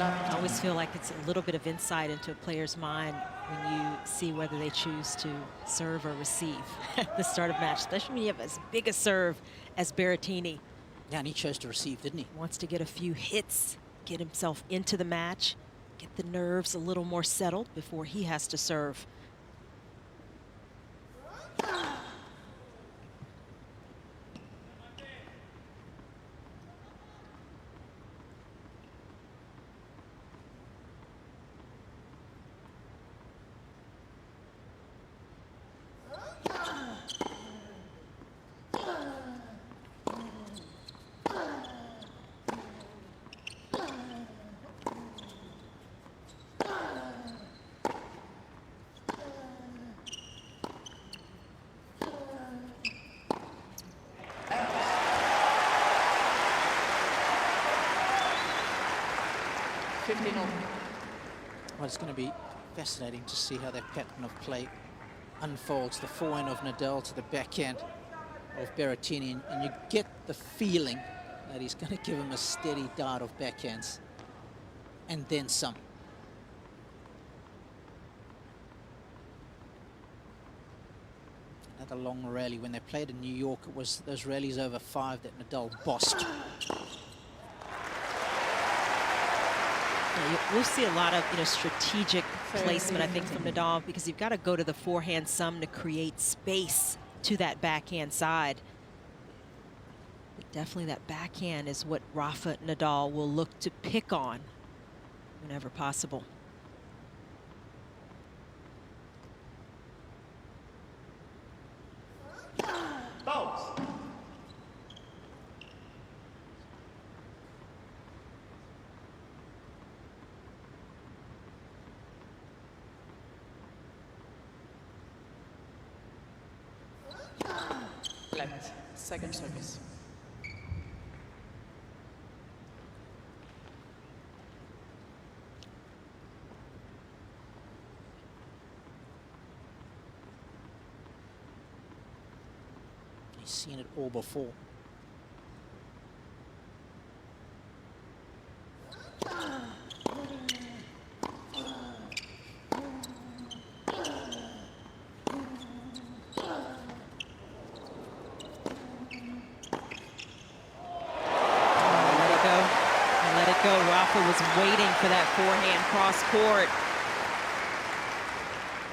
I always feel like it's a little bit of insight into a player's mind when you see whether they choose to serve or receive at the start of match, especially when you have as big a serve as Berrettini. Yeah, and he chose to receive, didn't he? Wants to get a few hits, get himself into the match, get the nerves a little more settled before he has to serve. Well, it's going to be fascinating to see how that pattern of play unfolds. The forehand of Nadal to the backhand of Berrettini, and you get the feeling that he's going to give him a steady dart of backhands and then some. Another long rally. When they played in New York, it was those rallies over 5 that Nadal bossed. Yeah, we'll see a lot of strategic placement, I think, from Nadal, because you've got to go to the forehand some to create space to that backhand side. But definitely that backhand is what Rafa Nadal will look to pick on whenever possible. Second service. He's seen it all before. Was waiting for that forehand cross court.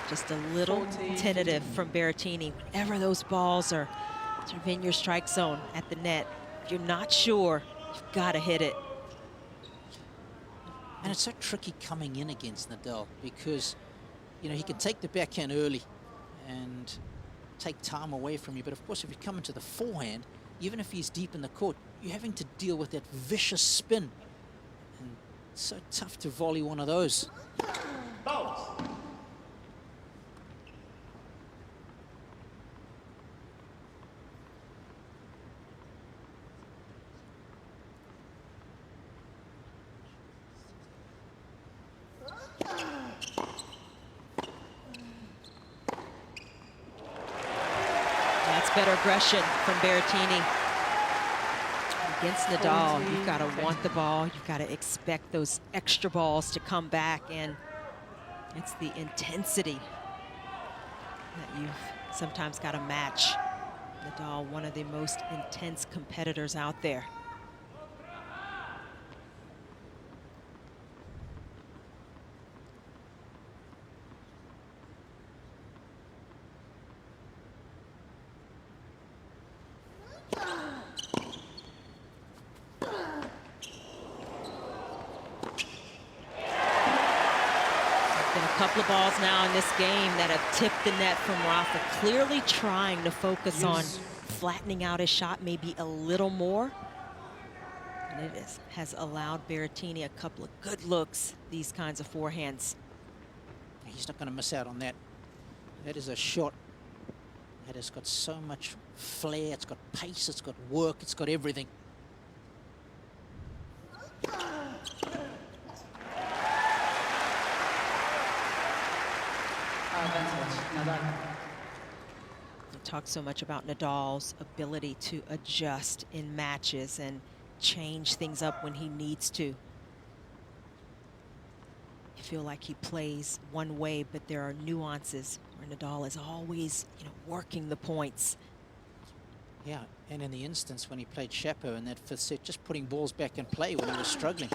Just a little tentative from Berrettini. Whenever those balls are sort of in your strike zone at the net, if you're not sure, you've got to hit it. And it's so tricky coming in against Nadal because, he can take the backhand early and take time away from you. But of course, if you come into the forehand, even if he's deep in the court, you're having to deal with that vicious spin. And it's so tough to volley one of those. That's better aggression from Berrettini. Against Nadal, you've got to want the ball. You've got to expect those extra balls to come back, and it's the intensity that you've sometimes got to match. Nadal, one of the most intense competitors out there. Couple of balls now in this game that have tipped the net from Rafa, clearly trying to focus on flattening out his shot maybe a little more. And it has allowed Berrettini a couple of good looks, these kinds of forehands. He's not going to miss out on that. That is a shot that has got so much flair, it's got pace, it's got work, it's got everything. We talk so much about Nadal's ability to adjust in matches and change things up when he needs to. You feel like he plays one way, but there are nuances where Nadal is always, working the points. Yeah, and in the instance when he played Chapo in that 5th set, just putting balls back in play when he was struggling.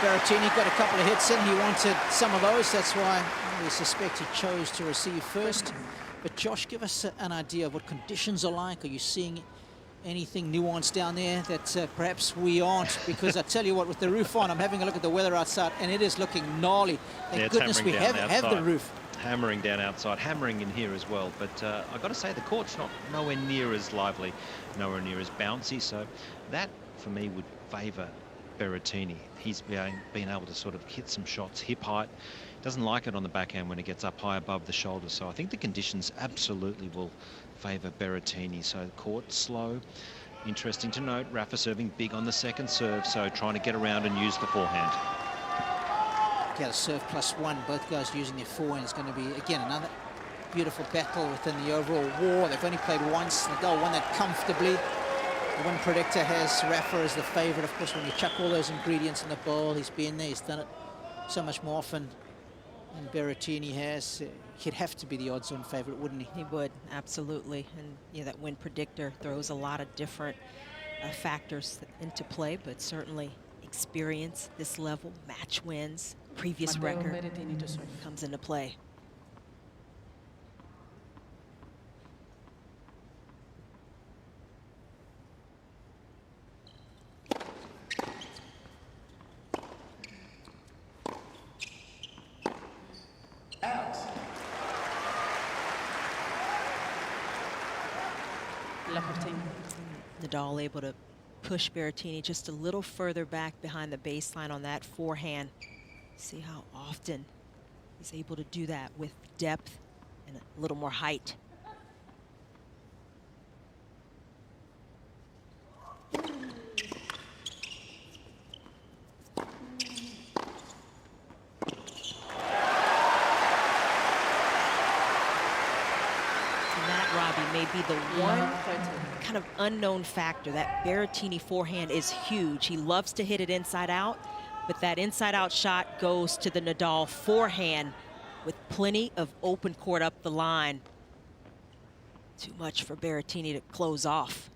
Berrettini got a couple of hits in. He wanted some of those. That's why we suspect he chose to receive first. But Josh, give us an idea of what conditions are like. Are you seeing anything nuanced down there that perhaps we aren't? Because I tell you what, with the roof on, I'm having a look at the weather outside, and it is looking gnarly. Thank goodness we have the roof. Hammering down outside, hammering in here as well. But I've got to say, the court's nowhere near as lively, nowhere near as bouncy. So that, for me, would favour Berrettini. He's been able to sort of hit some shots hip height. Doesn't like it on the backhand when it gets up high above the shoulder. So I think the conditions absolutely will favour Berrettini. So court slow. Interesting to note, Rafa serving big on the second serve, so trying to get around and use the forehand. Yeah, the serve +1. Both guys using their forehand is going to be, again, another beautiful battle within the overall war. They've only played once. Nadal won that comfortably. The win predictor has Rafa as the favourite. Of course, when you chuck all those ingredients in the bowl, he's been there. He's done it so much more often than Berrettini has. He'd have to be the odds-on favourite, wouldn't he? He would, absolutely. And that win predictor throws a lot of different factors into play, but certainly experience, this level, match wins, previous Matteo record Berrettini to serve. comes into play. Nadal able to push Berrettini just a little further back behind the baseline on that forehand. See how often he's able to do that with depth and a little more height. May be the one kind of unknown factor. That Berrettini forehand is huge. He loves to hit it inside out, but that inside out shot goes to the Nadal forehand with plenty of open court up the line. Too much for Berrettini to close off.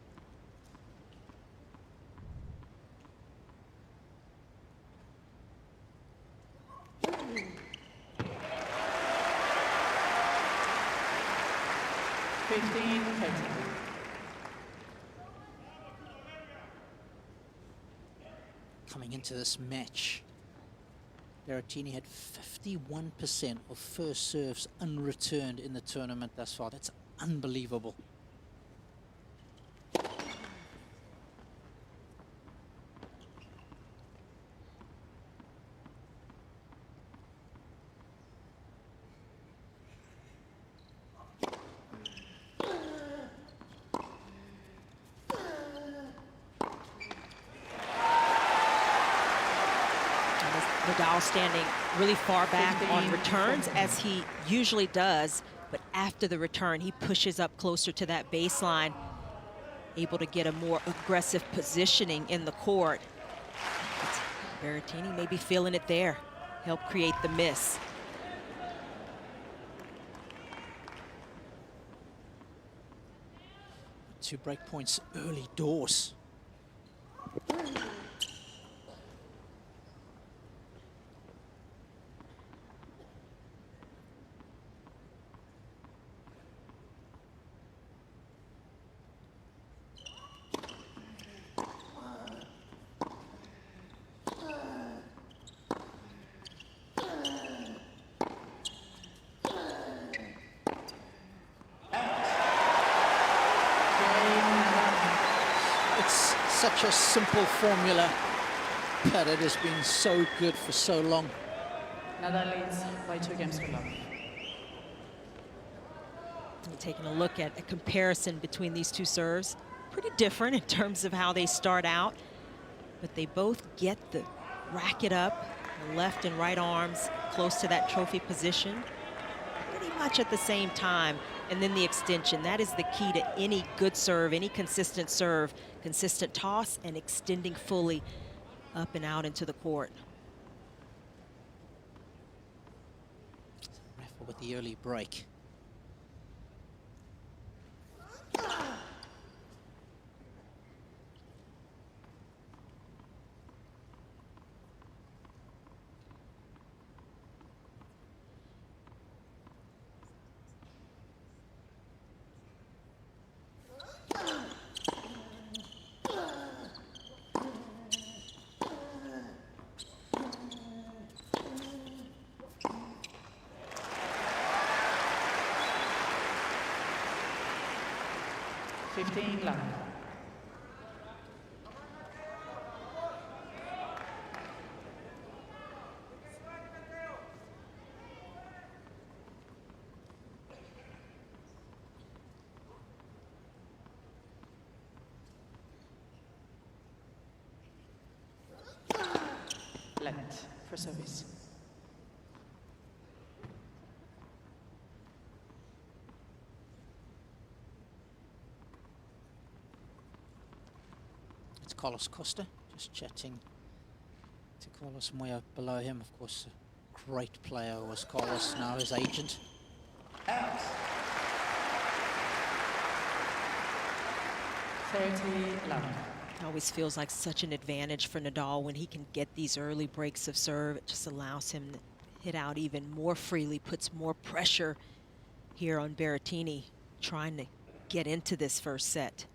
Coming into this match, Berrettini had 51% of first serves unreturned in the tournament thus far. That's unbelievable. Nadal standing really far back on returns, as he usually does, but after the return, he pushes up closer to that baseline, able to get a more aggressive positioning in the court. Berrettini may be feeling it there, help create the miss. Two break points early doors. Such a simple formula, but it has been so good for so long. Nadal leads by 2 games to love. Taking a look at a comparison between these two serves, pretty different in terms of how they start out, but they both get the racket up, the left and right arms close to that trophy position. Pretty much at the same time. And then the extension, that is the key to any good serve, any consistent serve, consistent toss and extending fully up and out into the court. Rafa with the early break. Love. Left for service. Carlos Costa, just chatting to Carlos Moya below him. Of course, a great player was Carlos, now his agent. Out. 30 love. It always feels like such an advantage for Nadal when he can get these early breaks of serve. It just allows him to hit out even more freely, puts more pressure here on Berrettini, trying to get into this first set.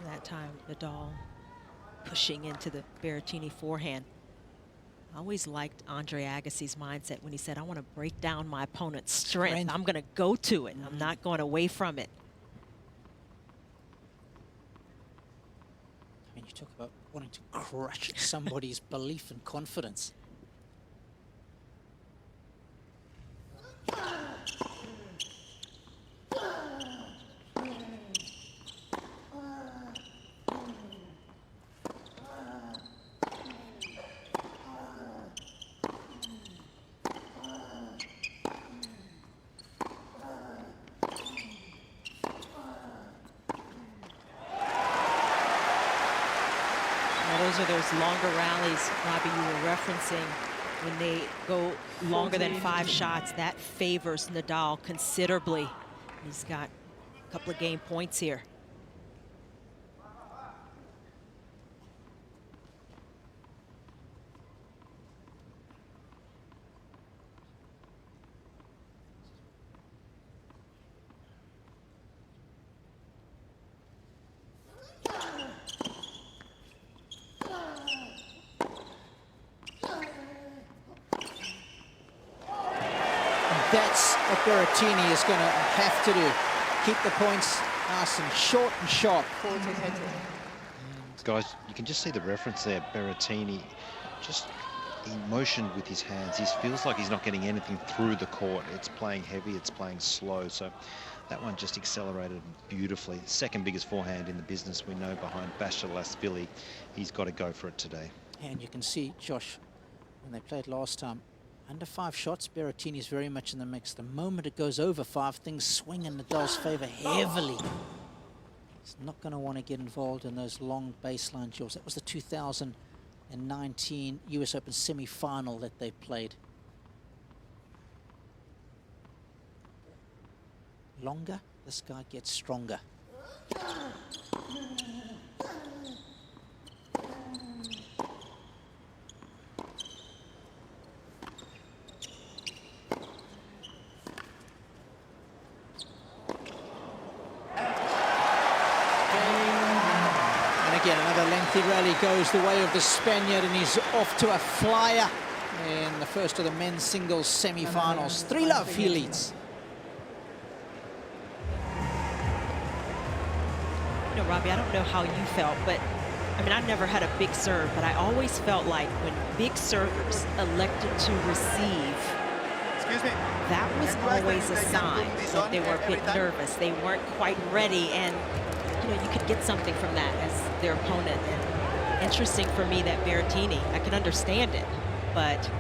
That time, Nadal pushing into the Berrettini forehand. I always liked Andre Agassi's mindset when he said, I want to break down my opponent's strength. I'm going to go to it. I'm not going away from it. I mean, you talk about wanting to crush somebody's belief and confidence. Those are those longer rallies, Robbie, you were referencing. When they go longer than 5 shots, that favors Nadal considerably. He's got a couple of game points here. That's what Berrettini is going to have to do. Keep the points nice and short and sharp. Guys, you can just see the reference there. Berrettini just in motion with his hands. He feels like he's not getting anything through the court. It's playing heavy, it's playing slow. So that one just accelerated beautifully. Second biggest forehand in the business, we know, behind Basilashvili. He's got to go for it today. And you can see, Josh, when they played last time, under 5 shots, Berrettini is very much in the mix. The moment it goes over 5, things swing in Nadal's favor heavily. He's not going to want to get involved in those long baseline jaws. That was the 2019 US Open semi-final that they played. Longer, this guy gets stronger. Again, another lengthy rally goes the way of the Spaniard, and he's off to a flyer in the first of the men's singles semi-finals. 3-love, he leads. You know, Robbie, I don't know how you felt, but I mean, I never had a big serve, but I always felt like when big servers elected to receive, that was always a sign that they were a bit nervous. They weren't quite ready, and you know, you could get something from that as their opponent. And interesting for me that Berrettini, I can understand it, but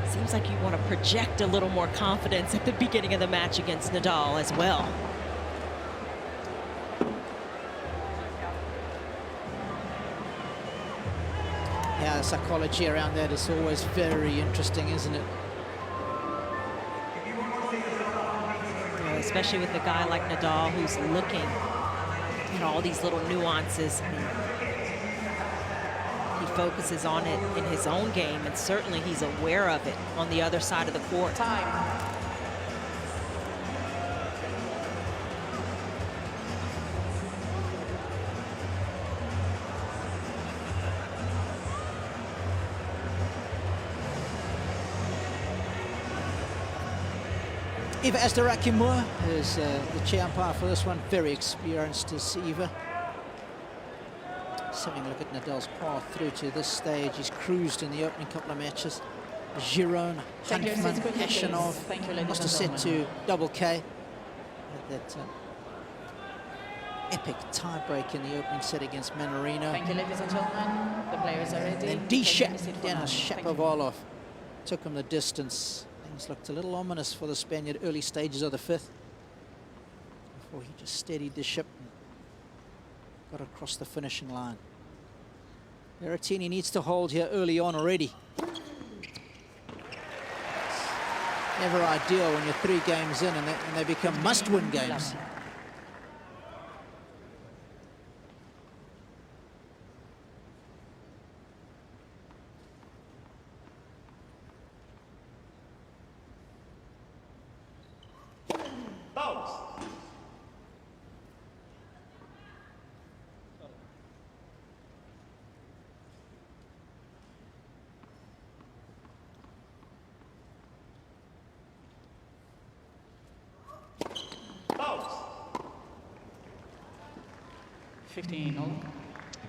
it seems like you want to project a little more confidence at the beginning of the match against Nadal as well. Yeah, the psychology around that is always very interesting, isn't it? Especially with a guy like Nadal who's looking at all these little nuances. He focuses on it in his own game, and certainly he's aware of it on the other side of the court. Time. Eva Azdarakimur is the chair umpire for this one. Very experienced is Eva. Just having a look at Nadal's path through to this stage. He's cruised in the opening couple of matches. Giron, Hanfman, Ashanov must have set to double K. Had that epic tie-break in the opening set against Manarino. Thank you, ladies and gentlemen. The players are ready. And Denis Shapovalov took him the distance. Things looked a little ominous for the Spaniard early stages of the fifth, before he just steadied the ship and got across the finishing line. Berrettini needs to hold here early on already. It's never ideal when you're 3 games in and they become must-win games.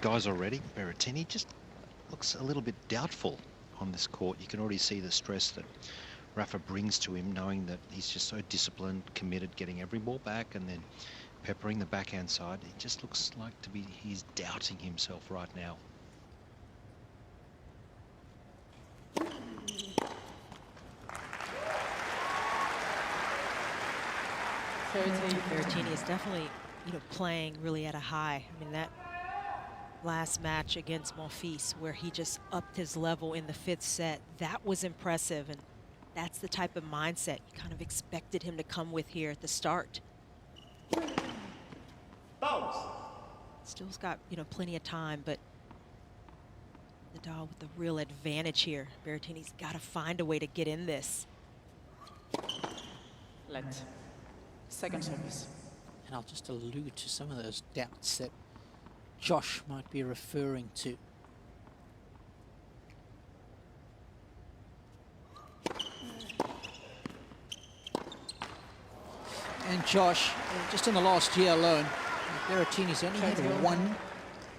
Guys already, Berrettini just looks a little bit doubtful on this court. You can already see the stress that Rafa brings to him, knowing that he's just so disciplined, committed, getting every ball back and then peppering the backhand side. It just looks like he's doubting himself right now. Berrettini is definitely, you know, playing really at a high. I mean, that last match against Monfils, where he just upped his level in the 5th set, that was impressive, and that's the type of mindset you kind of expected him to come with here at the start. Still's got, you know, plenty of time, but Nadal with the real advantage here. Berrettini's got to find a way to get in this. Second service. And I'll just allude to some of those doubts that Josh might be referring to. And Josh, just in the last year alone, Berrettini's only had 1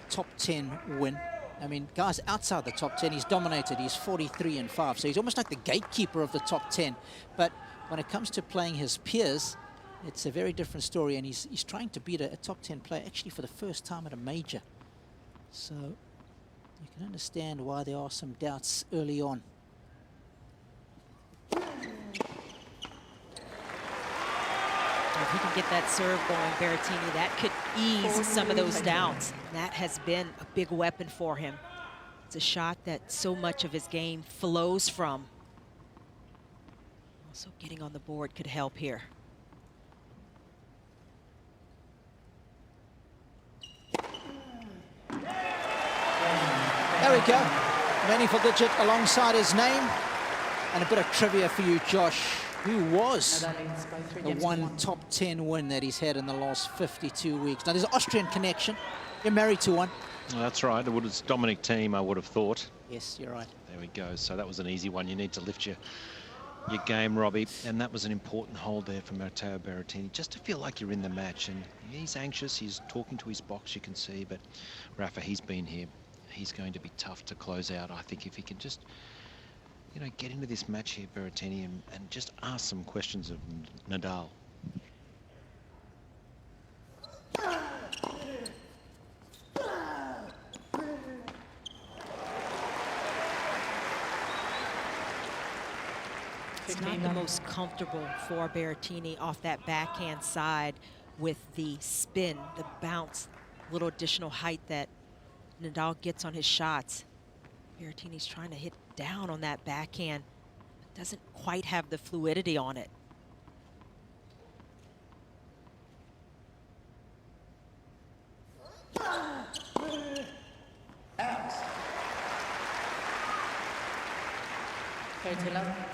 top 10 win. I mean, guys outside the top 10, he's dominated. He's 43-5, so he's almost like the gatekeeper of the top 10. But when it comes to playing his peers, it's a very different story, and he's trying to beat a top 10 player actually for the first time at a major. So you can understand why there are some doubts early on. If he can get that serve going, Berrettini, that could ease some of those doubts. That has been a big weapon for him. It's a shot that so much of his game flows from. Also, getting on the board could help here. There we go. Meaningful digit alongside his name. And a bit of trivia for you, Josh. Who was the 1 top 10 win that he's had in the last 52 weeks? Now, there's an Austrian connection. You're married to one. Well, that's right. It's Dominic Thiem, I would have thought. Yes, you're right. There we go. So that was an easy one. You need to lift your game, Robbie. And that was an important hold there for Matteo Berrettini, just to feel like you're in the match. And he's anxious. He's talking to his box, you can see. But Rafa, he's been here. He's going to be tough to close out. I think if he can just, you know, get into this match here, Berrettini, and just ask some questions of Nadal. It's not the most comfortable for Berrettini off that backhand side with the spin, the bounce, little additional height that Nadal gets on his shots. Berrettini's trying to hit down on that backhand, but doesn't quite have the fluidity on it.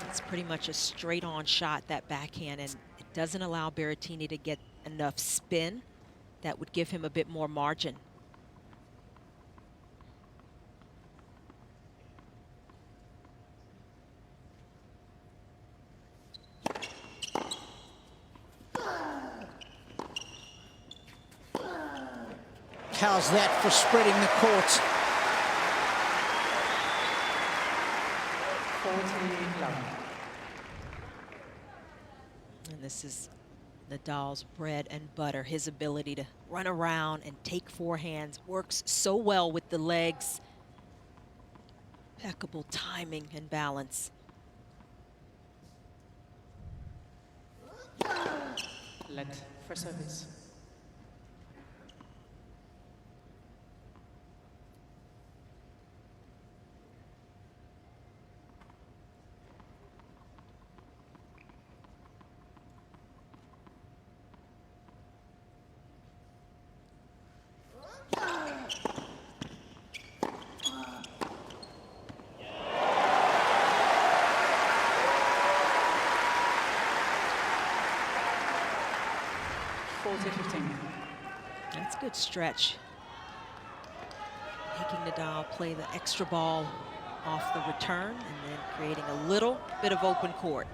It's pretty much a straight-on shot, that backhand, and it doesn't allow Berrettini to get enough spin that would give him a bit more margin. How's that for spreading the court? 40 love. And this is Nadal's bread and butter. His ability to run around and take forehands works so well with the legs. Impeccable timing and balance. Let for service. That's a good stretch. Making Nadal play the extra ball off the return and then creating a little bit of open court.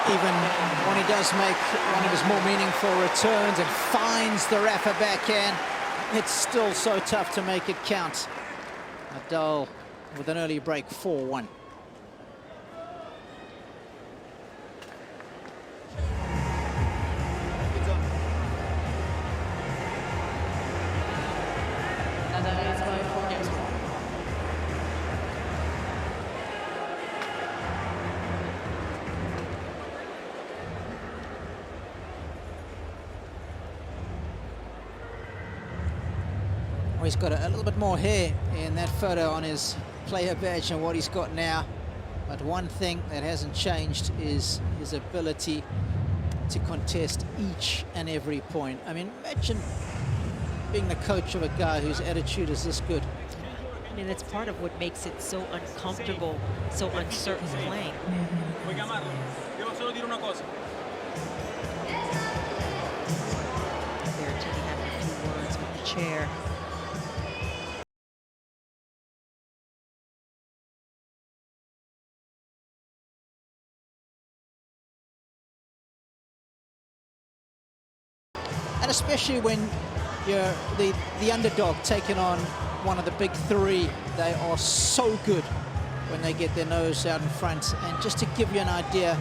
Even when he does make one of his more meaningful returns and finds the Rafa backhand, it's still so tough to make it count. Nadal with an early break, 4-1. Nadal is by 4 games. Well, he's got a little bit more hair in that photo on his player badge than what he's got now. But one thing that hasn't changed is his ability to contest each and every point. I mean, imagine being the coach of a guy whose attitude is this good. I mean, that's part of what makes it so uncomfortable, so uncertain playing. Berrettini having a few words with the chair. And especially when you're the underdog taking on one of the big three, they are so good when they get their nose out in front. And just to give you an idea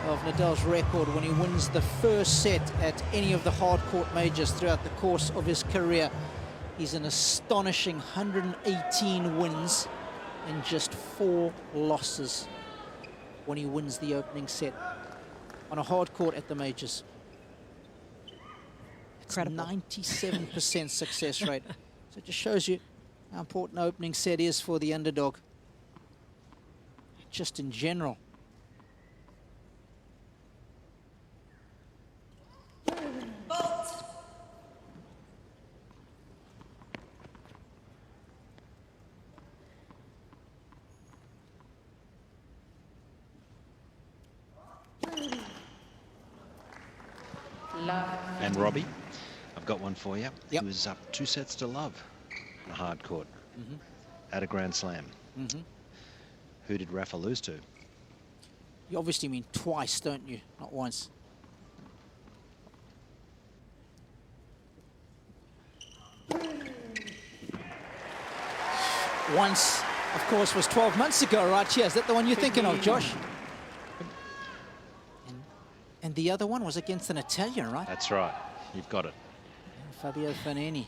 of Nadal's record when he wins the first set at any of the hard court majors throughout the course of his career, he's an astonishing 118 wins and just 4 losses when he wins the opening set on a hard court at the majors. Incredible. 97% success rate. So it just shows you how important opening set is for the underdog. Just in general. Love. And Robbie, I've got one for you. Yep. He was up 2 sets to love in a hard court at a Grand Slam. Who did Rafa lose to? You obviously mean twice, don't you? Not once. Once, of course, was 12 months ago, right? Yeah, is that the one you're thinking of, Josh? And the other one was against an Italian, right? That's right. You've got it. Fabio Fognini.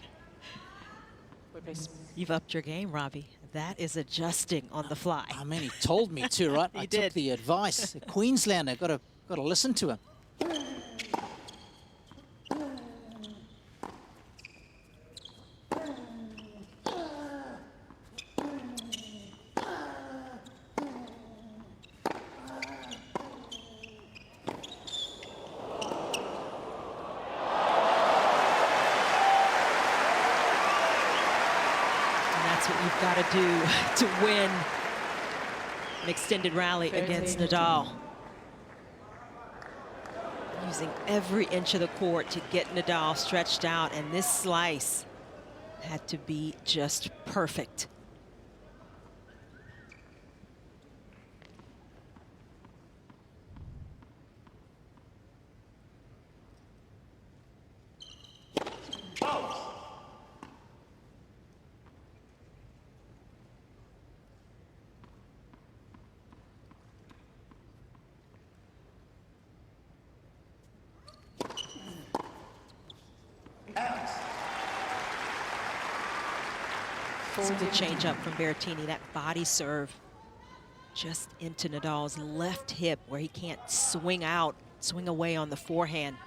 Wait, please. You've upped your game, Robbie. That is adjusting on the fly. I mean, he told me to, right? He I did. took the advice. A Queenslander, got to listen to him. You've got to do to win an extended rally against Nadal. Using every inch of the court to get Nadal stretched out, and this slice had to be just perfect. It's a good change up from Berrettini. That body serve just into Nadal's left hip where he can't swing out, swing away on the forehand.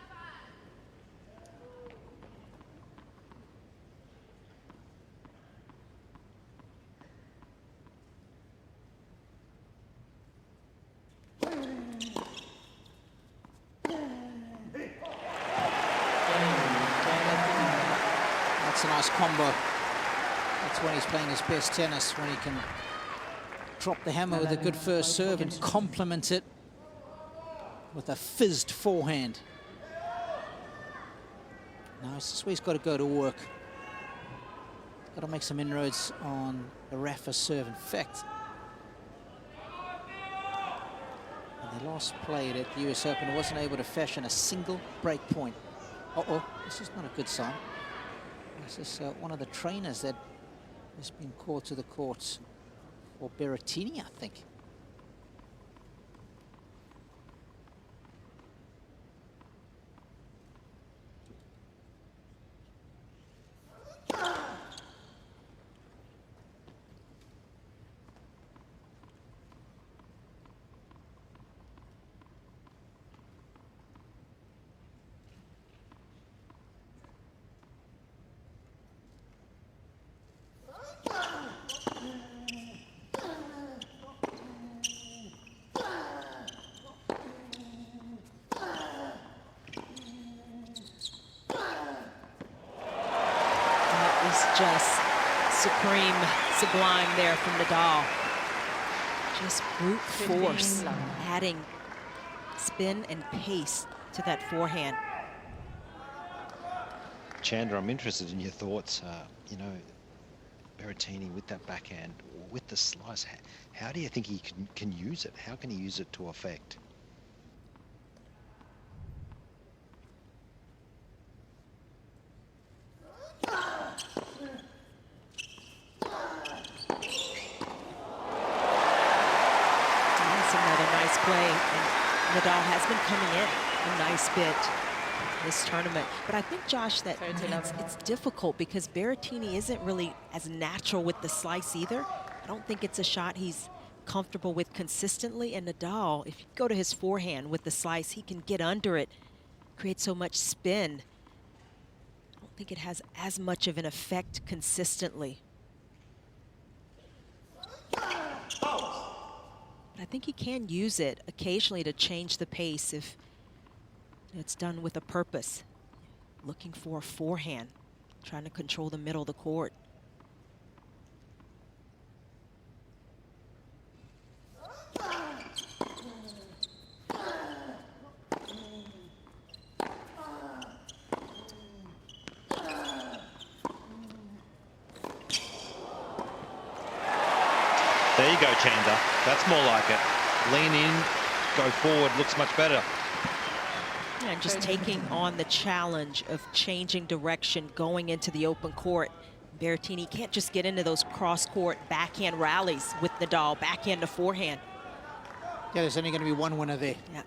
That's a nice combo. That's when he's playing his best tennis, when he can drop the hammer with a good first serve and complement it with a fizzed forehand. Now it's just where he's got to go to work. Got to make some inroads on the Rafa serve. In fact, when they last played at the US Open, he wasn't able to fashion a single break point. Uh-oh, this is not a good sign. This is one of the trainers that has been called to the courts for Berrettini, I think. Just supreme, sublime there from Nadal. Just brute force, adding spin and pace to that forehand. Chandra, I'm interested in your thoughts. You know, Berrettini with that backhand, with the slice, how do you think he can use it? How can he use it to effect? Nadal has been coming in a nice bit this tournament. But I think, Josh, that it's difficult because Berrettini isn't really as natural with the slice either. I don't think it's a shot he's comfortable with consistently. And Nadal, if you go to his forehand with the slice, he can get under it, create so much spin. I don't think it has as much of an effect consistently. I think he can use it occasionally to change the pace if it's done with a purpose. Looking for a forehand, trying to control the middle of the court. There you go, Chanda. That's more like it. Lean in, go forward, looks much better. And just taking on the challenge of changing direction, going into the open court. Berrettini can't just get into those cross-court backhand rallies with Nadal, backhand to forehand. Yeah, there's only going to be one winner there. Yeah.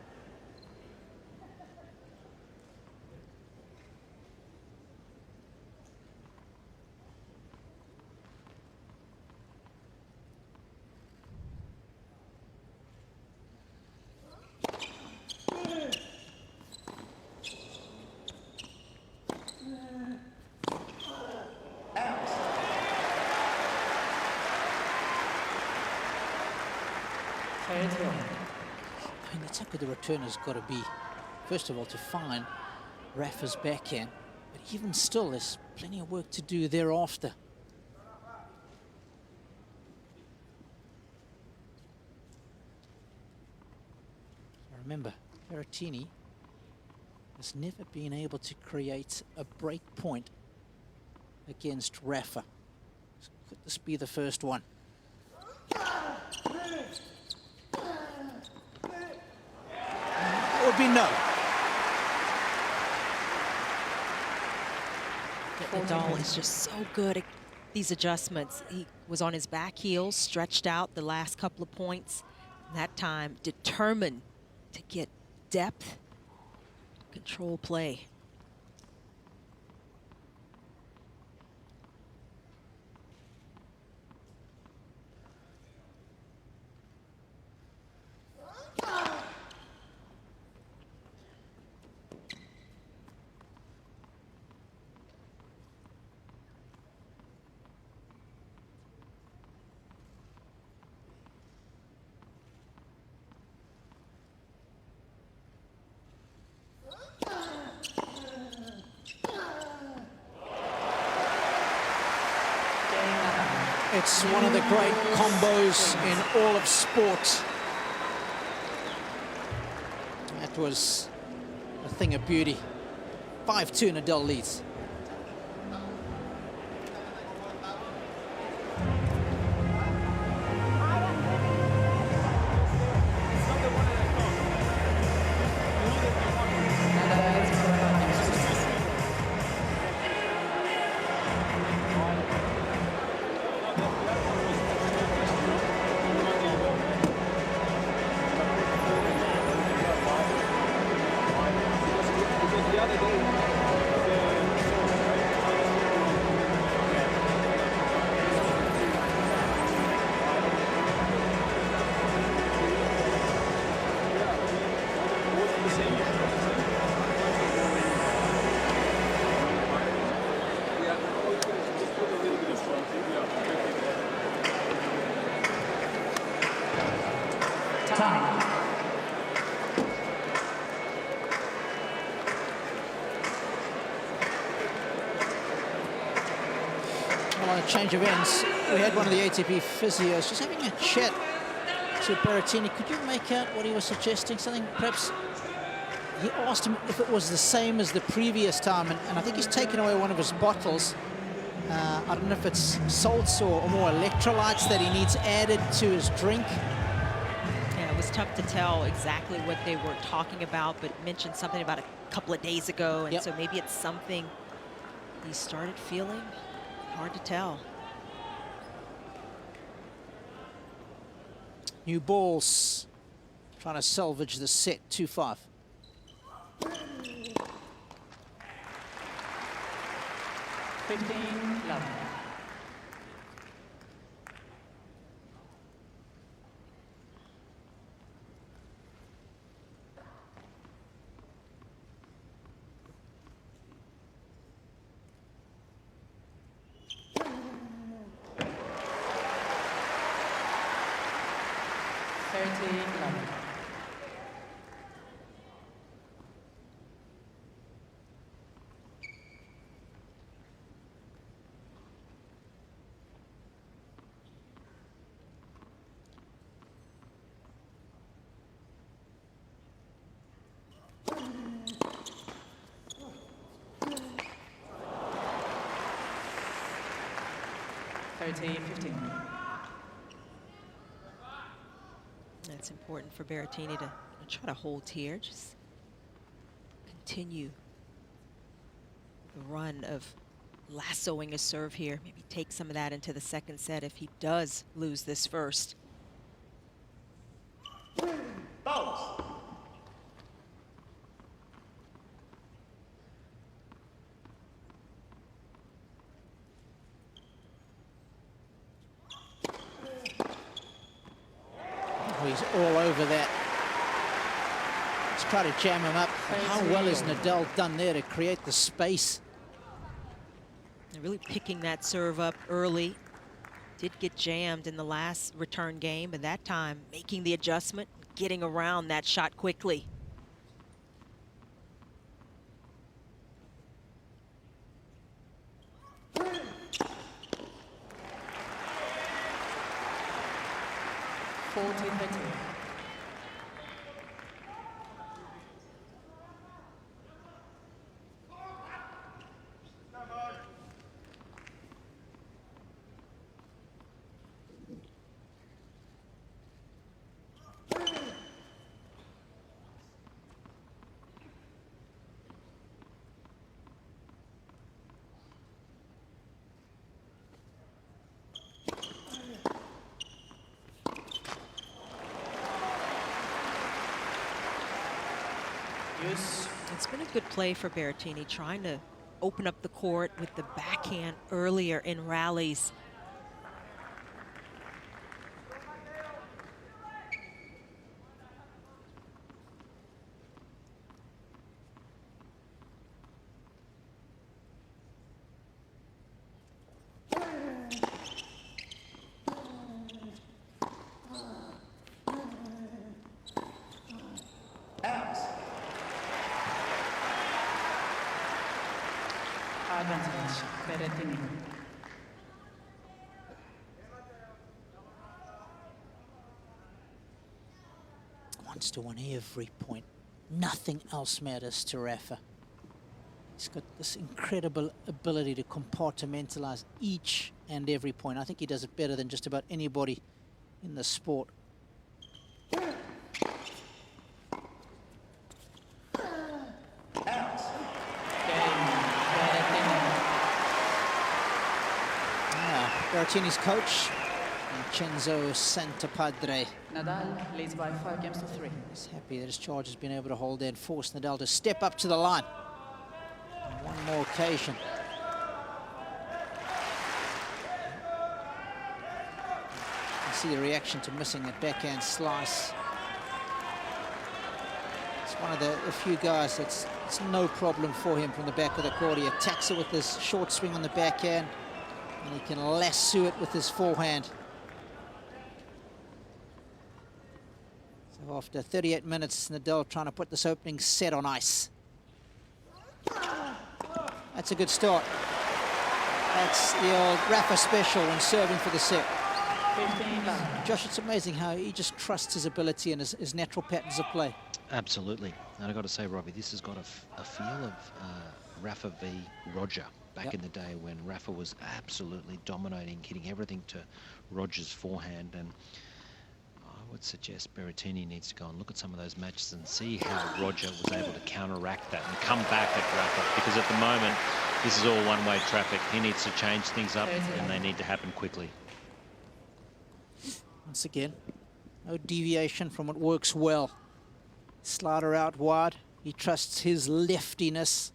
I mean, the attack of the return has got to be, first of all, to find Rafa's backhand, but even still, there's plenty of work to do thereafter. Remember, Berrettini has never been able to create a break point against Rafa. Could this be the first one? It would be no. Nadal is just so good at these adjustments. He was on his back heels, stretched out the last couple of points. That time, determined to get depth, control play. It's one of the great combos in all of sport. That was a thing of beauty. 5-2, Nadal leads. On a change of ends, we had one of the ATP physios just having a chat to Berrettini. Could you make out what he was suggesting? Something perhaps he asked him if it was the same as the previous time, and I think he's taken away one of his bottles. I don't know if it's salts or more electrolytes that he needs added to his drink. Yeah, it was tough to tell exactly what they were talking about, but mentioned something about a couple of days ago, and so maybe it's something he started feeling. Hard to tell. New balls, trying to salvage the set, 2-5. That's important for Berrettini to try to hold here. Just continue the run of lassoing a serve here. Maybe take some of that into the second set if he does lose this first. Bounce. He's all over that. Let's try to jam him up. How well has Nadal done there to create the space? They're really picking that serve up early. Did get jammed in the last return game, but that time making the adjustment, getting around that shot quickly. It's been a good play for Berrettini, trying to open up the court with the backhand earlier in rallies. Advantage, Berrettini. Wants to win every point. Nothing else matters to Rafa. He's got this incredible ability to compartmentalize each and every point. I think he does it better than just about anybody in the sport. Berrettini's coach, Vincenzo Santapadre. Nadal leads by 5 games to 3. He's happy that his charge has been able to hold there and force Nadal to step up to the line. On one more occasion. You see the reaction to missing that backhand slice. It's one of the few guys it's no problem for him from the back of the court. He attacks it with his short swing on the backhand, and he can lasso it with his forehand. So after 38 minutes, Nadal trying to put this opening set on ice. That's a good start. That's the old Rafa special when serving for the set. 15 love. Josh, it's amazing how he just trusts his ability and his natural patterns of play. Absolutely. And I've got to say, Robbie, this has got a feel of Rafa v. Roger back in the day when Rafa was absolutely dominating, hitting everything to Roger's forehand. And I would suggest Berrettini needs to go and look at some of those matches and see how Roger was able to counteract that and come back at Rafa. Because at the moment, this is all one-way traffic. He needs to change things up, and they need to happen quickly. Once again, no deviation from what works well. Slider out wide. He trusts his leftiness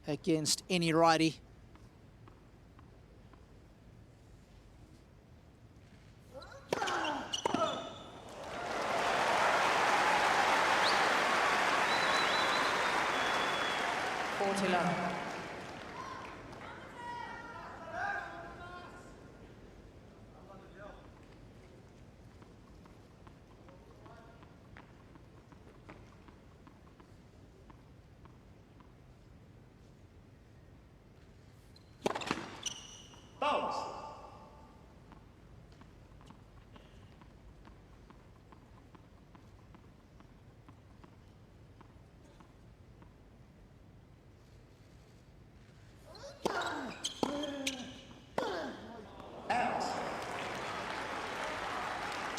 against any righty. Bounce.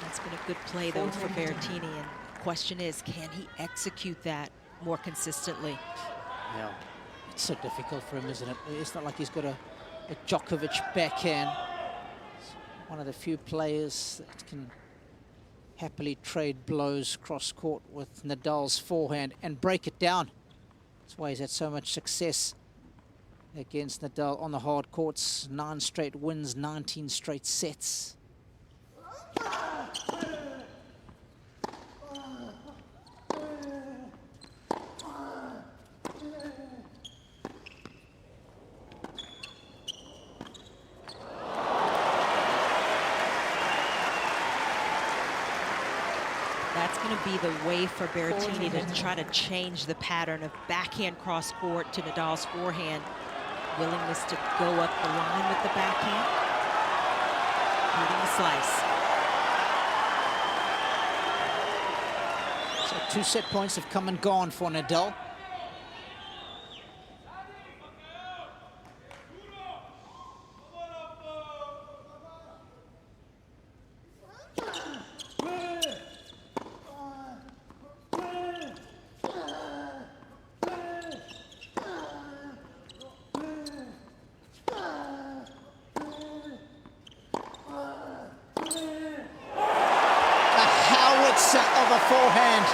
That's been a good play, though, for Berrettini. And the question is, can he execute that more consistently? Yeah, it's so difficult for him, isn't it? It's not like he's got a Djokovic backhand. He's one of the few players that can happily trade blows cross-court with Nadal's forehand and break it down. That's why he's had so much success against Nadal on the hard courts. 9 straight wins, 19 straight sets. That's going to be the way for Berrettini to try to change the pattern of backhand cross-court to Nadal's forehand. Willingness to go up the line with the backhand. Beating the slice. So 2 set points have come and gone for Nadal. Of a forehand.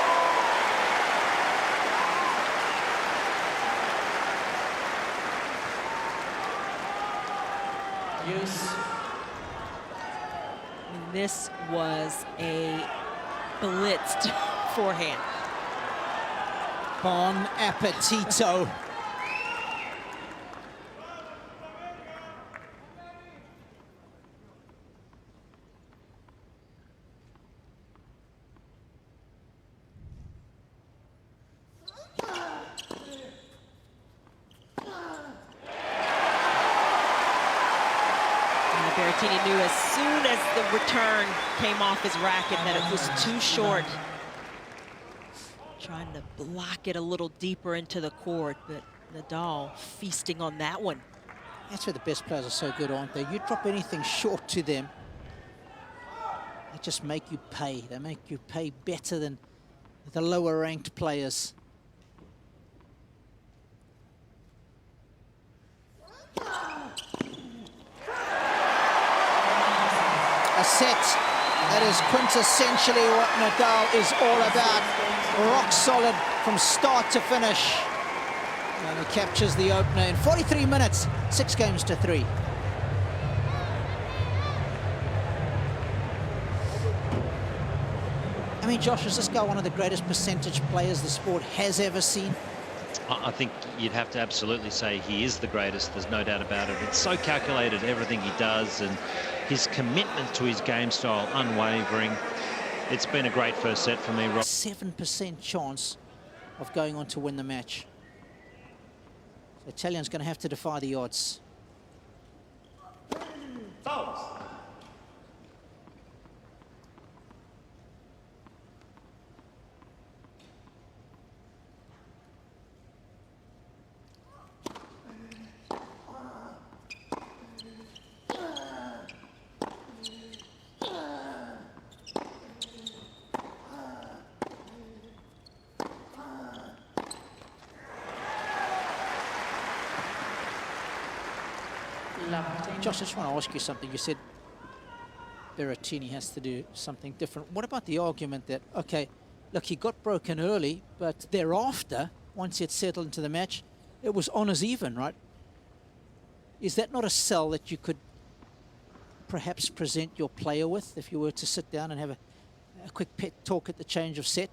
Use. This was a blitzed forehand. Bon appetito. Berrettini knew as soon as the return came off his racket that it was too short. Trying to block it a little deeper into the court, but Nadal feasting on that one. That's where the best players are so good, aren't they? You drop anything short to them, they just make you pay. They make you pay better than the lower ranked players. A set that is quintessentially what Nadal is all about. Rock solid from start to finish. And he captures the opener in 43 minutes, 6 games to 3. I mean, Josh, is this guy one of the greatest percentage players the sport has ever seen? I think you'd have to absolutely say he is the greatest. There's no doubt about it. It's so calculated, everything he does, and his commitment to his game style, unwavering. It's been a great first set for me, Rob. 7% chance of going on to win the match. So Italian's going to have to defy the odds. Josh, I just want to ask you something. You said Berrettini has to do something different. What about the argument that, okay, look, he got broken early, but thereafter, once he had settled into the match, it was honours even, right? Is that not a sell that you could perhaps present your player with if you were to sit down and have a quick pet talk at the change of set?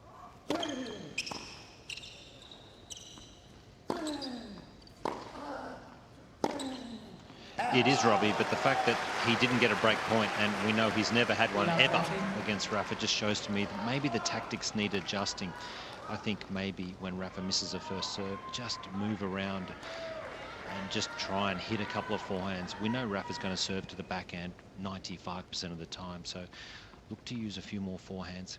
It is, Robbie, but the fact that he didn't get a break point, and we know he's never had one ever against Rafa, just shows to me that maybe the tactics need adjusting. I think maybe when Rafa misses a first serve, just move around and just try and hit a couple of forehands. We know Rafa's going to serve to the backhand 95% of the time, so look to use a few more forehands.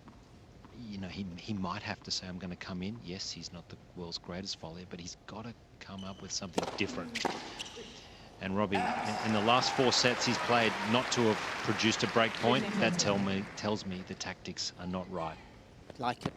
You know, he might have to say, I'm going to come in. Yes, he's not the world's greatest volleyer, but he's got to come up with something different. And Robbie, in the last 4 sets he's played not to have produced a break point. That tells me the tactics are not right. Like it.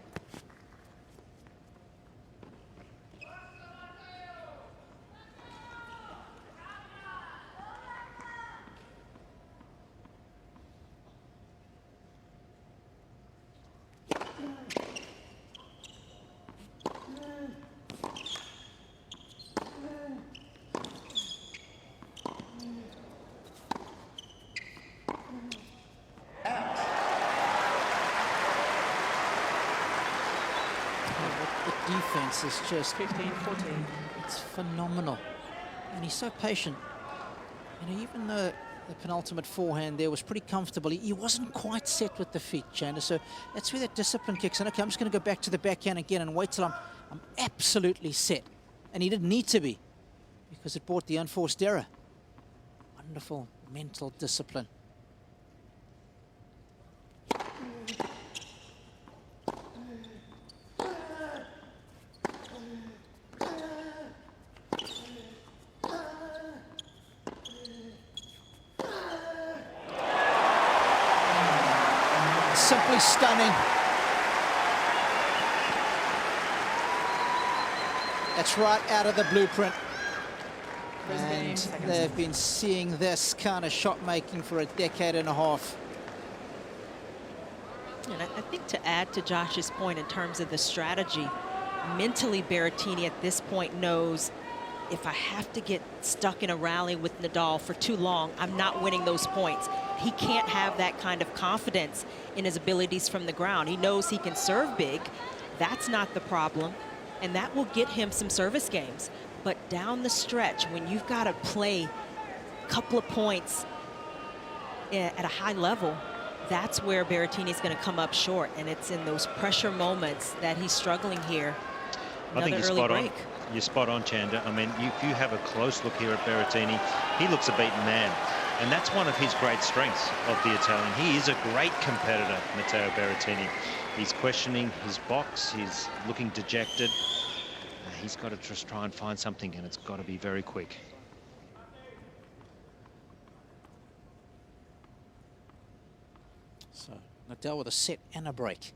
Defense is just 15-14. it's phenomenal, and he's so patient. You know, even though the penultimate forehand there was pretty comfortable, he wasn't quite set with the feet, Chandler. So that's where that discipline kicks in. Okay, I'm just going to go back to the backhand again and wait till I'm absolutely set. And he didn't need to be, because it brought the unforced error. Wonderful mental discipline. Simply stunning. That's right out of the blueprint. And they've been seeing this kind of shot making for a decade and a half. And I think to add to Josh's point in terms of the strategy, mentally Berrettini at this point knows, if I have to get stuck in a rally with Nadal for too long, I'm not winning those points. He can't have that kind of confidence in his abilities from the ground. He knows he can serve big. That's not the problem. And that will get him some service games. But down the stretch, when you've got to play a couple of points at a high level, that's where Berrettini's going to come up short. And it's in those pressure moments that he's struggling here. I think Another early break. You're spot on, Chanda. I mean, if you have a close look here at Berrettini, he looks a beaten man. And that's one of his great strengths of the Italian. He is a great competitor, Matteo Berrettini. He's questioning his box. He's looking dejected. He's got to just try and find something, and it's got to be very quick. So Nadal with a set and a break.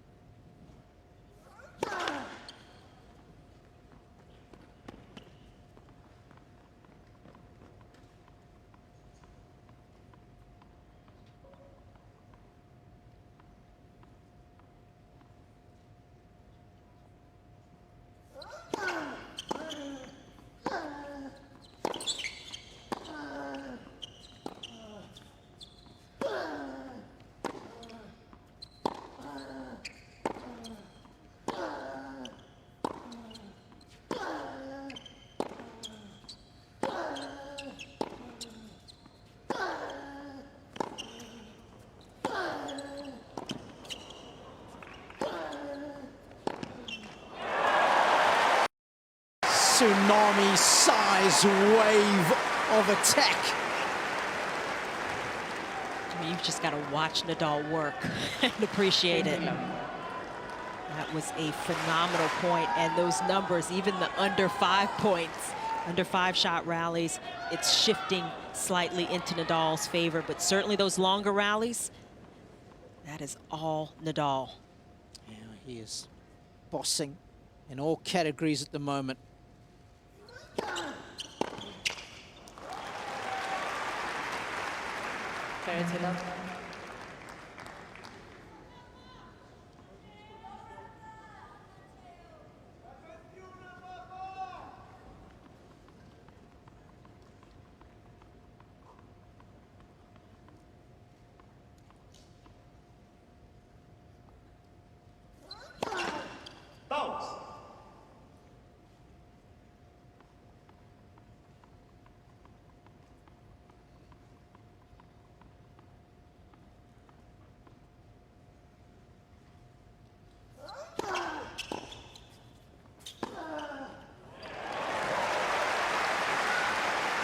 Tsunami-size wave of attack. I mean, you've just got to watch Nadal work and appreciate it. That was a phenomenal point, and those numbers, even the under 5 points, under 5 shot rallies, it's shifting slightly into Nadal's favor, but certainly those longer rallies, that is all Nadal. Yeah, he is bossing in all categories at the moment. Berrettini.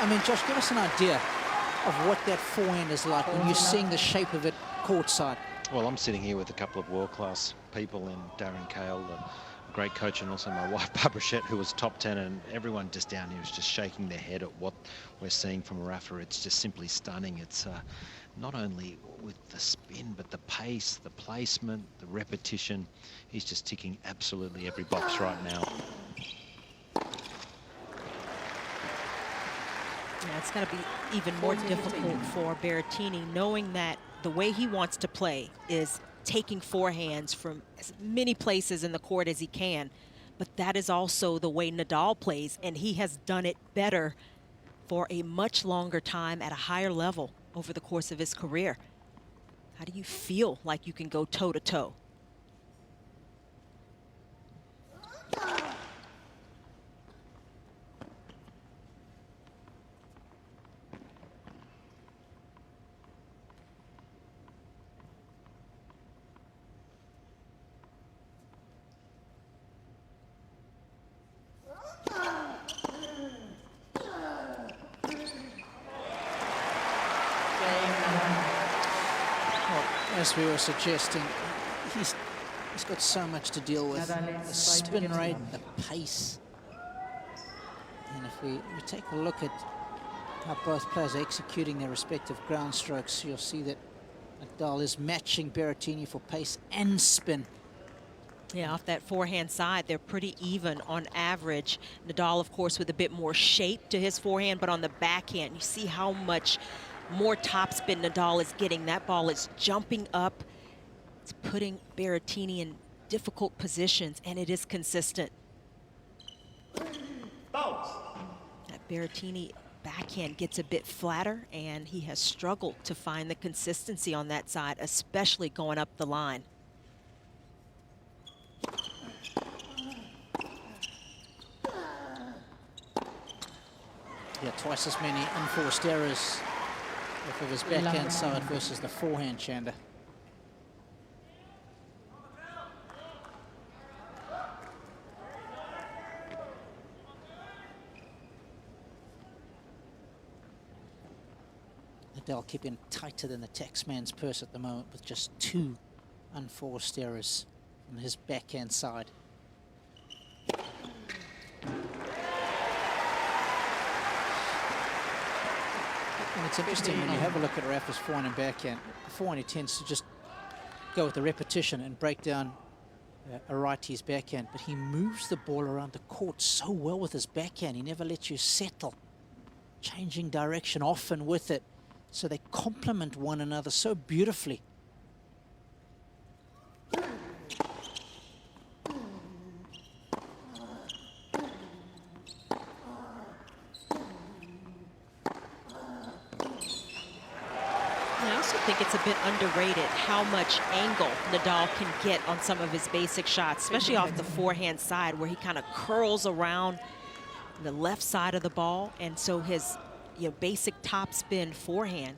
I mean, Josh, give us an idea of what that forehand is like when you're seeing the shape of it courtside. Well, I'm sitting here with a couple of world-class people in Darren Cahill, the great coach, and also my wife, Barbara, who was top 10, and everyone just down here is just shaking their head at what we're seeing from Rafa. It's just simply stunning. It's not only with the spin, but the pace, the placement, the repetition. He's just ticking absolutely every box right now. Yeah, it's got to be even more difficult for Berrettini, knowing that the way he wants to play is taking forehands from as many places in the court as he can. But that is also the way Nadal plays, and he has done it better for a much longer time at a higher level over the course of his career. How do you feel like you can go toe-to-toe? As we were suggesting, he's got so much to deal with. The spin rate, the pace. And if we take a look at how both players are executing their respective ground strokes, you'll see that Nadal is matching Berrettini for pace and spin. Yeah, off that forehand side, they're pretty even on average. Nadal, of course, with a bit more shape to his forehand, but on the backhand, you see how much more topspin Nadal is getting. That ball is jumping up. It's putting Berrettini in difficult positions, and it is consistent. That Berrettini backhand gets a bit flatter, and he has struggled to find the consistency on that side, especially going up the line. Yeah, twice as many unforced errors off of his backhand side versus the forehand chander. Nadal keeping tighter than the taxman's purse at the moment with just 2 unforced errors from his backhand side. And it's interesting when you have a look at Rafa's forehand and backhand. The forehand, he tends to just go with the repetition and break down a righty's backhand, but he moves the ball around the court so well with his backhand. He never lets you settle, changing direction often with it. So they complement one another so beautifully. I also think it's a bit underrated how much angle Nadal can get on some of his basic shots, especially off the forehand side where he kind of curls around the left side of the ball. And so his basic topspin forehand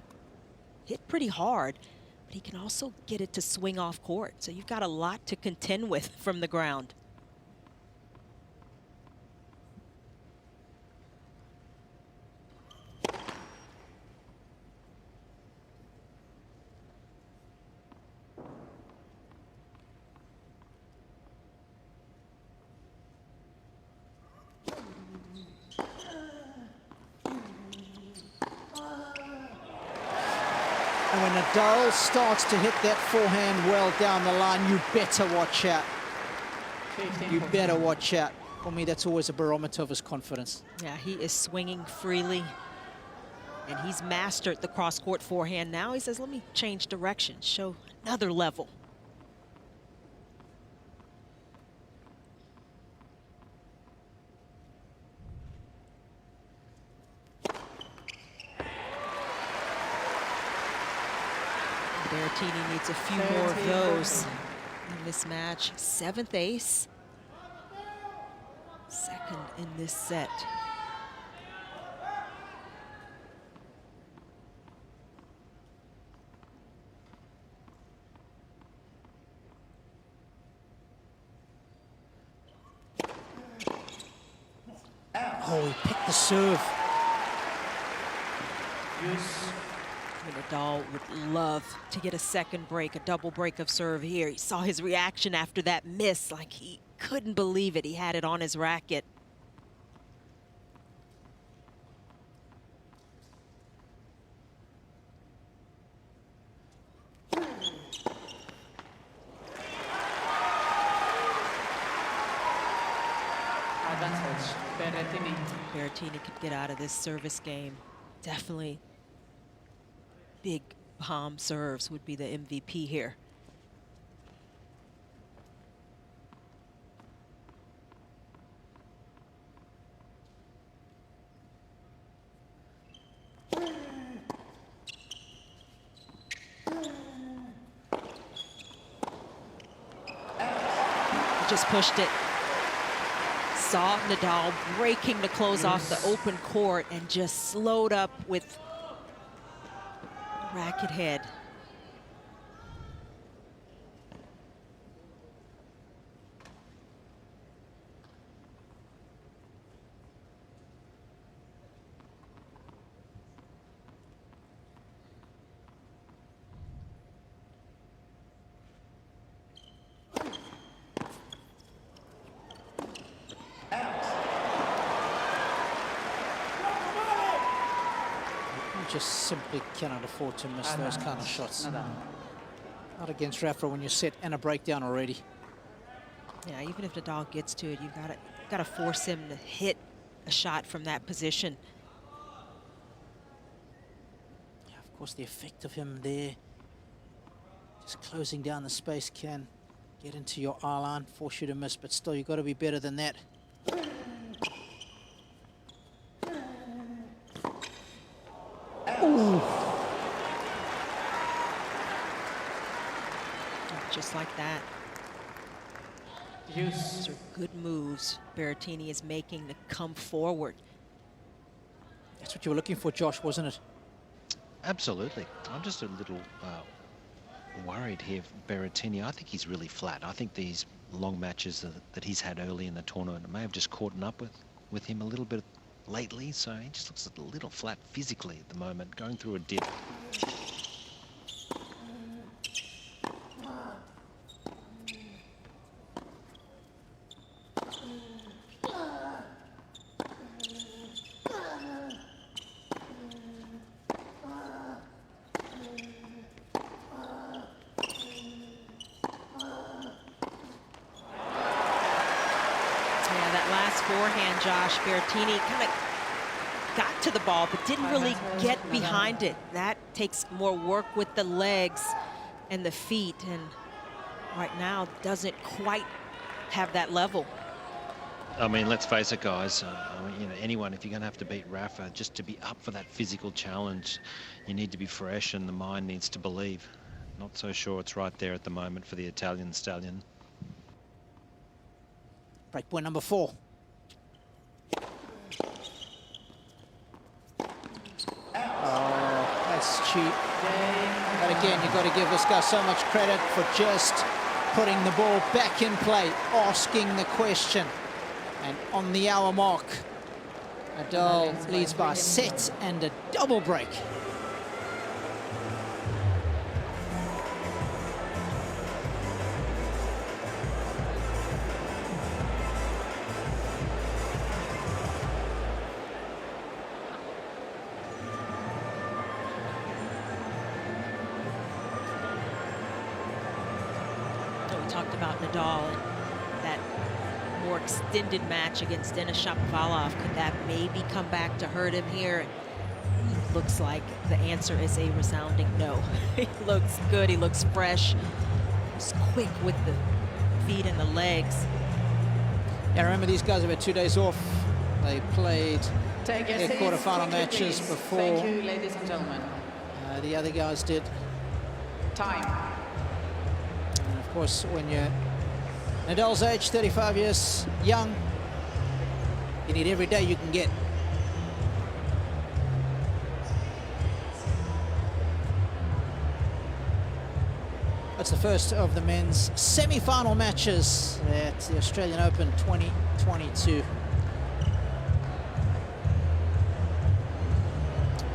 hit pretty hard, but he can also get it to swing off court. So you've got a lot to contend with from the ground. And when Nadal starts to hit that forehand well down the line, you better watch out. You better watch out. For me, that's always a barometer of his confidence. Yeah, he is swinging freely, and he's mastered the cross-court forehand. Now he says, let me change direction, show another level. Berrettini needs a few more of those in this match. 7th ace, 2nd in this set. Oh, he picked the serve. Nadal would love to get a second break, a double break of serve here. He saw his reaction after that miss, like he couldn't believe it. He had it on his racket. Advantage, Berrettini. Berrettini could get out of this service game. Definitely big palm serves would be the MVP here. Just pushed it. Saw Nadal breaking to close off the open court and just slowed up with racket head. Just simply cannot afford to miss those kind of shots. Nadal. Not against Rafa when you're set and a breakdown already. Yeah, even if Nadal gets to it, you gotta force him to hit a shot from that position. Yeah, of course, the effect of him there, just closing down the space, can get into your eye line, force you to miss, but still, you've got to be better than that. Ooh. Just like that. Those are good moves Berrettini is making to come forward. That's what you were looking for, Josh, wasn't it? Absolutely. I'm just a little worried here for Berrettini. I think he's really flat. I think these long matches that he's had early in the tournament may have just caught up with him a little bit lately, so he just looks a little flat physically at the moment, going through a dip. Forehand, Josh, Berrettini kind of got to the ball, but didn't really get behind it. That takes more work with the legs and the feet, and right now doesn't quite have that level. I mean, let's face it, guys. I mean, you know, anyone, if you're going to have to beat Rafa, just to be up for that physical challenge, you need to be fresh, and the mind needs to believe. Not so sure it's right there at the moment for the Italian stallion. Break point number 4. Oh, that's cheap. But again, you've got to give this guy so much credit for just putting the ball back in play, asking the question. And on the hour mark, Nadal leads by a set and a double break. Talked about Nadal and that more extended match against Denis Shapovalov. Could that maybe come back to hurt him here? It looks like the answer is a resounding no. He looks good, he looks fresh. He's quick with the feet and the legs. Yeah, remember these guys have had 2 days off. They played Take your their seats quarterfinal quickly, matches please. before Thank you, ladies and gentlemen. the other guys did. Time. And of course, when you're Nadal's age, 35 years young, you need every day you can get. That's the first of the men's semi-final matches at the Australian Open 2022.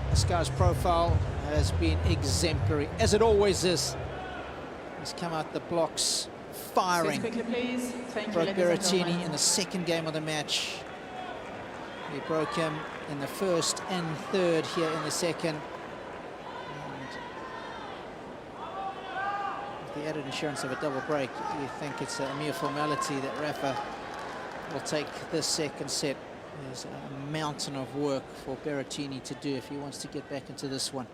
This guy's profile has been exemplary, as it always is. He's come out the blocks firing. Quickly, please. Thank you, Broke ladies and Berrettini gentlemen. in the second game of the match. He broke him in the first and third here in the second. And with the added insurance of a double break, you think it's a mere formality that Rafa will take this second set. There's a mountain of work for Berrettini to do if he wants to get back into this one.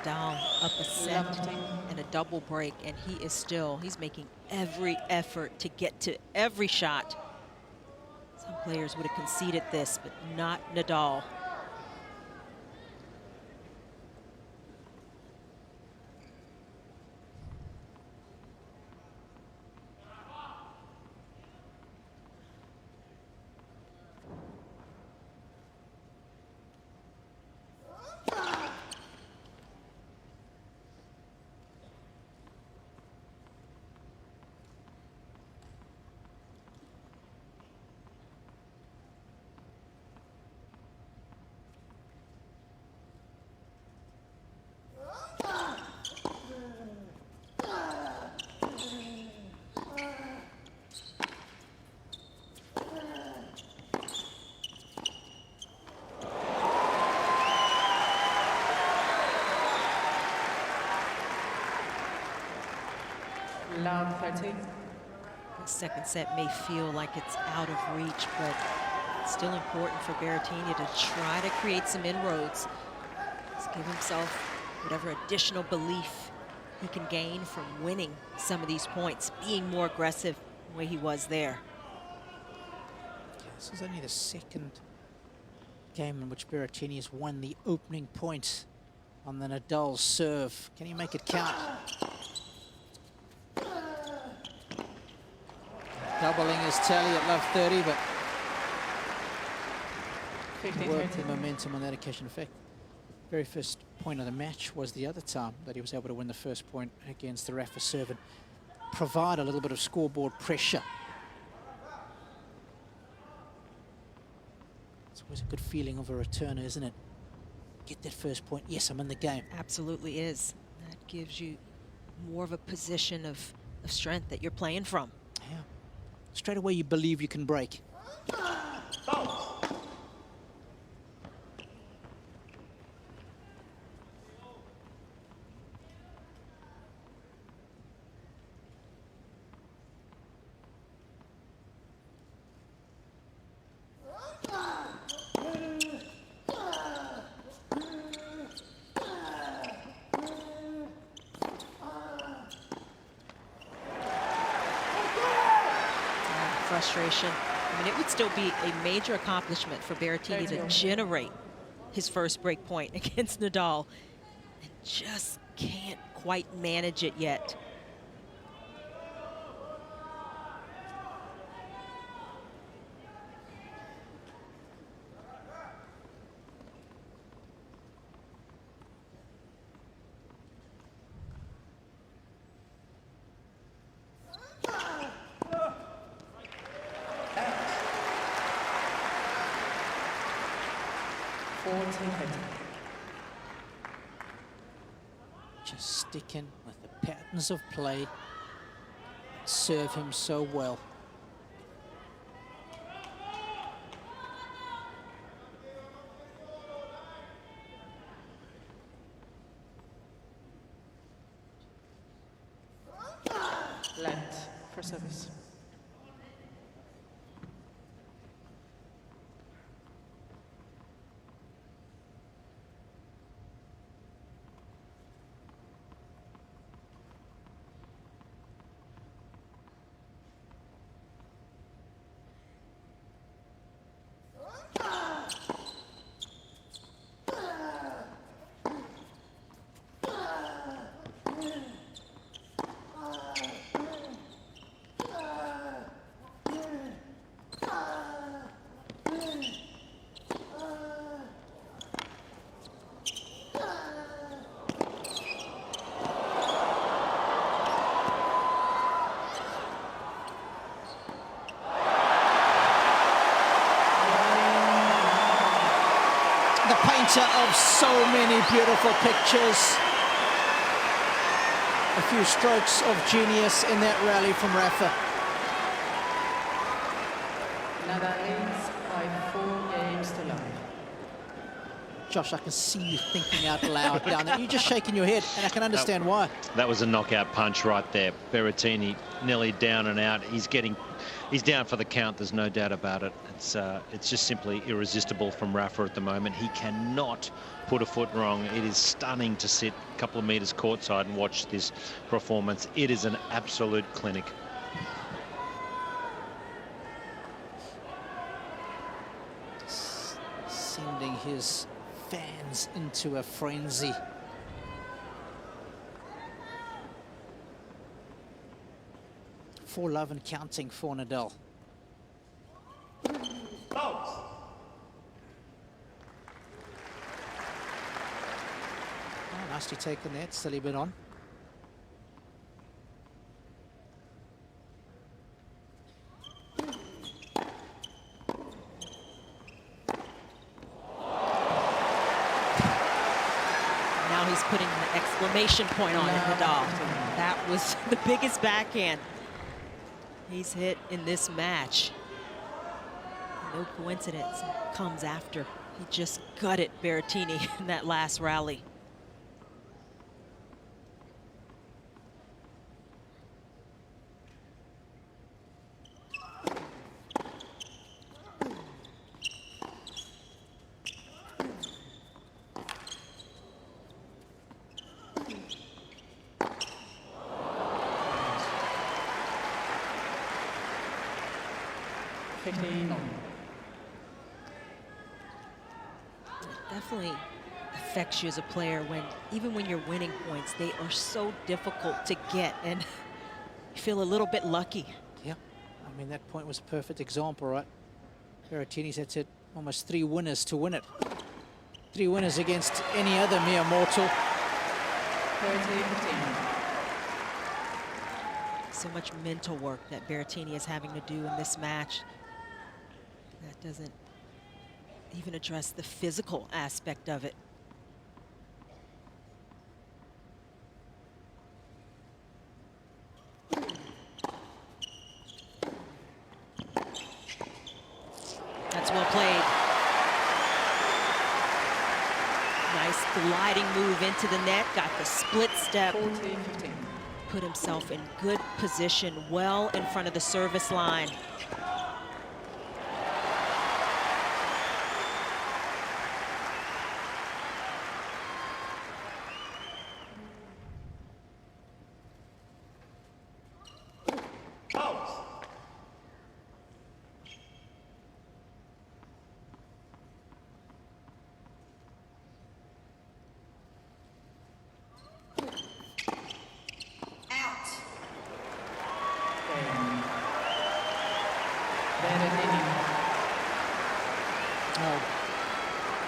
Nadal up a set and a double break, and he's making every effort to get to every shot. Some players would have conceded this, but not Nadal. Love 30. The second set may feel like it's out of reach, but it's still important for Berrettini to try to create some inroads. Just give himself whatever additional belief he can gain from winning some of these points, being more aggressive the way he was there. This is only the second game in which Berrettini has won the opening point on the Nadal serve. Can he make it count? Doubling his tally at love 30, but 15, worked 30. the momentum on that occasion. In fact, very first point of the match was the other time that he was able to win the first point against the Rafa serve and provide a little bit of scoreboard pressure. It's always a good feeling of a returner, isn't it? Get that first point. Yes, I'm in the game. Absolutely is. That gives you more of a position of strength that you're playing from. Yeah. Straight away you believe you can break. Frustration. I mean, it would still be a major accomplishment for Berrettini to generate his first break point against Nadal, and just can't quite manage it yet. Just sticking with the patterns of play that serve him so well. Let for service. painter of so many beautiful pictures. A few strokes of genius in that rally from Rafa. Nadal leads by 4 games to love. Josh, I can see you thinking out loud down there. You're just shaking your head, and I can understand why. That was a knockout punch right there. Berrettini nearly down and out. He's down for the count. There's no doubt about it. It's just simply irresistible from Rafa at the moment. He cannot put a foot wrong. It is stunning to sit a couple of meters courtside and watch this performance. It is an absolute clinic. Sending his fans into a frenzy. For love and counting for Nadal. Oh, nicely taken there, still a bit on. Now he's putting an exclamation point on it, Nadal. That was the biggest backhand he's hit in this match. No coincidence, it comes after. He just gutted Berrettini in that last rally. It definitely affects you as a player when, even when you're winning points, they are so difficult to get, and you feel a little bit lucky. Yeah, I mean, that point was a perfect example, right? Berrettini's had to almost 3 winners to win it. 3 winners against any other mere mortal. 30-15. So much mental work that Berrettini is having to do in this match. That doesn't even address the physical aspect of it. That's well played. Nice gliding move into the net, got the split step. 40-15. Put himself in good position, well in front of the service line.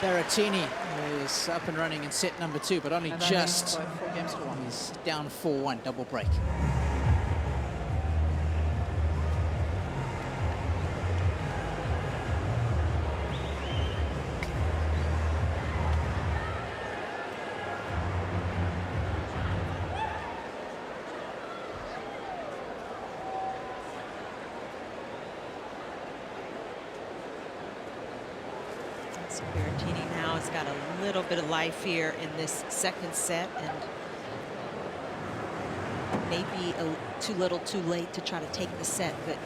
Berrettini is up and running in set number 2, but only just. 4 games to 1. He's down 4-1, double break. So Berrettini now has got a little bit of life here in this second set, and maybe too little too late to try to take the set, but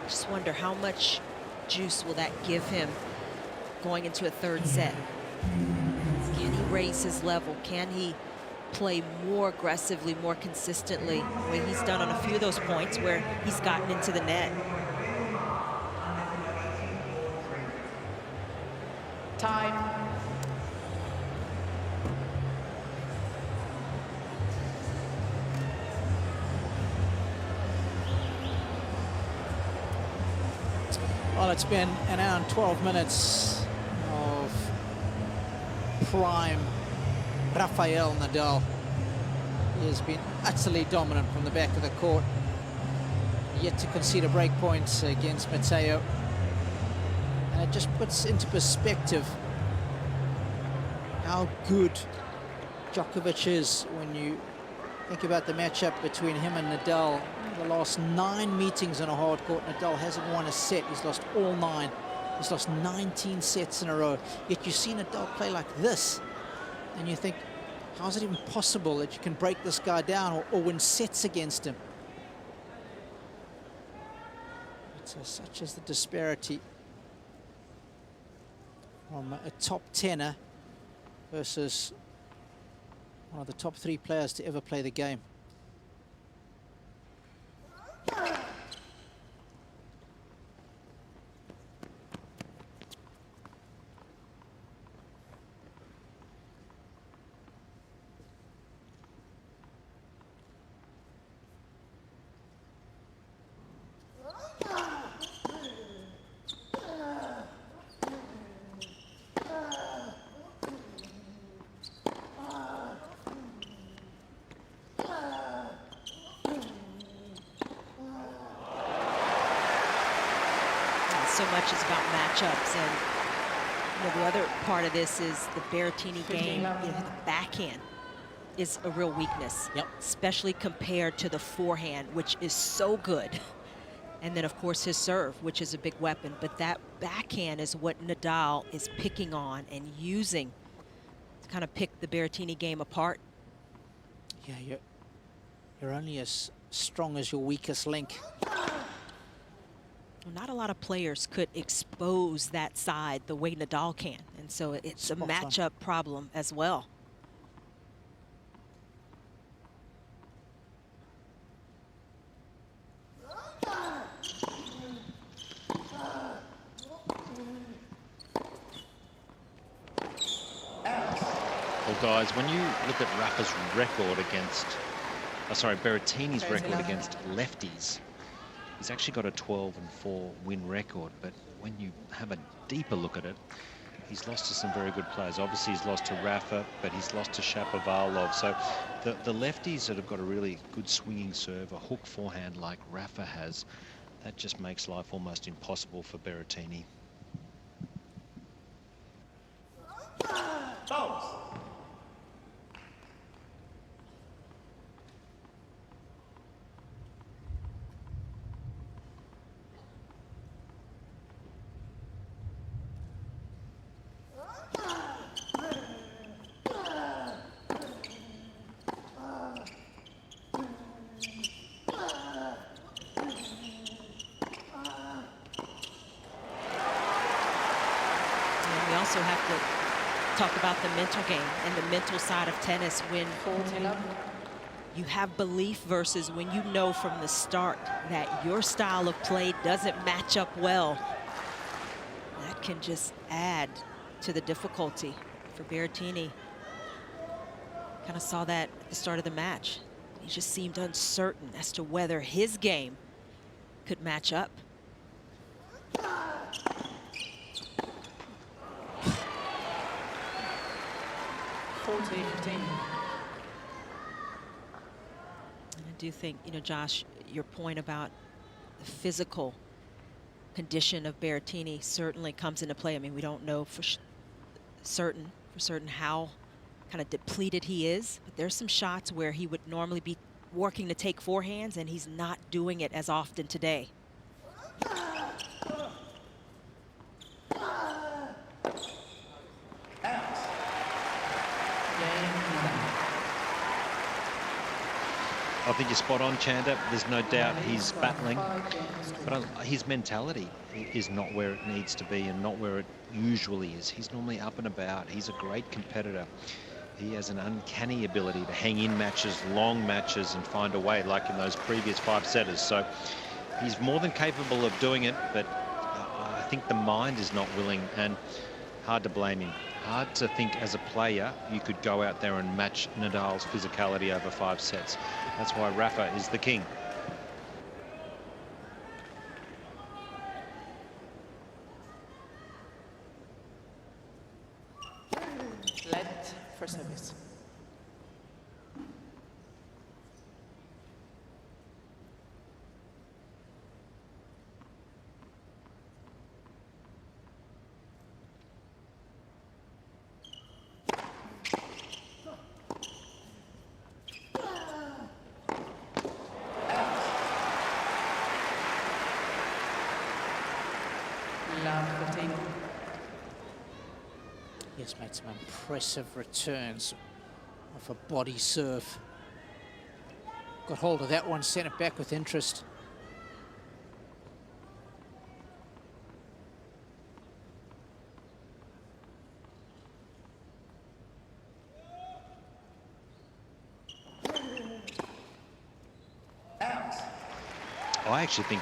just wonder how much juice will that give him going into a third set. Can he raise his level? Can he play more aggressively, more consistently, the way he's done on a few of those points where he's gotten into the net? Time. Well, it's been an hour and 12 minutes of prime Rafael Nadal. He has been utterly dominant from the back of the court. Yet to concede a break point against Matteo. And it just puts into perspective how good Djokovic is when you think about the matchup between him and Nadal. The last 9 meetings on a hard court, Nadal hasn't won a set. He's lost all 9. He's lost 19 sets in a row. Yet you see Nadal play like this, and you think, how is it even possible that you can break this guy down or win sets against him? But such is the disparity from a top tenner versus one of the top 3 players to ever play the game. So much is about matchups, and the other part of this is the Berrettini game. The backhand is a real weakness, especially compared to the forehand, which is so good. And then, of course, his serve, which is a big weapon. But that backhand is what Nadal is picking on and using to kind of pick the Berrettini game apart. Yeah, you're only as strong as your weakest link. Not a lot of players could expose that side the way Nadal can. And so it's a matchup problem as well. Well, guys, when you look at Rafa's record against, Berrettini's record against lefties, he's actually got a 12-4 win record. But when you have a deeper look at it, he's lost to some very good players. Obviously, he's lost to Rafa, but he's lost to Shapovalov. So the lefties that have got a really good swinging serve, a hook forehand like Rafa has, that just makes life almost impossible for Berrettini. Also have to talk about the mental game and the mental side of tennis when you have belief versus when you know from the start that your style of play doesn't match up well. That can just add to the difficulty for Berrettini. Kind of saw that at the start of the match. He just seemed uncertain as to whether his game could match up. I do think, Josh, your point about the physical condition of Berrettini certainly comes into play. I mean, we don't know for certain how kind of depleted he is, but there's some shots where he would normally be working to take forehands, and he's not doing it as often today. I think you're spot on, Chanda. There's no doubt he's battling, but his mentality is not where it needs to be and not where it usually is. He's normally up and about. He's a great competitor. He has an uncanny ability to hang in matches, long matches, and find a way, like in those previous 5-setters. So he's more than capable of doing it, but I think the mind is not willing, and hard to blame him. Hard to think as a player you could go out there and match Nadal's physicality over 5 sets. That's why Rafa is the king. Let for service. Just made some impressive returns off a body serve. Got hold of that one, sent it back with interest. I actually think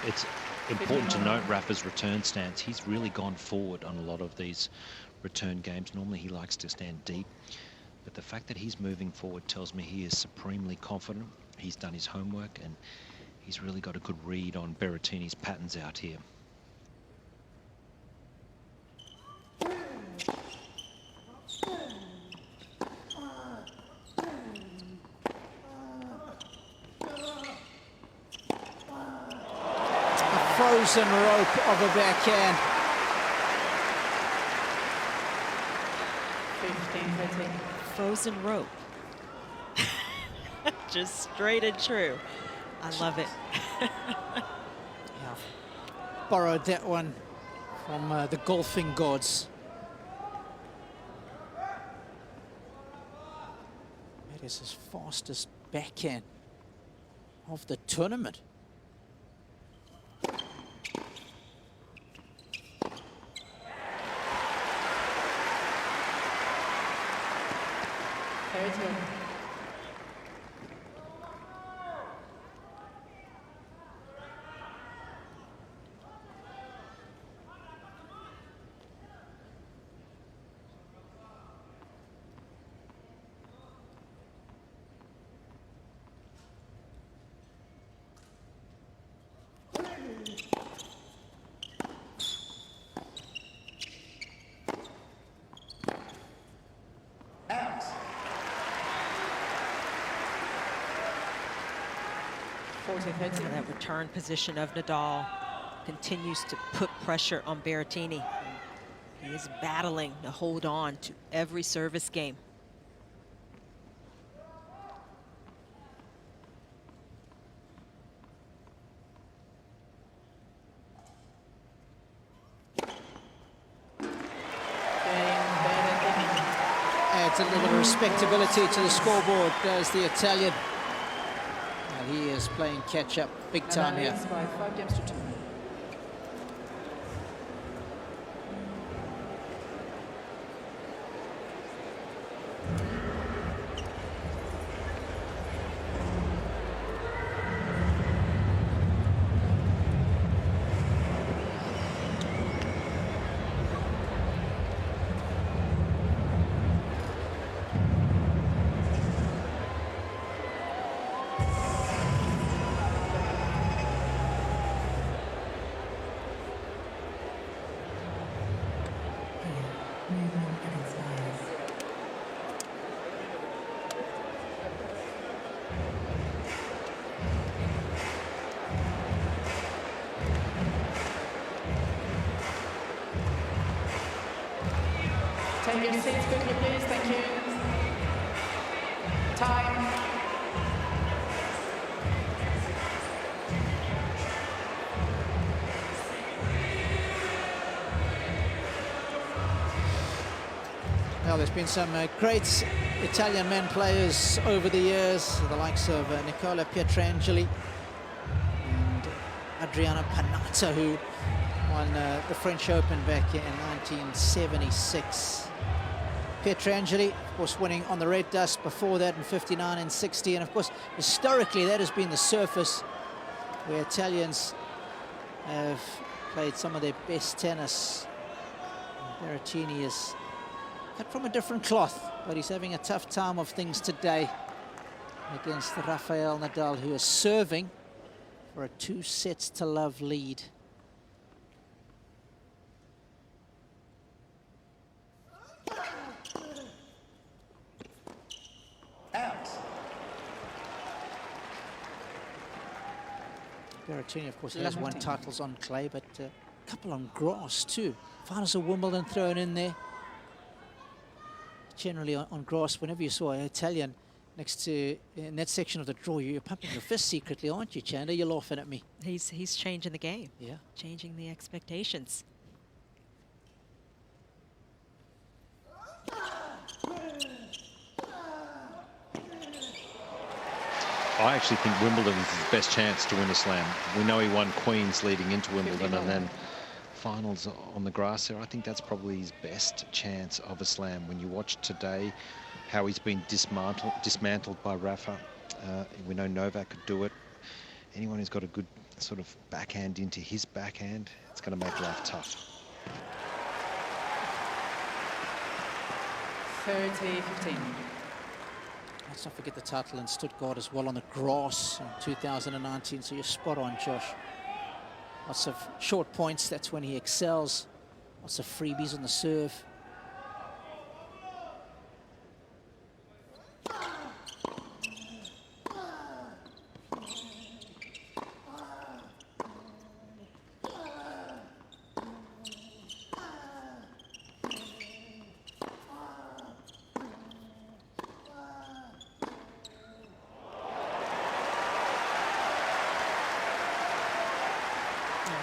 it's important to note Rafa's return stance. He's really gone forward on a lot of these return games. Normally he likes to stand deep, but the fact that he's moving forward tells me he is supremely confident. He's done his homework and he's really got a good read on Berrettini's patterns out here. Frozen rope of a backhand. 15-13. Frozen rope. Just straight and true. I love it. Yeah. Borrowed that one from the golfing gods. That is his fastest backhand of the tournament. That return position of Nadal continues to put pressure on Berrettini. He is battling to hold on to every service game. Adds a little bit of respectability to the scoreboard, does the Italian. He is playing catch-up big time here. By 5 games to 2. Take your seats quickly, please. Thank you. Time. Well, there's been some great Italian men players over the years, the likes of Nicola Pietrangeli and Adriano Panatta, who won the French Open back in 1976. Pietrangeli, of course, winning on the red dust before that in 59 and 60. And of course, historically, that has been the surface where Italians have played some of their best tennis. Berrettini is cut from a different cloth, but he's having a tough time of things today against Rafael Nadal, who is serving for a 2-sets-to-love lead. Berrettini, of course, has won titles on clay, but a couple on grass too. Finals of Wimbledon thrown in there. Generally on grass, whenever you saw an Italian next to in that section of the draw, you're pumping your fist secretly, aren't you, Chandler? You're laughing at me. He's changing the game. Yeah. Changing the expectations. I actually think Wimbledon is his best chance to win a slam. We know he won Queens leading into Wimbledon and then finals on the grass there. I think that's probably his best chance of a slam. When you watch today how he's been dismantled by Rafa, we know Novak could do it. Anyone who's got a good sort of backhand into his backhand, it's going to make life tough. 30-15. Let's not forget the title in Stuttgart as well on the grass in 2019. So you're spot on, Josh. Lots of short points. That's when he excels. Lots of freebies on the serve.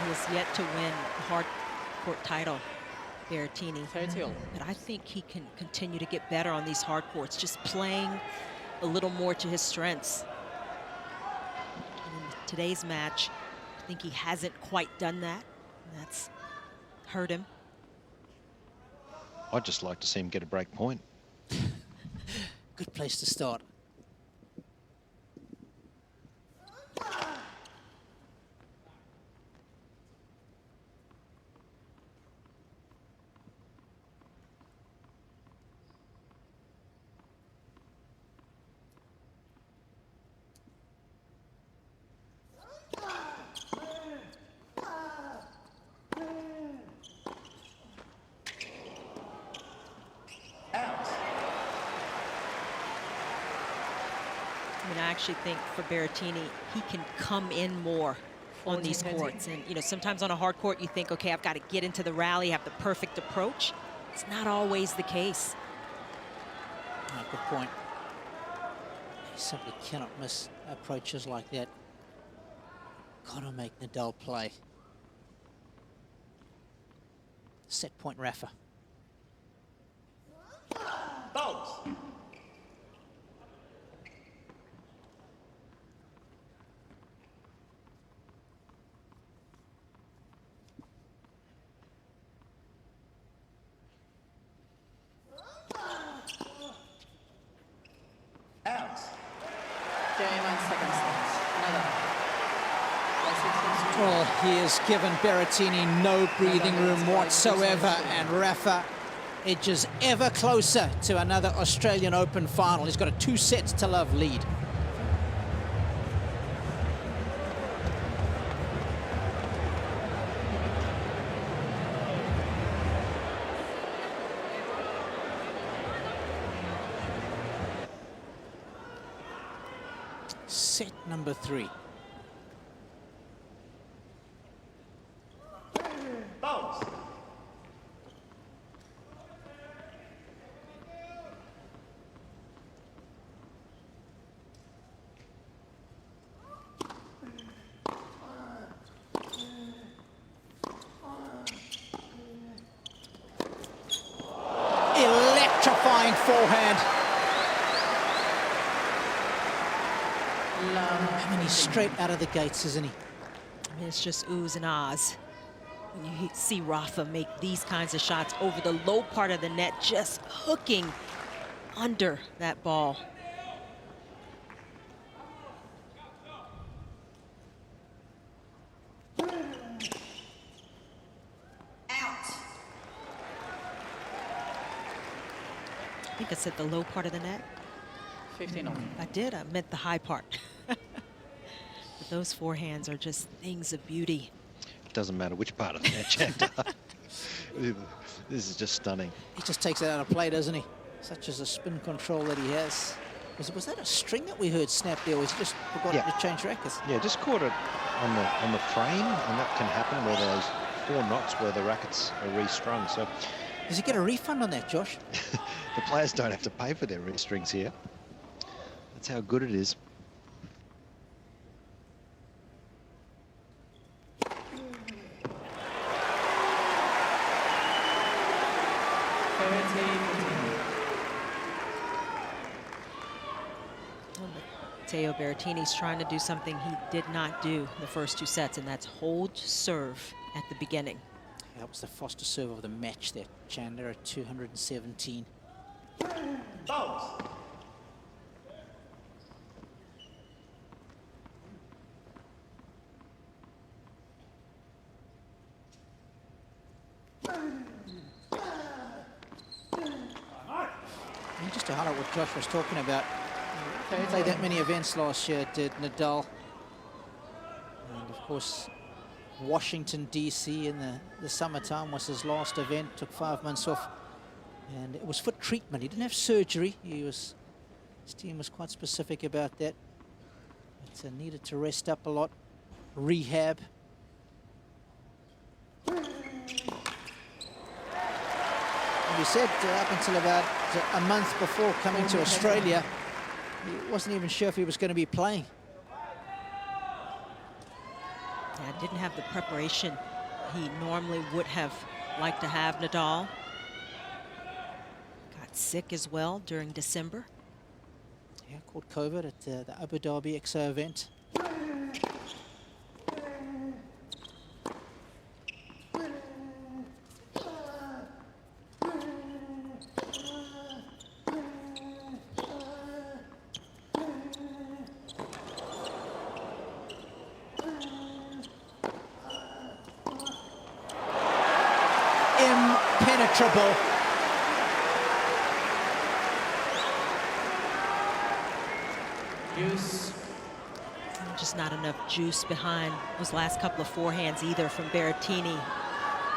He has yet to win a hard court title, Berrettini. 30 all. But I think he can continue to get better on these hard courts, just playing a little more to his strengths. And in today's match, I think he hasn't quite done that. And that's hurt him. I'd just like to see him get a break point. Good place to start. I mean, I actually think for Berrettini, he can come in more on these courts. And, you know, sometimes on a hard court, you think, okay, I've got to get into the rally, have the perfect approach. It's not always the case. Oh, good point. He simply cannot miss approaches like that. Gotta make Nadal play. Set point, Rafa. Bounce. Out. Game and second set. Nadal. Well, he has given Berrettini no breathing room whatsoever, and Rafa edges ever closer to another Australian Open final. He's got a 2-sets-to-love lead. Set number 3. Bounce. Electrifying forehand. I mean, he's straight out of the gates, isn't he? I mean, it's just oohs and ahs when you see Rafa make these kinds of shots over the low part of the net, just hooking under that ball. Out. I think I said the low part of the net. 15 all. I did. I meant the high part. But those forehands are just things of beauty. It doesn't matter which part of the net, Jack. This is just stunning. He just takes it out of play, doesn't he? Such as a spin control that he has. Was that a string that we heard snap there, or was he just forgotten to change rackets? Yeah, just caught it on the frame, and that can happen where there's 4 knots where the rackets are restrung. So Does he get a refund on that, Josh? the players don't have to pay for their restrings here. That's how good it is. Matteo Berrettini's trying to do something he did not do the first 2 sets, and that's hold serve at the beginning. That was the fastest serve of the match there, Chandler, at 217. And just to highlight what Josh was talking about, he didn't play that many events last year, did Nadal. And of course, Washington, D.C. in the summertime was his last event, took 5 months off. And it was foot treatment. He didn't have surgery. His team was quite specific about that. But needed to rest up a lot, rehab. And he said up until about a month before coming to Australia, he wasn't even sure if he was going to be playing. Yeah, didn't have the preparation he normally would have liked to have, Nadal. Got sick as well during December. Yeah, caught COVID at the Abu Dhabi XO event. Impenetrable. Use. Just not enough juice behind those last couple of forehands either from Berrettini.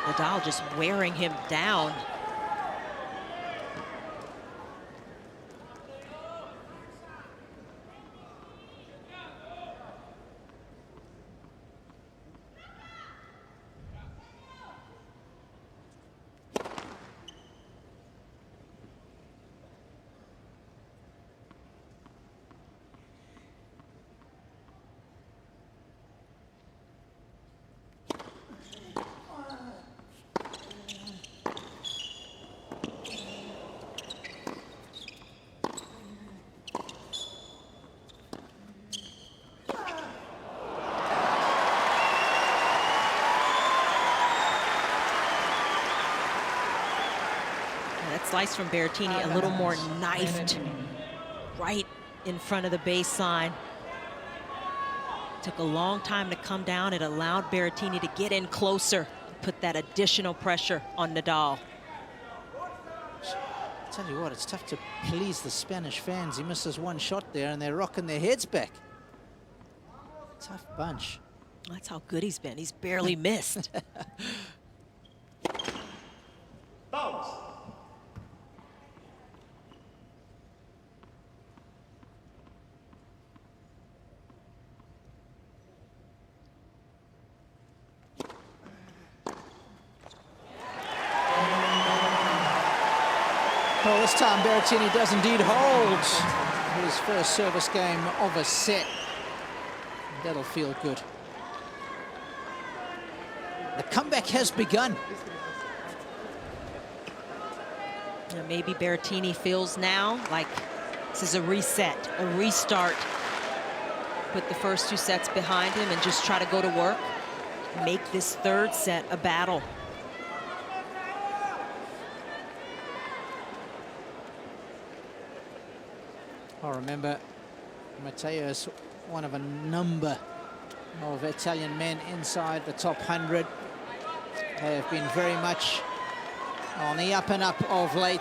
Nadal just wearing him down. Slice from Berrettini a little more knifed right in front of the baseline. Took a long time to come down. It allowed Berrettini to get in closer, put that additional pressure on Nadal. I tell you what, it's tough to please the Spanish fans. He misses one shot there and they're rocking their heads back. Tough bunch. That's how good he's been. He's barely missed. Well, this time Berrettini does indeed hold his first service game of a set. That'll feel good. The comeback has begun. Maybe Berrettini feels now like this is a reset, a restart. Put the first 2 sets behind him and just try to go to work. Make this 3rd set a battle. I remember Matteo is one of a number of Italian men inside the top 100. They have been very much on the up and up of late.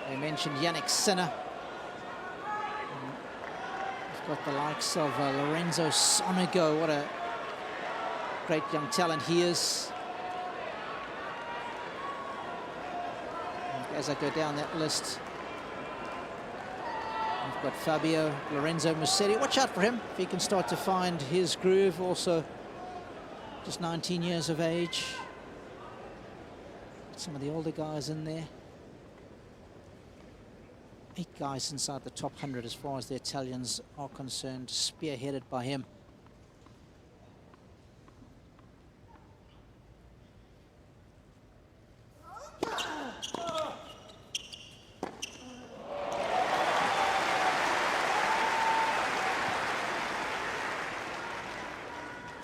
They mentioned Yannick Sinner. We've got the likes of Lorenzo Sonego. What a great young talent he is. And as I go down that list, we've got Fabio Lorenzo Musetti. Watch out for him if he can start to find his groove. Also, just 19 years of age. Some of the older guys in there. 8 guys inside the top 100 as far as the Italians are concerned, spearheaded by him.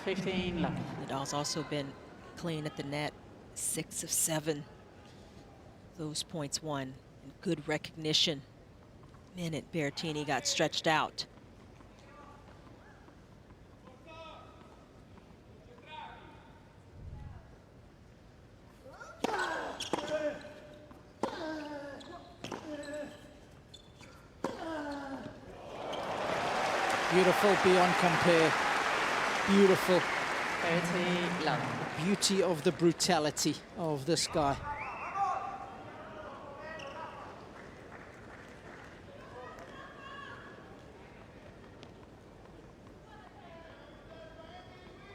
15 love. Nadal's also been clean at the net, 6 of 7. Those points won, and good recognition. Minute Berrettini got stretched out. Beautiful beyond compare. Beautiful. 30 love. Beauty of the brutality of this guy.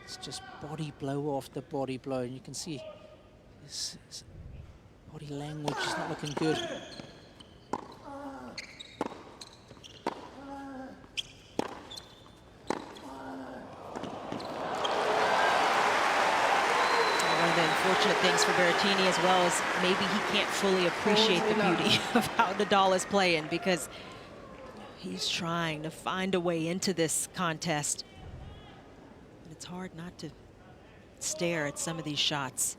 It's just body blow after body blow, and you can see his body language is not looking good. Unfortunate things for Berrettini, as well as maybe he can't fully appreciate the beauty of how Nadal is playing, because he's trying to find a way into this contest. But it's hard not to stare at some of these shots.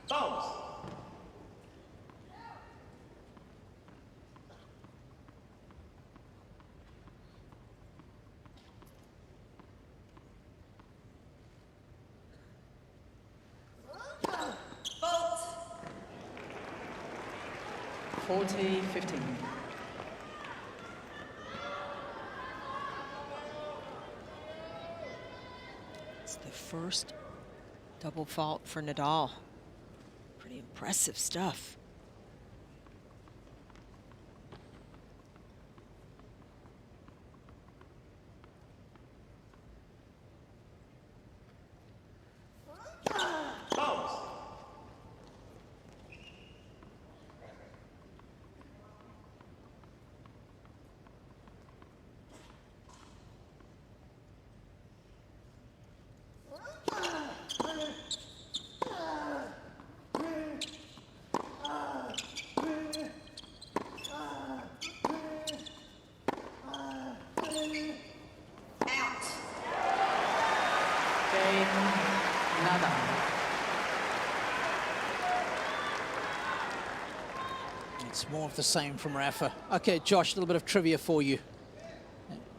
Bolt. 40-15. It's the first double fault for Nadal. Pretty impressive stuff. Cain, Nadal. It's more of the same from Rafa. Okay, Josh, a little bit of trivia for you.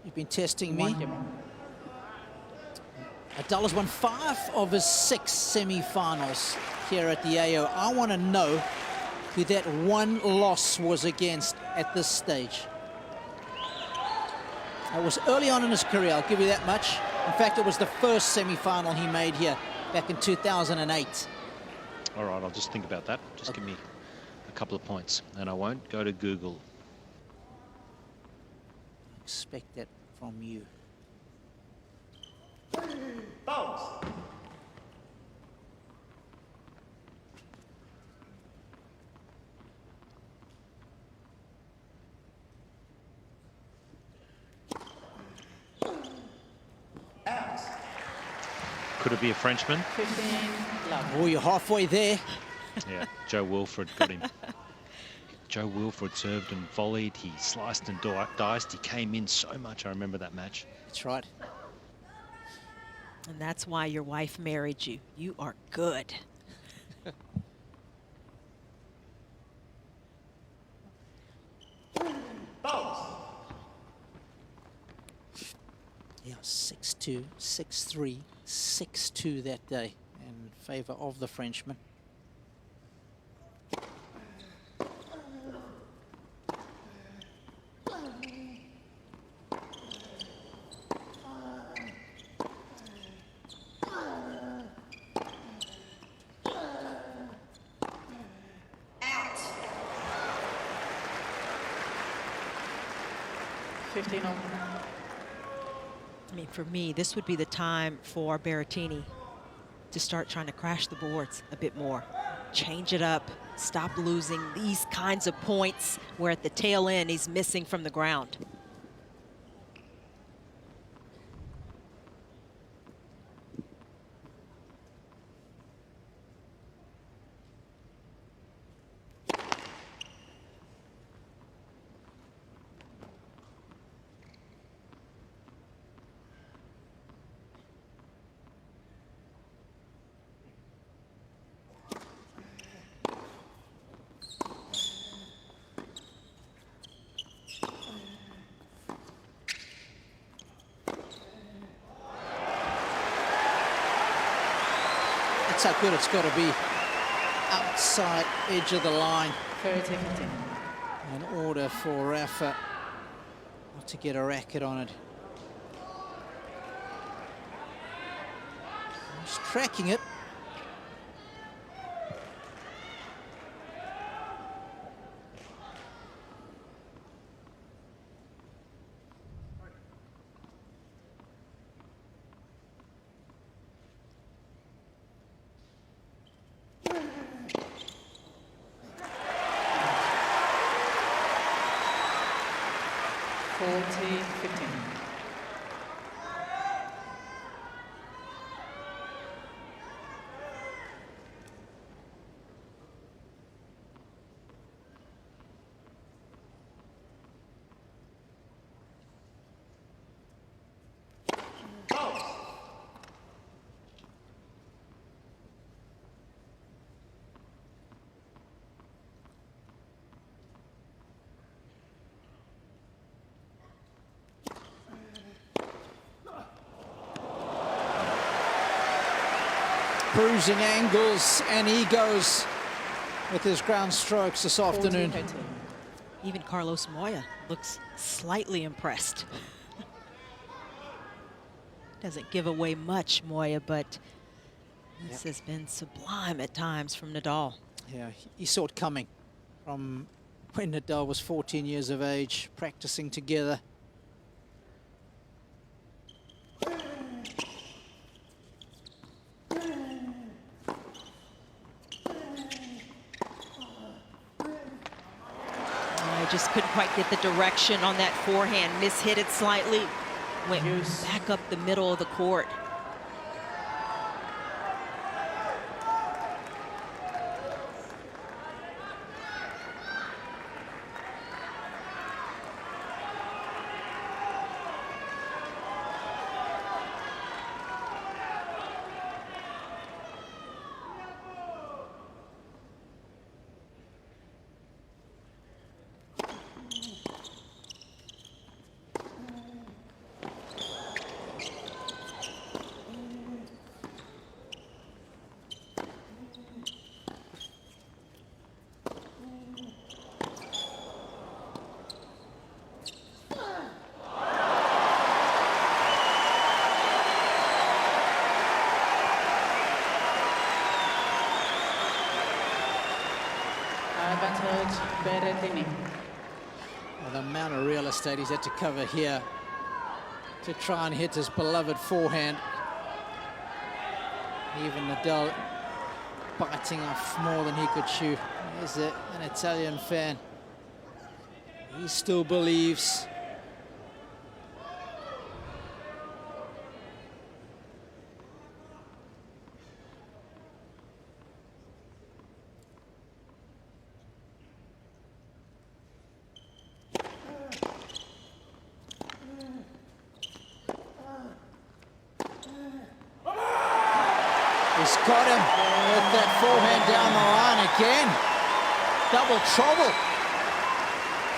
You've been testing me. Nadal has won 5 of his 6 semi-finals here at the AO. I want to know who that one loss was against at this stage. It was early on in his career, I'll give you that much. In fact, it was the first semi-final he made here back in 2008. All right, I'll just think about that. Just give me a couple of points, and I won't go to Google. Expect that from you. Bounce. Out. Could it be a Frenchman? 15 love. Oh, you're halfway there. Yeah, Joe Wilfred got him. Joe Wilfred served and volleyed. He sliced and diced. He came in so much. I remember that match. That's right. And that's why your wife married you. You are good. Bounce. Yeah, 6-2, 6-3, 6-2 that day in favor of the Frenchman. Out. 15 over. I mean, for me, this would be the time for Berrettini to start trying to crash the boards a bit more. Change it up, stop losing these kinds of points where at the tail end he's missing from the ground. That's how good it's got to be. Outside edge of the line. 30-15. In order for Rafa not to get a racket on it. He's tracking it. Bruising angles and egos with his ground strokes this afternoon. 14-15. Even Carlos Moya looks slightly impressed. Doesn't give away much, Moya, but this has been sublime at times from Nadal. Yeah, he saw it coming from when Nadal was 14 years of age, practicing together. Just couldn't quite get the direction on that forehand. Mishit it slightly. Went back up the middle of the court. Advantage Berrettini. Well, the amount of real estate he's had to cover here to try and hit his beloved forehand. Even Nadal biting off more than he could chew. There's an Italian fan. He still believes. He's got him with that forehand down the line again. Double trouble.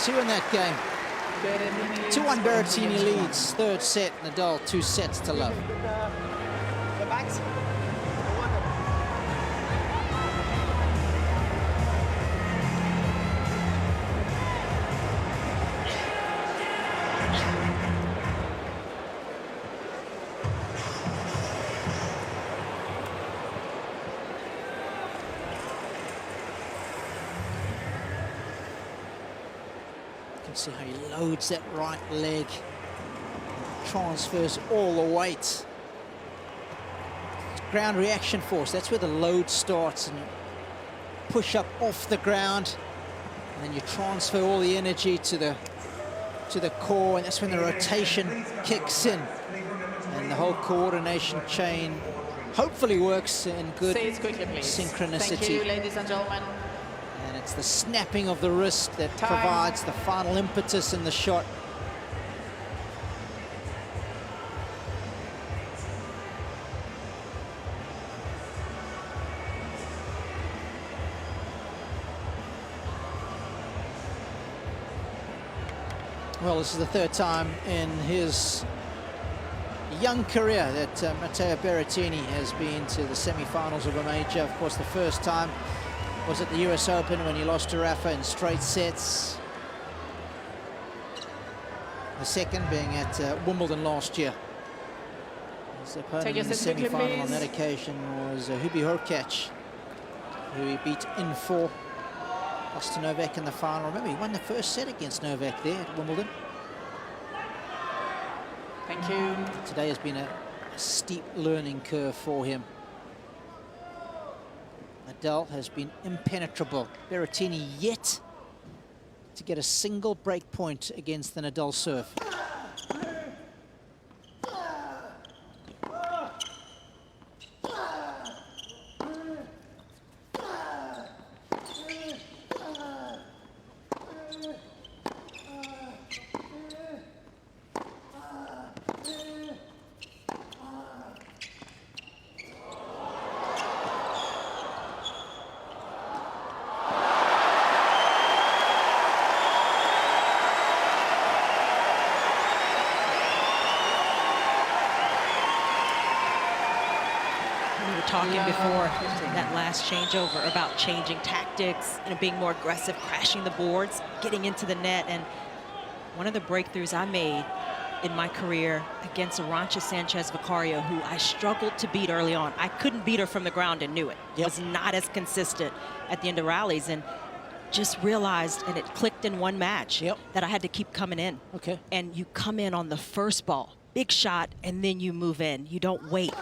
2 in that game. 2-1 Berrettini leads. Third set, Nadal 2 sets to love. See how he loads that right leg, transfers all the weight. Ground reaction force, that's where the load starts, and you push up off the ground, and then you transfer all the energy to the core, and that's when the rotation kicks in, and the whole coordination chain hopefully works in good Say it quickly, please. synchronicity. Thank you, ladies and gentlemen. And it's the snapping of the wrist that provides the final impetus in the shot. Well, this is the third time in his young career that Matteo Berrettini has been to the semi-finals of a major. Of course, the first time was at the US Open when he lost to Rafa in straight sets. The second being at Wimbledon last year. His opponent in the semi-final on that occasion was Hubie Hurkacz, who he beat in 4. Lost to Novak in the final. Remember, he won the first set against Novak there at Wimbledon. Thank you. Today has been a steep learning curve for him. Nadal has been impenetrable. Berrettini yet to get a single break point against the Nadal serve. Talking before that last changeover about changing tactics, being more aggressive, crashing the boards, getting into the net. And one of the breakthroughs I made in my career against Arantxa Sanchez Vicario, who I struggled to beat early on. I couldn't beat her from the ground and knew it. Yep. Was not as consistent at the end of rallies, and just realized, and it clicked in one match, Yep. that I had to keep coming in. Okay. And you come in on the first ball, big shot, and then you move in. You don't wait.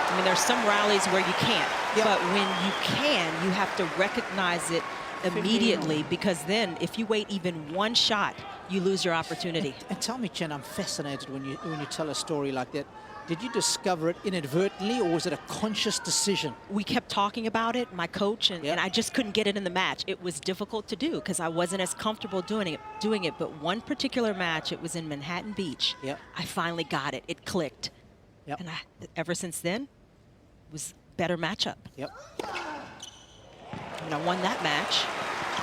I mean, there's some rallies where you can't, Yep. but when you can, you have to recognize it immediately, because then if you wait even one shot, you lose your opportunity. And tell me, Chen, I'm fascinated when you tell a story like that. Did you discover it inadvertently, or was it a conscious decision? We kept talking about it, my coach, and, Yep. and I just couldn't get it in the match. It was difficult to do because I wasn't as comfortable doing it. But one particular match, it was in Manhattan Beach. Yep. I finally got it. It clicked. Yep. And ever since then, it was better matchup. Yep. And I won that match,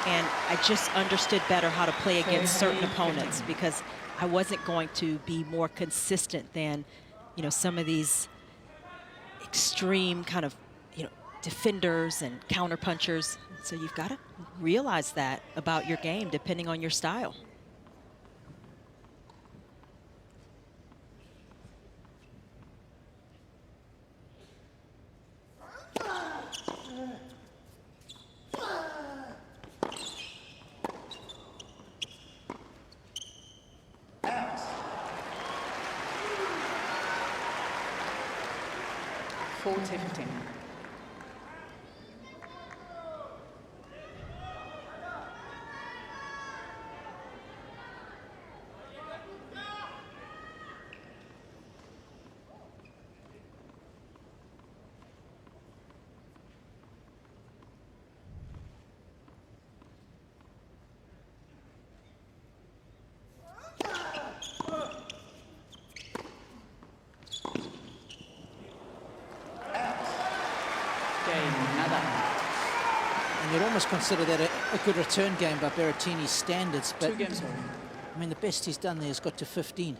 and I just understood better how to play against certain opponents, because I wasn't going to be more consistent than, some of these extreme kind of, defenders and counterpunchers. So you've got to realize that about your game, depending on your style. Out. 40-15. Cain, Nadal. And you'd almost consider that a good return game by Berrettini's standards, but 2 games. I mean, the best he's done there has got to 15.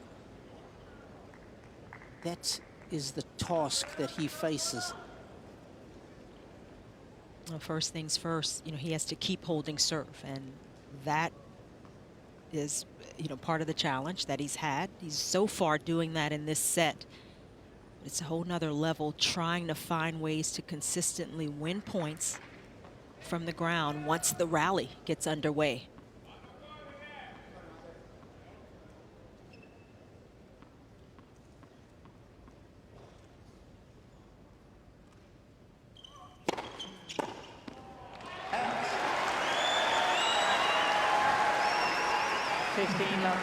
That is the task that he faces. Well, first things first, he has to keep holding serve, and that is, part of the challenge that he's had. He's so far doing that in this set. It's a whole nother level, trying to find ways to consistently win points from the ground once the rally gets underway. Out. 15 love.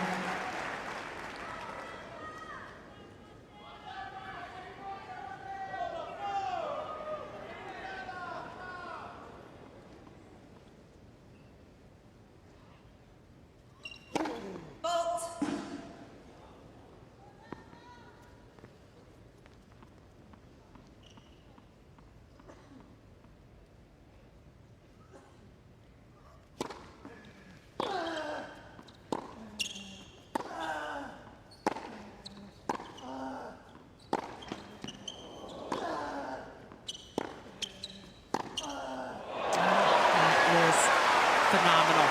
phenomenal.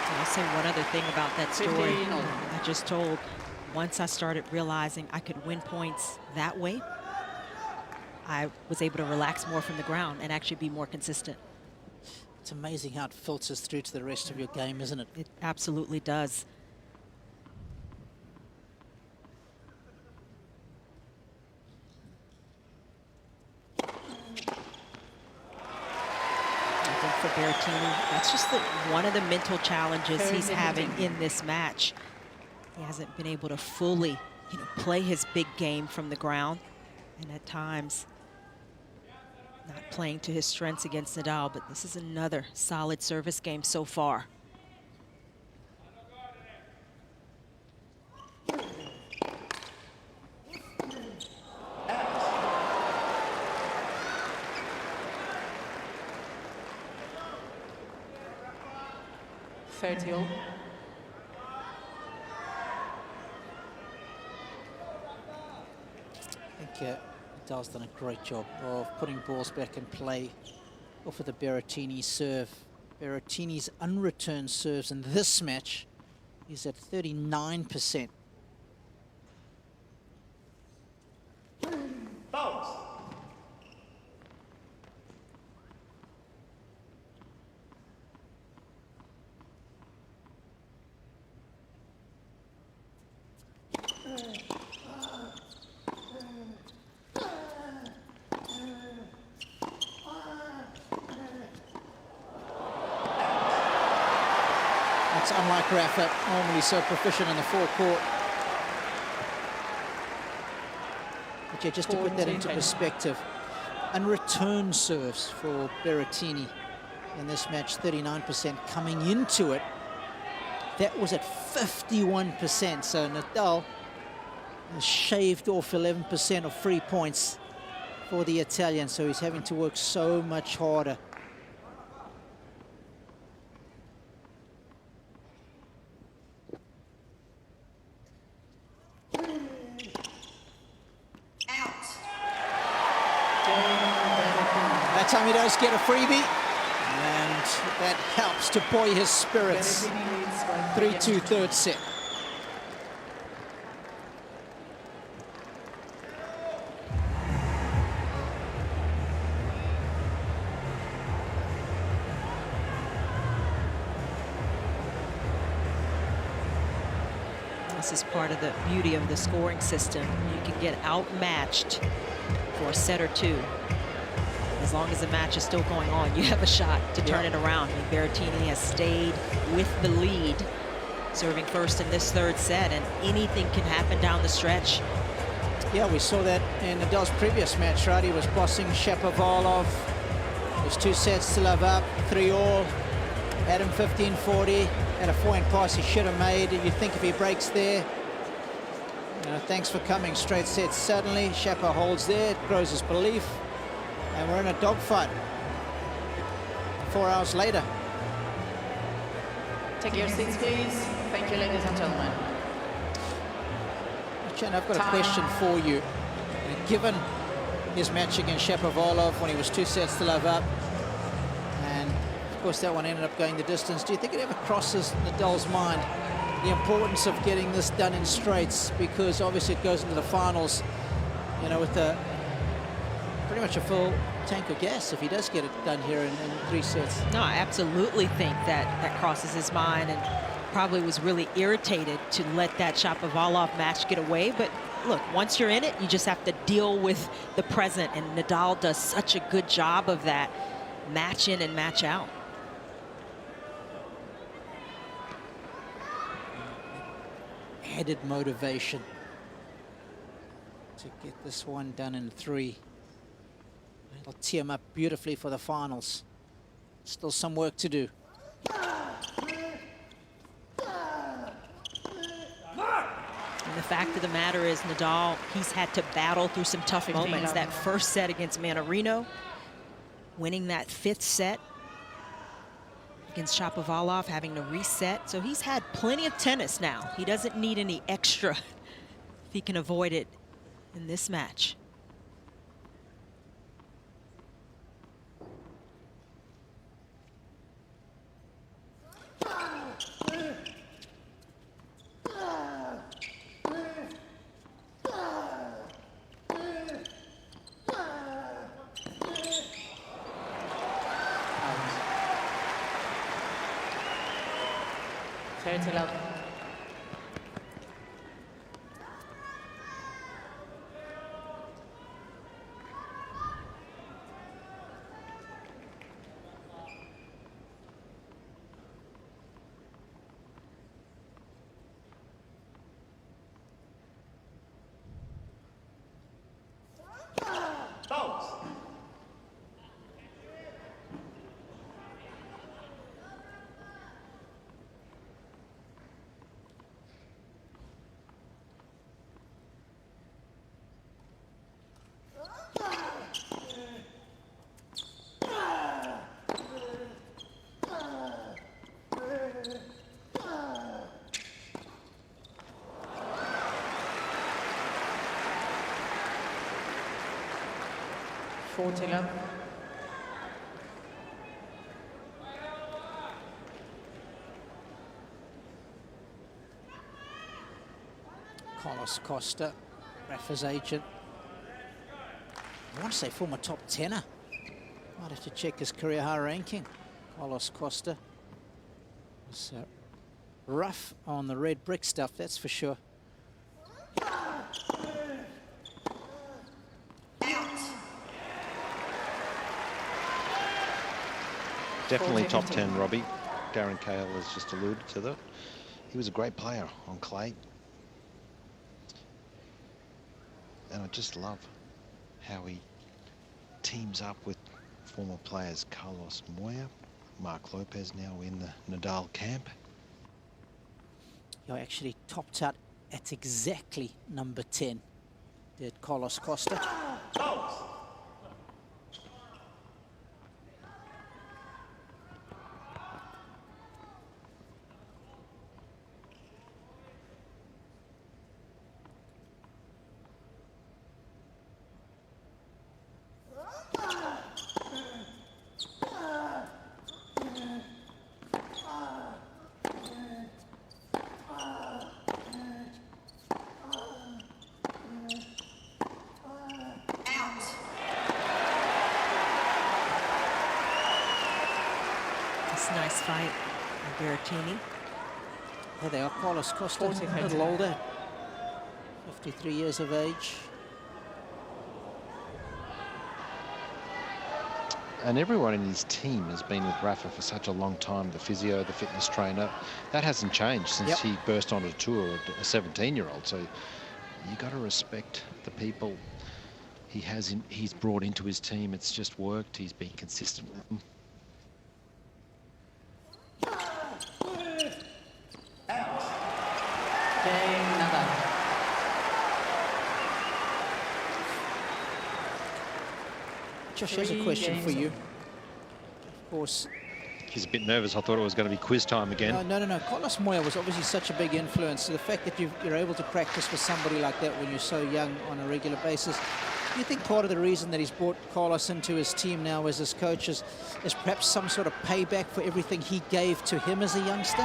And I'll say one other thing about that story I just told. Once I started realizing I could win points that way, I was able to relax more from the ground and actually be more consistent. It's amazing how it filters through to the rest of your game, isn't it? It absolutely does. I think for Berrettini, that's just one of the mental challenges he's having in this match. He hasn't been able to fully, play his big game from the ground, and at times not playing to his strengths against Nadal, but this is another solid service game so far. I think Nadal's done a great job of putting balls back in play off of the Berrettini serve. Berrettini's unreturned serves in this match is at 39%. Bounce. That's unlike Rafa, normally so proficient in the forecourt. But yeah, just to put that into perspective, unreturned serves for Berrettini in this match, 39% coming into it. That was at 51%, so Nadal has shaved off 11% of free points for the Italian, so he's having to work so much harder. That time he does get a freebie, and that helps to buoy his spirits. 3-2 third set. This is part of the beauty of the scoring system. You can get outmatched for a set or two. As long as the match is still going on, you have a shot to turn it around. And Berrettini has stayed with the lead, serving first in this third set, and anything can happen down the stretch. Yeah, we saw that in Nadal's previous match, right? He was bossing Shapovalov. There's 2 sets to love up, 3-all. Had him 15-40. Had a forehand pass he should have made. You think if he breaks there, thanks for coming. Straight set suddenly. Shapo holds there, grows his belief. And we're in a dogfight 4 hours later. Take your seats, please. Thank you, ladies and gentlemen. Chen, I've got a question for you. Given his match against Shapovalov when he was 2 sets to love up, and of course that one ended up going the distance, do you think it ever crosses Nadal's mind the importance of getting this done in straights? Because obviously it goes into the finals, with pretty much a full tank of gas if he does get it done here in 3 sets. No, I absolutely think that crosses his mind, and probably was really irritated to let that Shapovalov match get away. But look, once you're in it, you just have to deal with the present, and Nadal does such a good job of that, match in and match out. Added motivation to get this one done in 3. It'll tee him up beautifully for the finals. Still some work to do. And the fact of the matter is, Nadal, he's had to battle through some tough moments. That first set against Manarino, winning that 5th set against Shapovalov, having to reset. So he's had plenty of tennis now. He doesn't need any extra if he can avoid it in this match. 30 love. Bounce. Forty love. Carlos Costa, Rafa's agent. I want to say former top tenner. Might have to check his career high ranking. Carlos Costa. Was rough on the red brick stuff, that's for sure. Definitely top 10, Robbie. Darren Cahill has just alluded to that. He was a great player on clay. And I just love how he teams up with former players. Carlos Moya, Mark Lopez now in the Nadal camp. He actually topped out at exactly number 10, did Carlos Costa. Bounce. Nice fight by Berrettini. There they are, Carlos Costa, a 40. little older, 53 years of age. And everyone in his team has been with Rafa for such a long time. The physio, the fitness trainer, that hasn't changed since he burst onto the tour at a 17-year-old. So you got to respect the people he's brought into his team. It's just worked. He's been consistent with them. Cain, Nadal. Josh has a question for you. Of course. He's a bit nervous. I thought it was going to be quiz time again. No. Carlos Moya was obviously such a big influence. So the fact that you're able to practice with somebody like that when you're so young on a regular basis, do you think part of the reason that he's brought Carlos into his team now as his coach is perhaps some sort of payback for everything he gave to him as a youngster?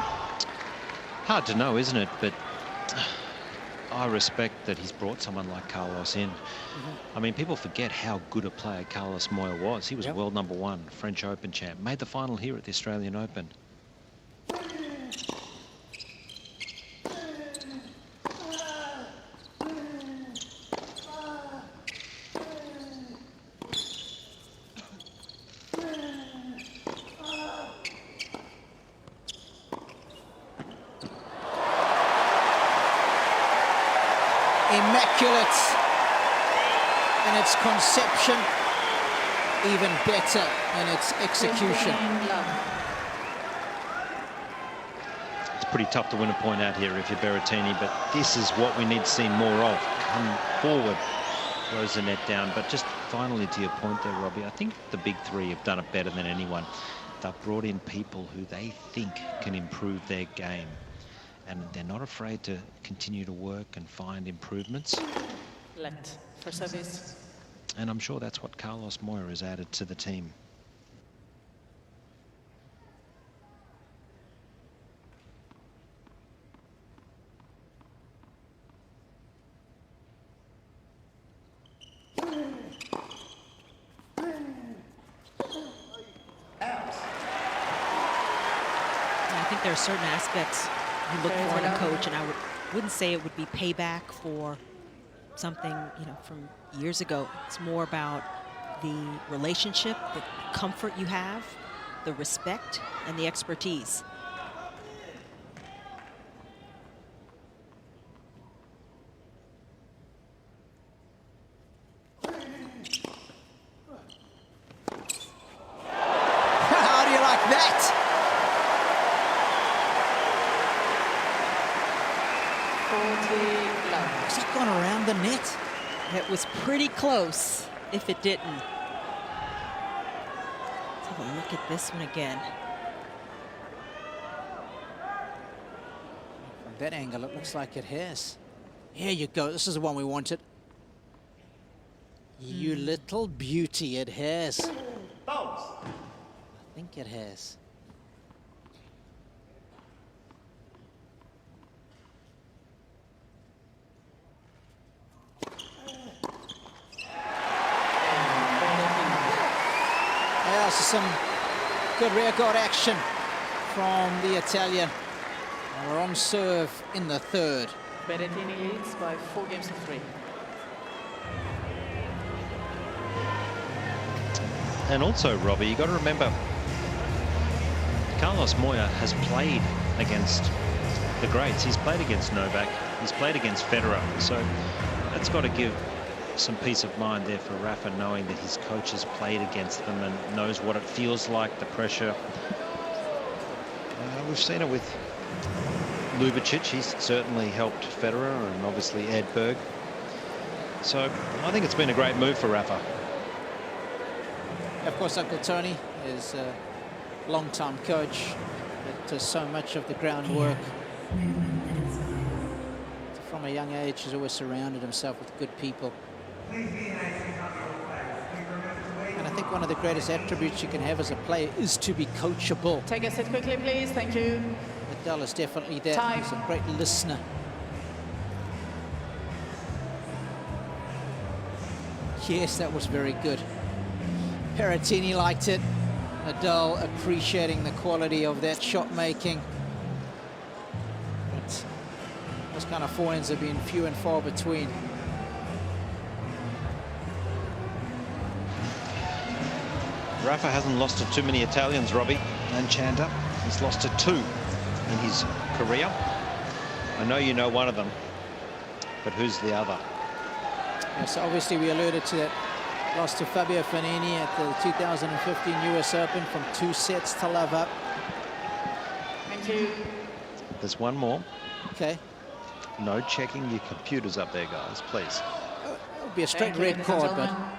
Hard to know, isn't it? But I respect that he's brought someone like Carlos in. I mean, people forget how good a player Carlos Moya was. He was world #1, French Open champ, made the final here at the Australian Open. Immaculate in its conception, even better in its execution. 29 love. It's pretty tough to win a point out here if you're Berrettini, but this is what we need to see more of. Come forward, throws the net down. But just finally to your point there, Robbie, I think the big three have done it better than anyone. They've brought in people who they think can improve their game. And they're not afraid to continue to work and find improvements. Let for service. And I'm sure that's what Carlos Moya has added to the team. I think there are certain aspects you look for in a coach, and I wouldn't say it would be payback for something, you know, from years ago. It's more about the relationship, the comfort you have, the respect, and the expertise. How do you like that? 40 love. Has that gone around the net? It was pretty close if it didn't. Let's have a look at this one again. From that angle, it looks like it has. Here you go. This is the one we wanted. You little beauty, it has. Bounce. I think it has. Yeah, so some good rear guard action from the Italian. And we're on serve in the third. Berrettini leads by 4 games to 3. And also, Robbie, you got to remember, Carlos Moya has played against the greats. He's played against Novak. He's played against Federer. So that's got to give some peace of mind there for Rafa, knowing that his coach has played against them and knows what it feels like, the pressure. We've seen it with Ljubicic. He's certainly helped Federer, and obviously Edberg. So I think it's been a great move for Rafa. Of course, Uncle Tony is a long-time coach that does so much of the groundwork. From a young age, he's always surrounded himself with good people. And I think one of the greatest attributes you can have as a player is to be coachable. Take a seat quickly, please. Thank you. Nadal is definitely that. Time. He's a great listener. Yes, that was very good. Berrettini liked it. Nadal appreciating the quality of that shot making. But those kind of forehands have been few and far between. Rafa hasn't lost to too many Italians, Robbie, and Chanda. He's lost to 2 in his career. I know you know one of them, but who's the other? Yes, obviously we alluded to that. Lost to Fabio Fognini at the 2015 US Open from 2 sets to love up. Thank you. There's one more. Okay. No checking your computers up there, guys, please. It would be a straight Thank you, red ladies and card, but gentlemen.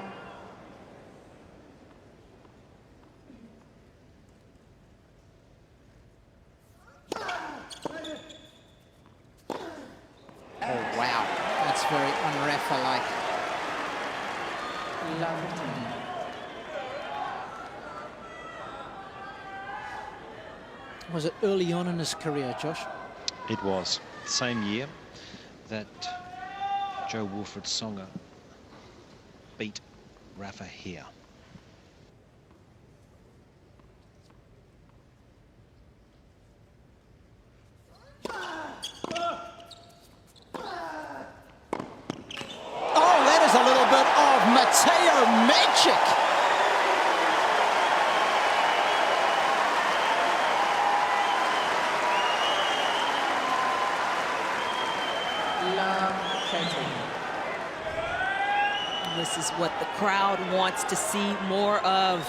oh wow, that's very un-Rafa-like. Love. Was it early on in his career, Josh? It was same year that Joe Wilfried Songa beat Rafa here. Oh, that is a little bit of Matteo magic. This is what the crowd wants to see more of.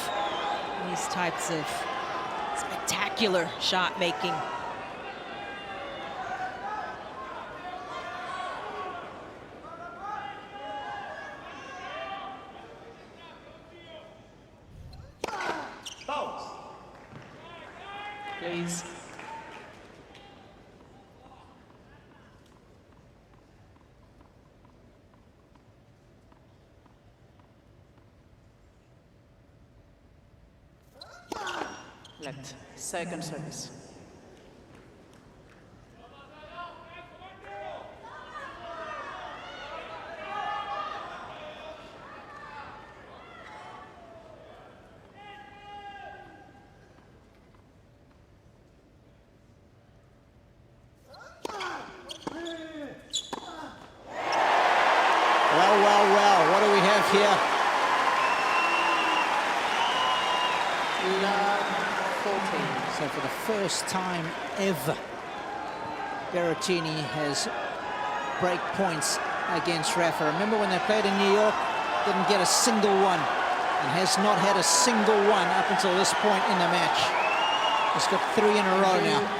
These types of spectacular shot making. Bounce. Please. Let second service. here. Love 14. So for the first time ever, Berrettini has break points against Rafa. Remember when they played in New York? Didn't get a single one, and has not had a single one up until this point in the match. He's got 3 in a row now.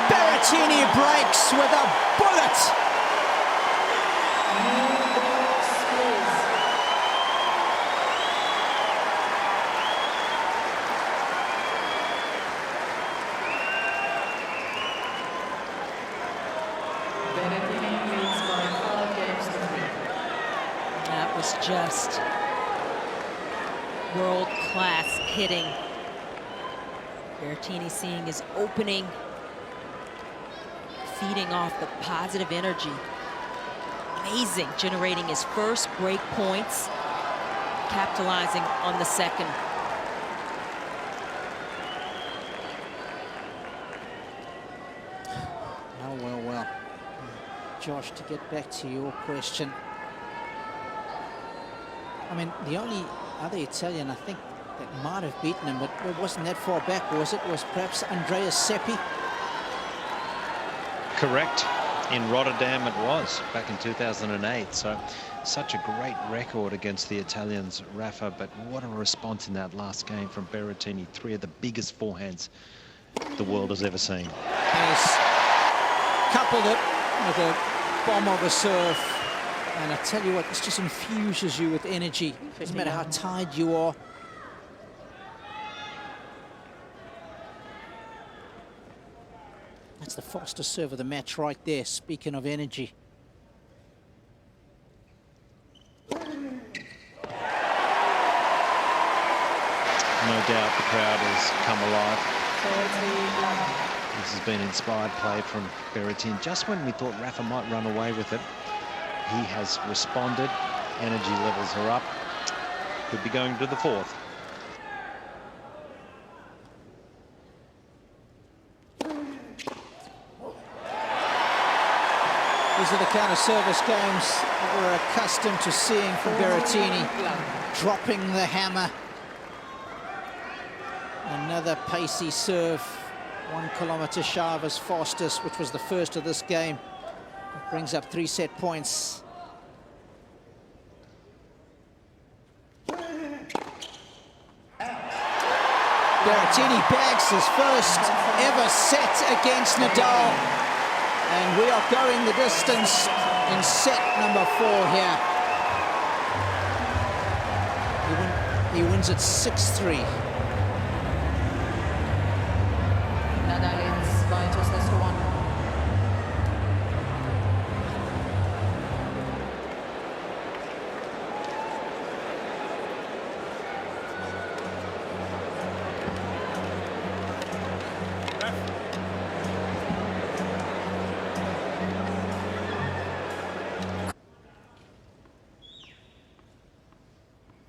Berrettini breaks with a bullet. Berrettini leads by 5 games to 3. That was just world-class hitting. Berrettini seeing his opening, feeding off the positive energy. Amazing, generating his first break points, capitalizing on the second. Well. Josh, to get back to your question. I mean, the only other Italian I think that might have beaten him, but it wasn't that far back, was it? Was perhaps Andrea Seppi? Correct. In Rotterdam it was, back in 2008. So such a great record against the Italians, Rafa, but what a response in that last game from Berrettini. 3 of the biggest forehands the world has ever seen. Has coupled it with a bomb of a serve. And I tell you what, this just infuses you with energy. Doesn't matter how tired you are. That's the fastest serve of the match right there, speaking of energy. No doubt the crowd has come alive. This has been inspired play from Berrettini. Just when we thought Rafa might run away with it, he has responded. Energy levels are up. Could be going to the 4th. These are the kind of service games that we're accustomed to seeing from Berrettini. Dropping the hammer. Another pacey serve. 1 kilometer shy of his fastest, which was the first of this game. It brings up 3 set points. Berrettini bags his first ever set against Nadal. And we are going the distance in set number 4 here. He wins it 6-3. Nadal leads by just less to 1.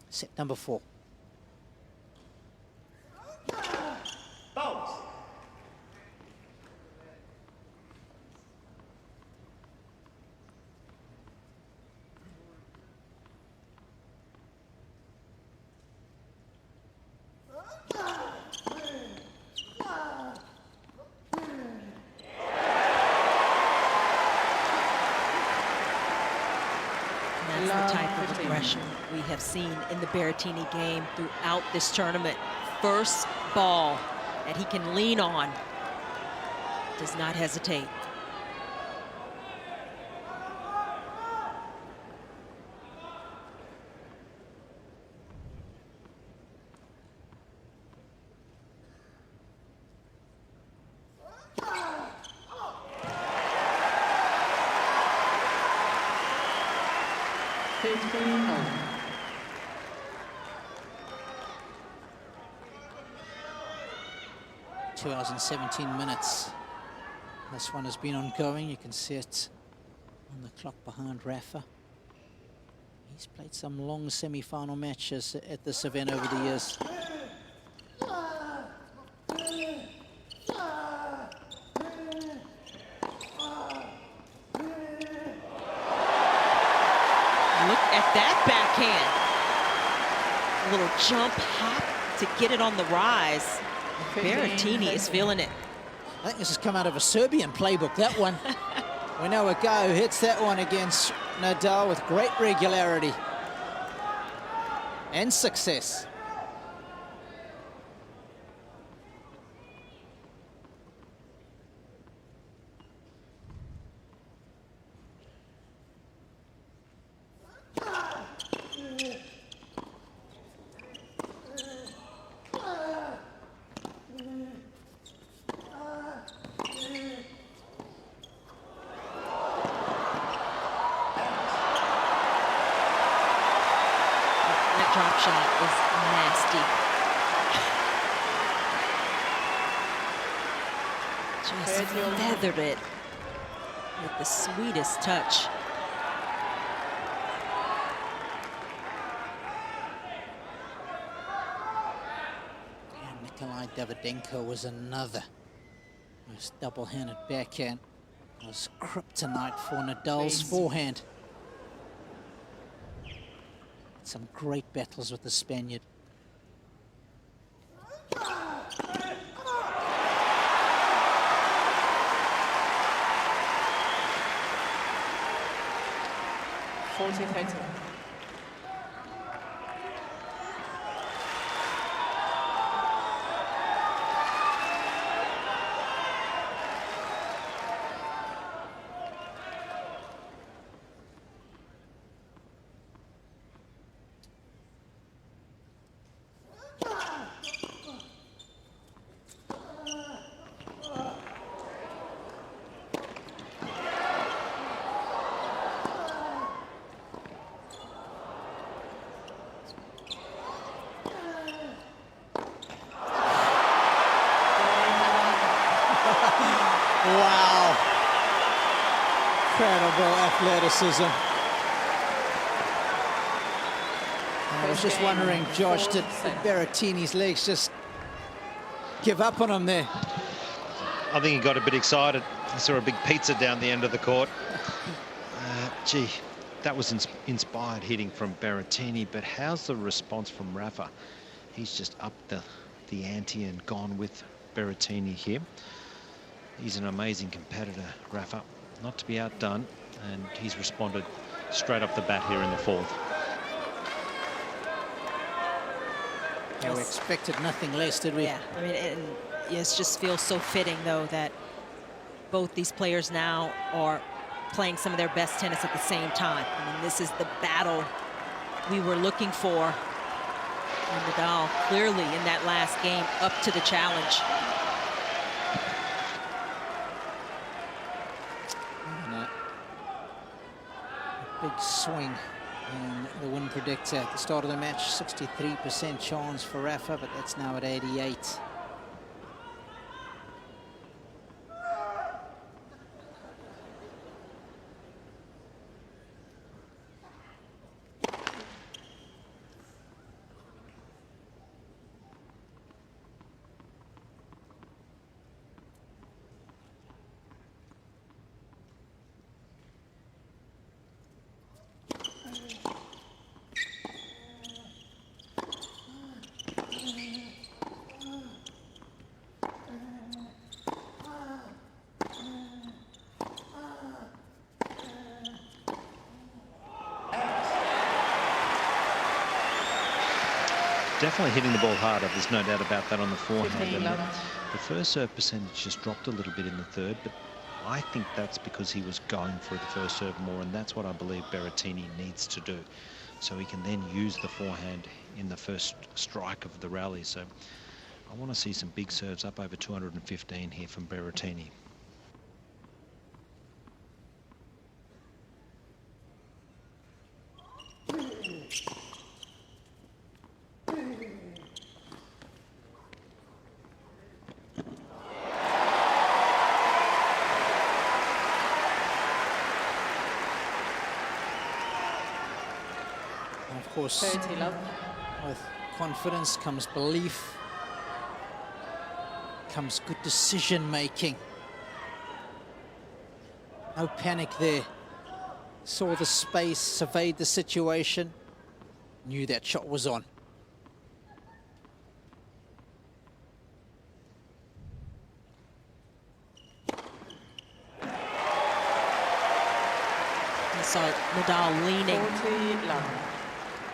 Set number 4. Bounce. That's the type of aggression we have seen in the Berrettini game throughout this tournament. First ball that he can lean on Does not hesitate. Home. 2 hours and 17 minutes. This one has been ongoing. You can see it on the clock behind Rafa. He's played some long semi-final matches at this event over the years. Look at that backhand. A little jump, hop to get it on the rise. Berrettini is feeling it. I think this has come out of a Serbian playbook, that one. We know a guy who hits that one against Nadal with great regularity and success. Drop shot is nasty. Just feathered it with the sweetest touch. And Nikolai Davydenko was another. His double-handed backhand was kryptonite for Nadal's forehand. Some great battles with the Spaniard. Wow. Incredible athleticism. I was just wondering, Josh, did Berrettini's legs just give up on him there? I think he got a bit excited. He saw a big pizza down the end of the court. Gee, that was inspired hitting from Berrettini, but how's the response from Rafa? He's just upped the ante and gone with Berrettini here. He's an amazing competitor, Rafa, not to be outdone, and he's responded straight off the bat here in the fourth. Yeah, we expected nothing less, did we? Yeah, I mean, and it just feels so fitting, though, that both these players now are playing some of their best tennis at the same time. I mean, this is the battle we were looking for. And Nadal clearly in that last game up to the challenge. Big swing in the win predictor at the start of the match. 63% chance for Rafa, but that's now at 88. Definitely hitting the ball harder. There's no doubt about that on the forehand. 15 And love. the first serve percentage just dropped a little bit in the third, but I think that's because he was going for the first serve more, and that's what I believe Berrettini needs to do, so he can then use the forehand in the first strike of the rally. So I want to see some big serves up over 215 here from Berrettini. And of course, 30 love. with confidence comes belief, comes good decision making. No panic there. Saw the space, surveyed the situation, knew that shot was on. You saw Nadal leaning 40 love.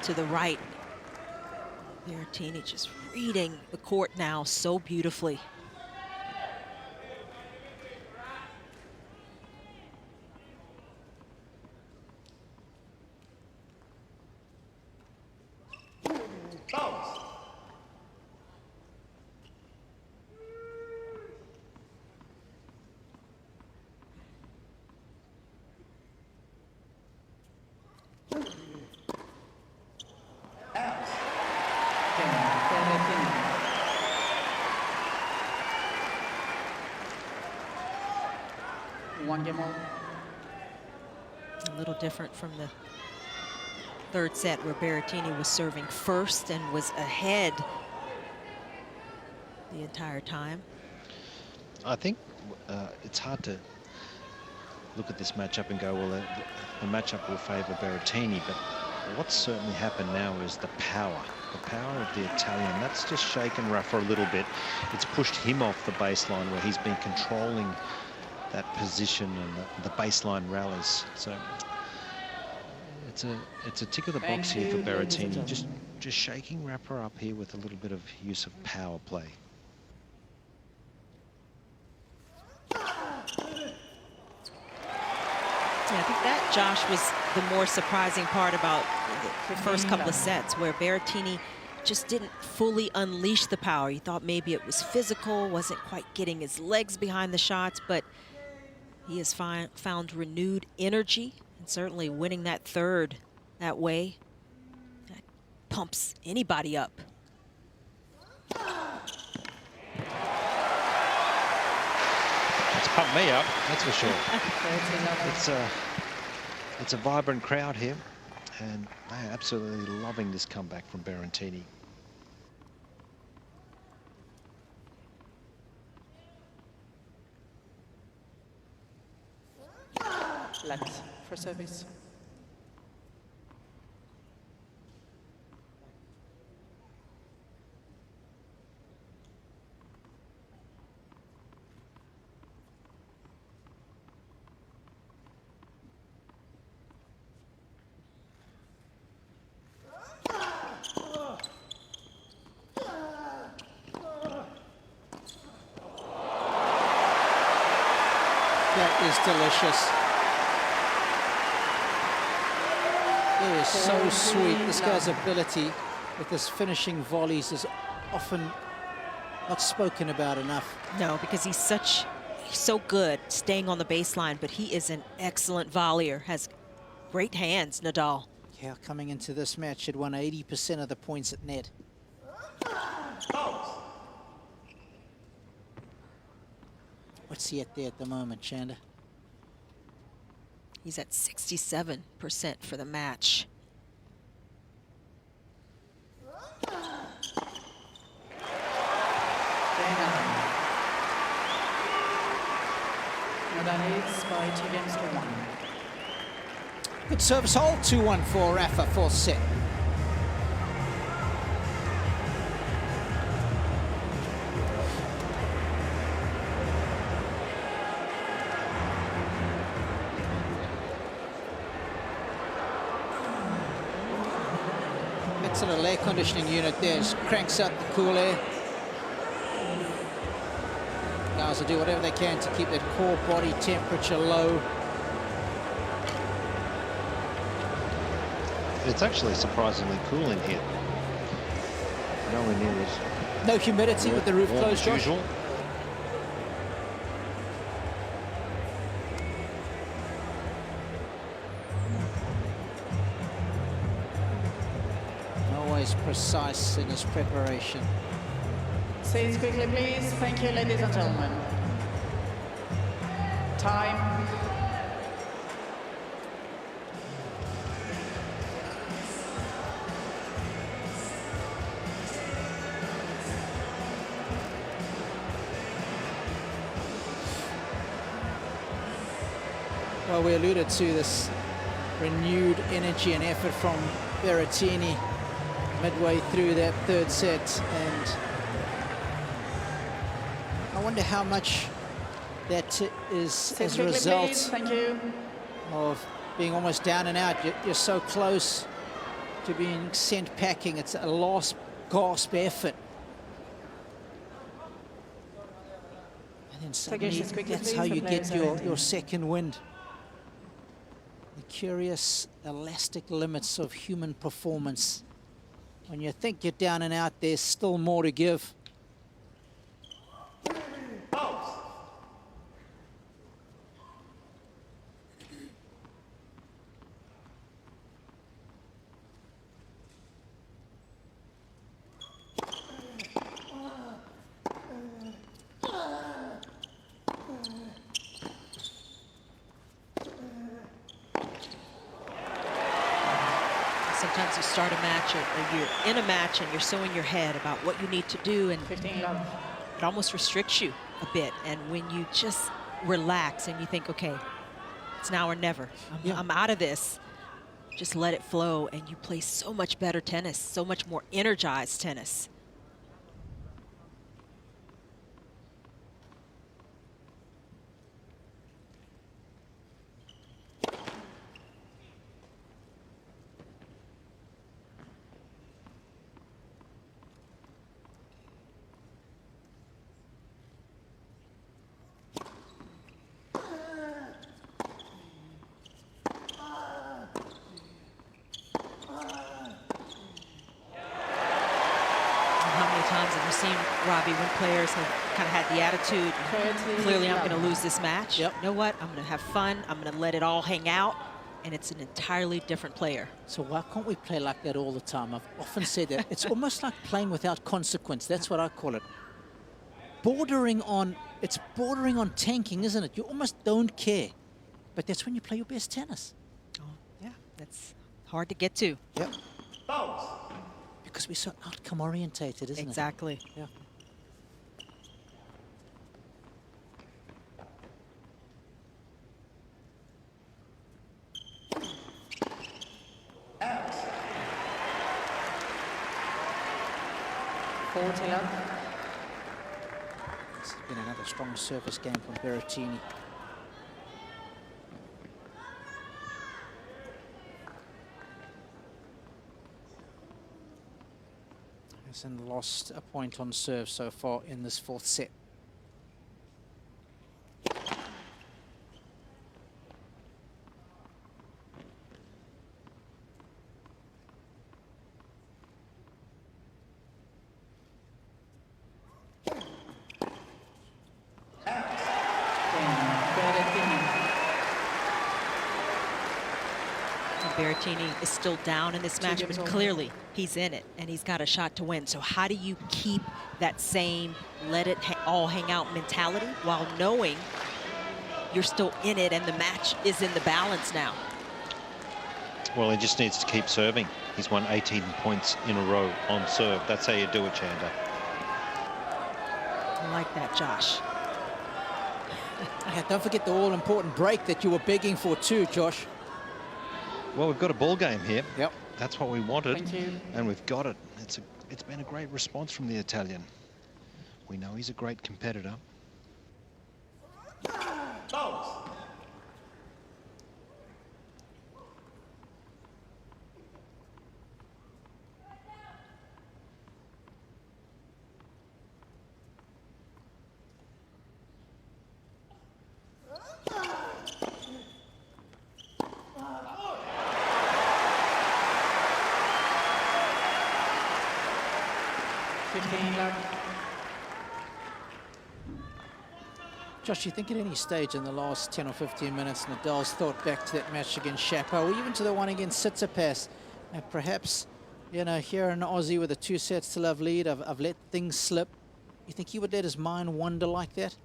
to the right. Berrettini just reading the court now so beautifully. Bounce. Berrettini. One game all. A little different from the third set where Berrettini was serving first and was ahead the entire time. I think it's hard to look at this matchup and go, well, the matchup will favour Berrettini, but what's certainly happened now is the power of the Italian. That's just shaken Rafa a little bit. It's pushed him off the baseline where he's been controlling that position and the baseline rallies. So it's a tick of the box here for Berrettini. Just shaking Rafa up here with a little bit of use of power play. Yeah, I think that, Josh, was the more surprising part about the first couple of sets, where Berrettini just didn't fully unleash the power. You thought maybe it was physical, wasn't quite getting his legs behind the shots, but he has found renewed energy, and certainly winning that third that way, that pumps anybody up. It's pumped me up, that's for sure. 30 love. It's a vibrant crowd here, and they are absolutely loving this comeback from Berrettini. Let for service. That is delicious. It is so sweet. This guy's ability with his finishing volleys is often not spoken about enough. No, because he's so good staying on the baseline, but he is an excellent volleyer, has great hands, Nadal. Yeah, coming into this match, had won 80% of the points at net. What's he at there at the moment, Chanda? He's at 67% for the match. Nadal leads by 2-1. Good service hold, 2-1 for Rafa, fourth set. Nice little air conditioning unit there. Just cranks up the cool air. Guys will do whatever they can to keep that core body temperature low. It's actually surprisingly cool in here. Nowhere near as No humidity with the roof warm closed, as Josh. usual. Always precise in his preparation. Seats quickly, please. Thank you, ladies and gentlemen. Time. Well, we alluded to this renewed energy and effort from Berrettini midway through that third set, and I wonder how much that is Seats as a quickly, result please. Thank you. of being almost down and out. You're so close to being sent packing. It's a last gasp effort. And then suddenly seats quickly, that's please. how The you players get are your ready. second wind. The curious elastic limits of human performance. When you think you're down and out, there's still more to give. Sometimes you start a match or you're in a match and you're so in your head about what you need to do, and 15 love. it almost restricts you a bit. And when you just relax and you think, okay, it's now or never. I'm out of this. Just let it flow, and you play so much better tennis, so much more energized tennis. Robbie, when players have kind of had the attitude, clearly I'm going to lose this match. Yep. You know what? I'm going to have fun. I'm going to let it all hang out. And it's an entirely different player. So why can't we play like that all the time? I've often said that. It's almost like playing without consequence. That's what I call it. It's bordering on tanking, isn't it? You almost don't care. But that's when you play your best tennis. Oh, yeah. That's hard to get to. Yep. Because we're so outcome orientated, isn't it? Exactly. Yeah. This has been another strong service game from Berrettini. Hasn't lost a point on serve so far in this fourth set. Berrettini is still down in this match, but clearly he's in it and he's got a shot to win. So how do you keep that same let it all hang out mentality while knowing you're still in it and the match is in the balance now? Well, he just needs to keep serving. He's won 18 points in a row on serve. That's how you do it, Chanda. I like that, Josh. Yeah, don't forget the all-important break that you were begging for too, Josh. Well, we've got a ball game here. Yep. That's what we wanted, Thank you. and we've got it. It's been a great response from the Italian. We know he's a great competitor. 15 love. Josh, you think at any stage in the last 10 or 15 minutes, Nadal's thought back to that match against Shapo, or even to the one against Tsitsipas, and perhaps, you know, here in Aussie with a 2-sets-to-love lead, I've let things slip. You think he would let his mind wander like that?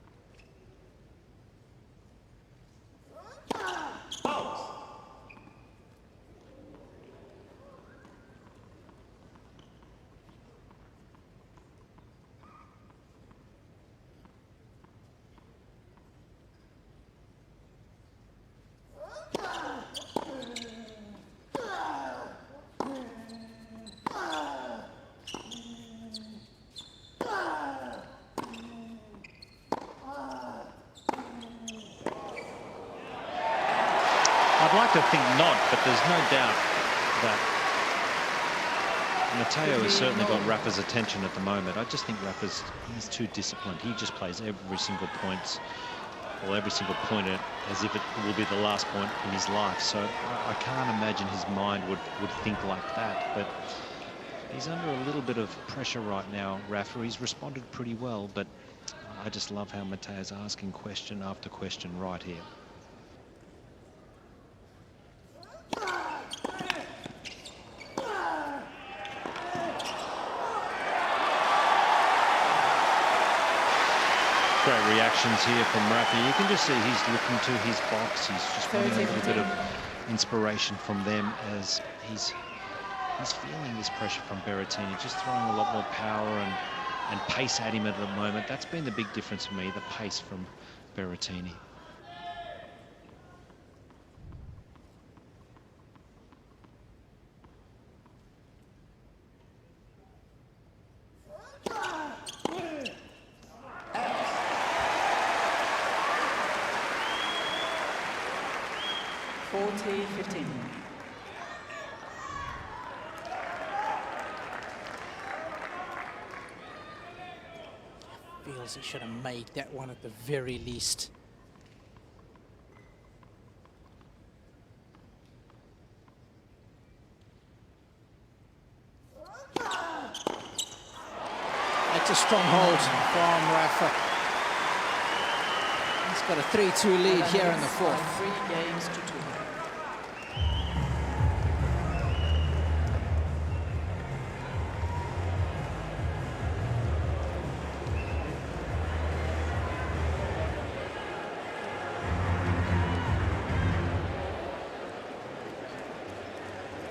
I'd like to think not, but there's no doubt that Matteo has certainly got Rafa's attention at the moment. I just think he's too disciplined. He just plays every single point as if it will be the last point in his life. So I can't imagine his mind would think like that. But he's under a little bit of pressure right now, Rafa. He's responded pretty well, but I just love how Matteo's asking question after question right here. Great reactions here from Rafa. You can just see he's looking to his box. He's just wanting a little bit of inspiration from them as he's feeling this pressure from Berrettini, just throwing a lot more power and pace at him at the moment. That's been the big difference for me, the pace from Berrettini. Feels he should have made that one at the very least. That's a strong hold from Rafa. He's got a 3-2 lead here in the fourth. 3 games to 2.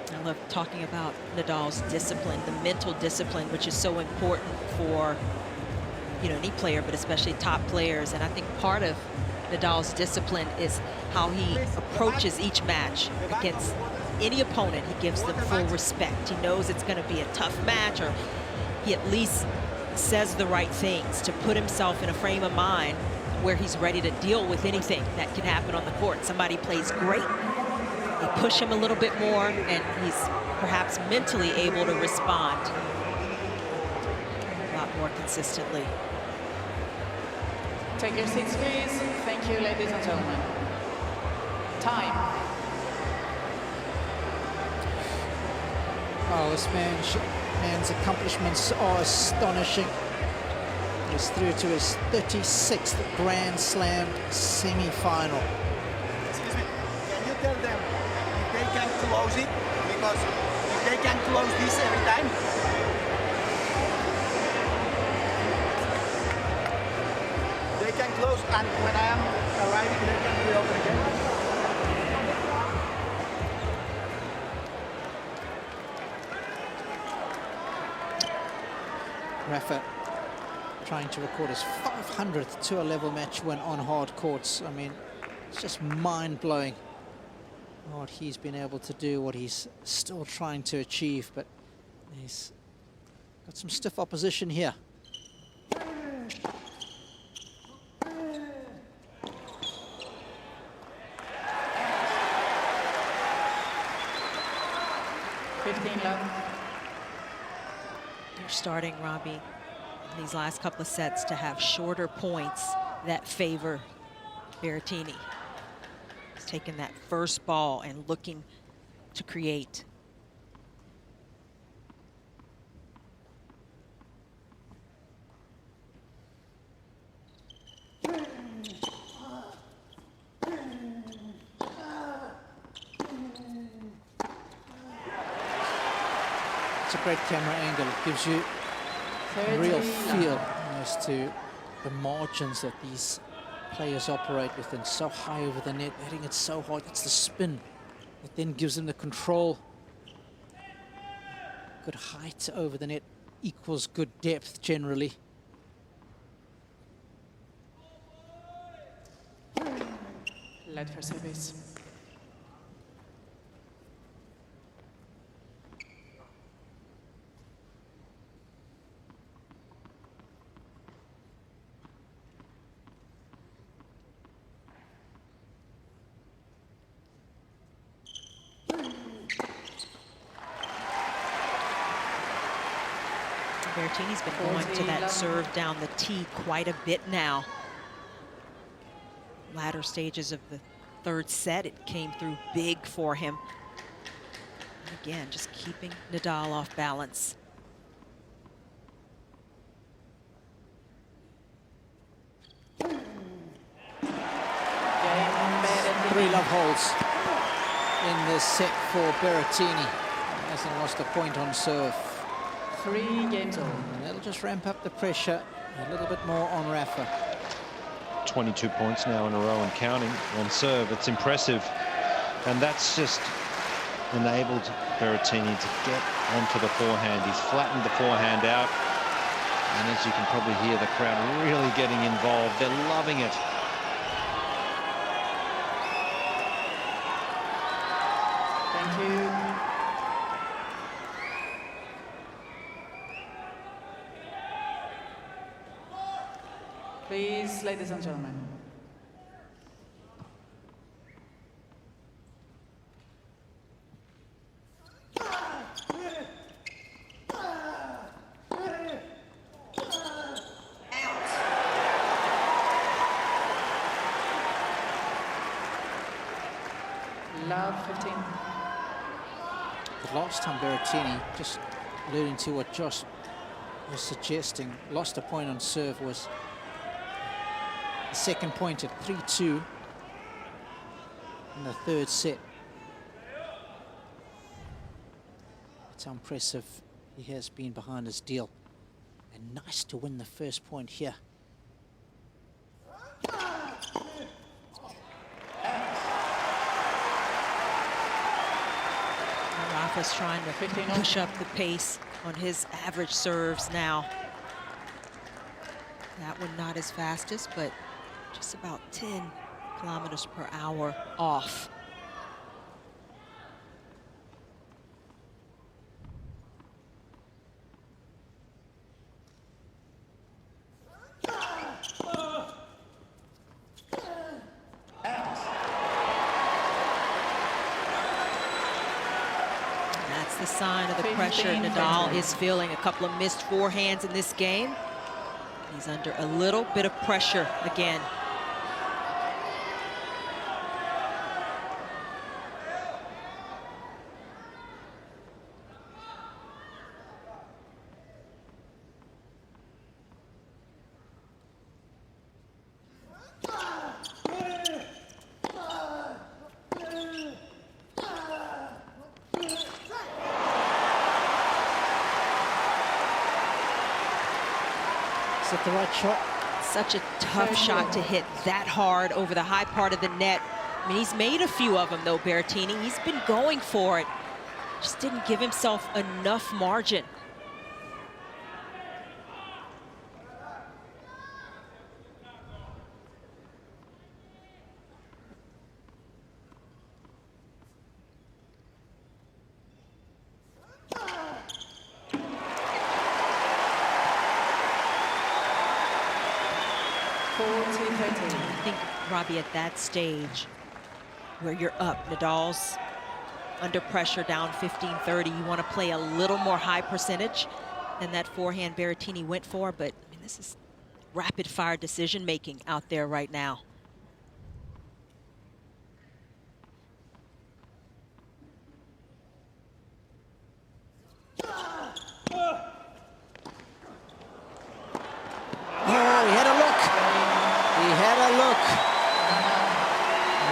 I love talking about Nadal's discipline, the mental discipline, which is so important for, you know, any player, but especially top players. And I think part of Nadal's discipline is how he approaches each match against any opponent. He gives them full respect. He knows it's going to be a tough match, or he at least says the right things to put himself in a frame of mind where he's ready to deal with anything that can happen on the court. Somebody plays great, they push him a little bit more, and he's perhaps mentally able to respond a lot more consistently. Take your seats, please. Thank you, ladies and gentlemen. Time. Oh, this man's accomplishments are astonishing. He's through to his 36th Grand Slam semi-final. Excuse me, can you tell them if they can close it? Because if they can close this every time, they can close, and when I am arriving, they can reopen again. Rafa trying to record his 500th tour level match win on hard courts. I mean, it's just mind-blowing what he's been able to do, what he's still trying to achieve, but he's got some stiff opposition here. You're starting, Robbie, in these last couple of sets to have shorter points that favor Berrettini. He's taking that first ball and looking to create. a great camera angle. It gives you a real feel as to the margins that these players operate within. So high over the net, hitting it so hard. It's the spin that then gives them the control. Good height over the net equals good depth generally. Led for service. Berrettini's been going to that serve down the tee quite a bit now. Latter stages of the third set, it came through big for him. And again, just keeping Nadal off balance. Three love holes in this set for Berrettini. He hasn't lost a point on serve. 3 games over. And that'll just ramp up the pressure a little bit more on Rafa. 22 points now in a row and counting on serve. It's impressive. And that's just enabled Berrettini to get onto the forehand. He's flattened the forehand out. And as you can probably hear, the crowd really getting involved. They're loving it. Thank you. Please, ladies and gentlemen. Love 15. The last time Berrettini, just alluding to what Josh was suggesting, lost a point on serve was the second point at 3-2 in the third set. That's how impressive he has been behind his deal. And nice to win the first point here. Rafa's trying to push up the pace on his average serves now. That one not as fastest, but just about 10 kilometers per hour off. That's the sign of the pressure Nadal is feeling. A couple of missed forehands in this game. He's under a little bit of pressure again. Is that the right shot? Such a tough shot to hit that hard over the high part of the net. I mean, he's made a few of them, though, Berrettini. He's been going for it. Just didn't give himself enough margin. I think, Robbie, at that stage where you're up, Nadal's under pressure down 15-30, you want to play a little more high percentage than that forehand Berrettini went for, but I mean, this is rapid fire decision making out there right now.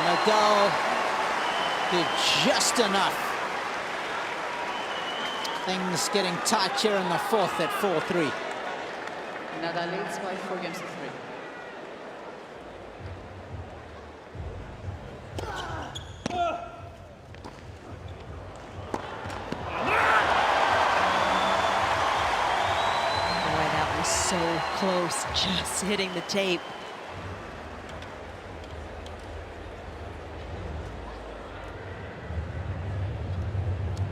Nadal did just enough Things getting tight here in the fourth at 4-3. Nadal leads by 4 games to 3. Boy, that was so close, just hitting the tape.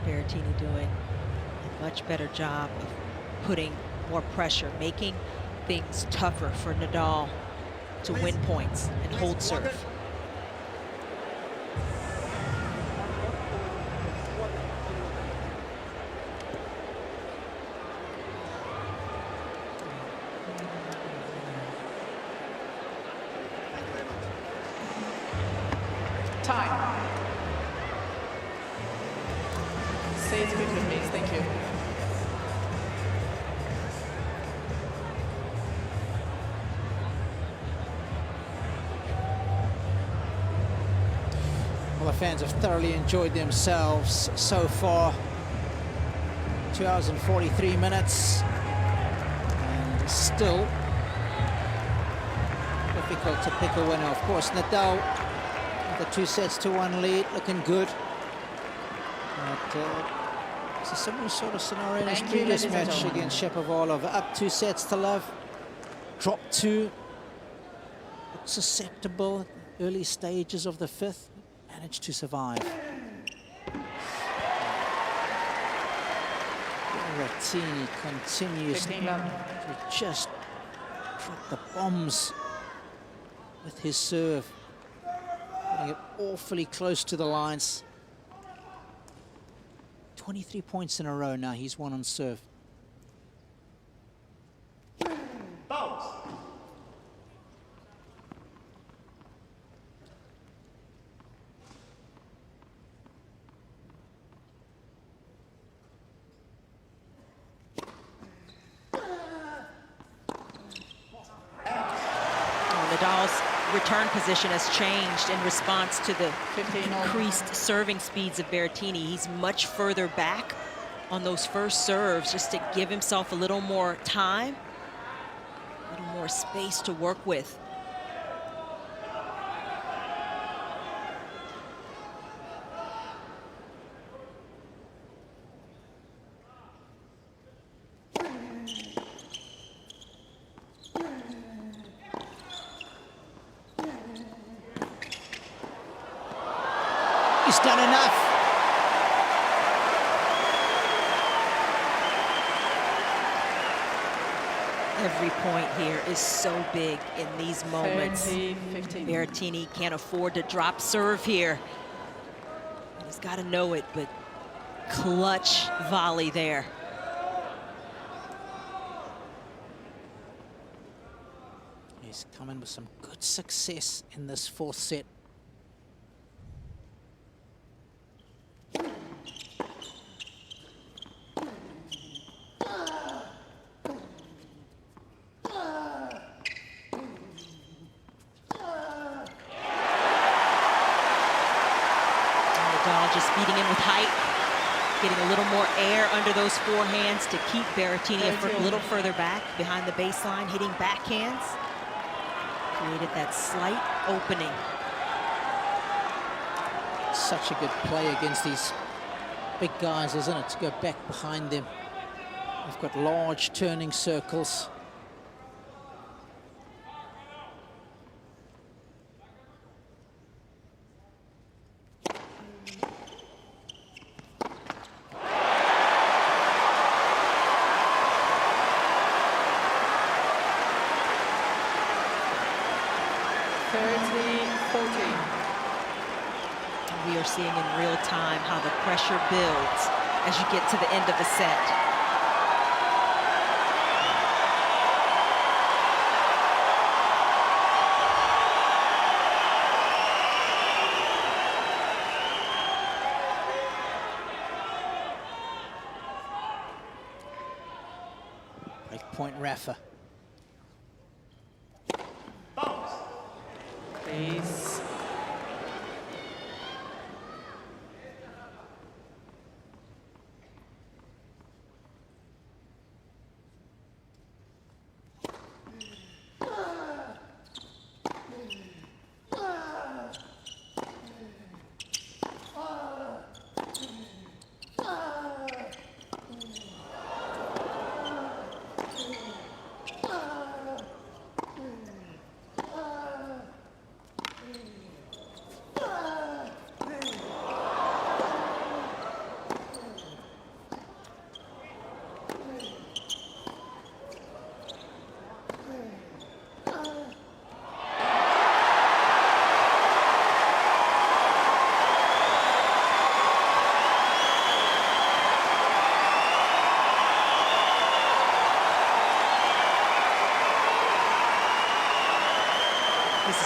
Berrettini doing a much better job of putting more pressure, making things tougher for Nadal to win points and hold serve. Time. Say it quickly, please. Thank you. Well, the fans have thoroughly enjoyed themselves so far. 2 hours and 43 minutes. And still difficult to pick a winner. Of course, Nadal with the 2-1 lead, looking good. But it's a similar sort of scenario in his Thank you, previous ladies and match gentlemen. against Shapovalov. Up 2-0, dropped 2. Looked susceptible at the early stages of the fifth. Managed to survive. Berrettini continues 15 love. to just drop the bombs with his serve. Putting it awfully close to the lines. 23 points in a row now he's won on serve. Nadal's return position has changed in response to the 15 all. increased serving speeds of Berrettini. He's much further back on those first serves just to give himself a little more time, a little more space to work with. He's done enough. Every point here is so big in these moments. 30-15. Berrettini can't afford to drop serve here. He's got to know it, but clutch volley there. He's coming with some good success in this fourth set. Nadal just beating him with height, getting a little more air under those forehands to keep Berrettini a little further back behind the baseline, hitting backhands. Created that slight opening. Such a good play against these big guys, isn't it? To go back behind them. They've got large turning circles. We are seeing in real time how the pressure builds as you get to the end of the set. Break point, Rafa. Please.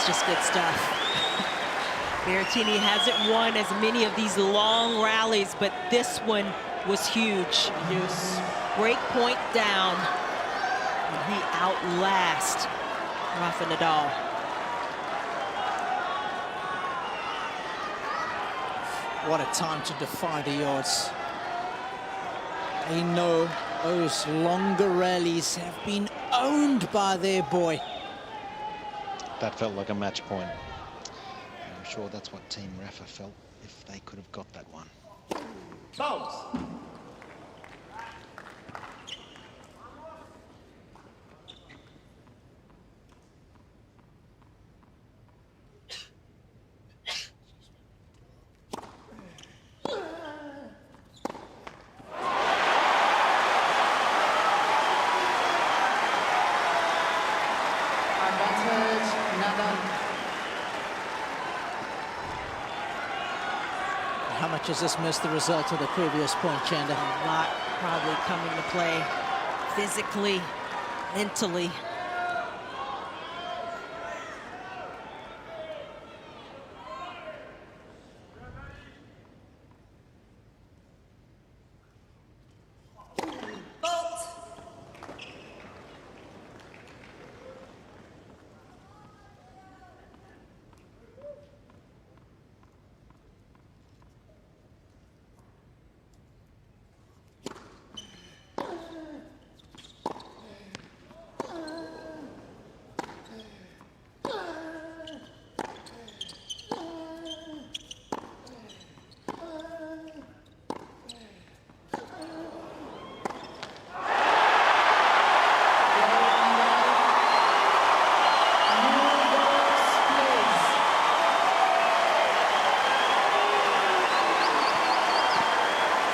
just good stuff. Berrettini hasn't won as many of these long rallies, but this one was huge. Yes. Break point down, and he outlasts Rafael Nadal. What a time to defy the odds. They know those longer rallies have been owned by their boy. That felt like a match point. I'm sure that's what Team Rafa felt if they could have got that one. Bounce. Advantage, Nadal. How much has this missed the result of the previous point, Chanda? A lot probably coming to play physically, mentally.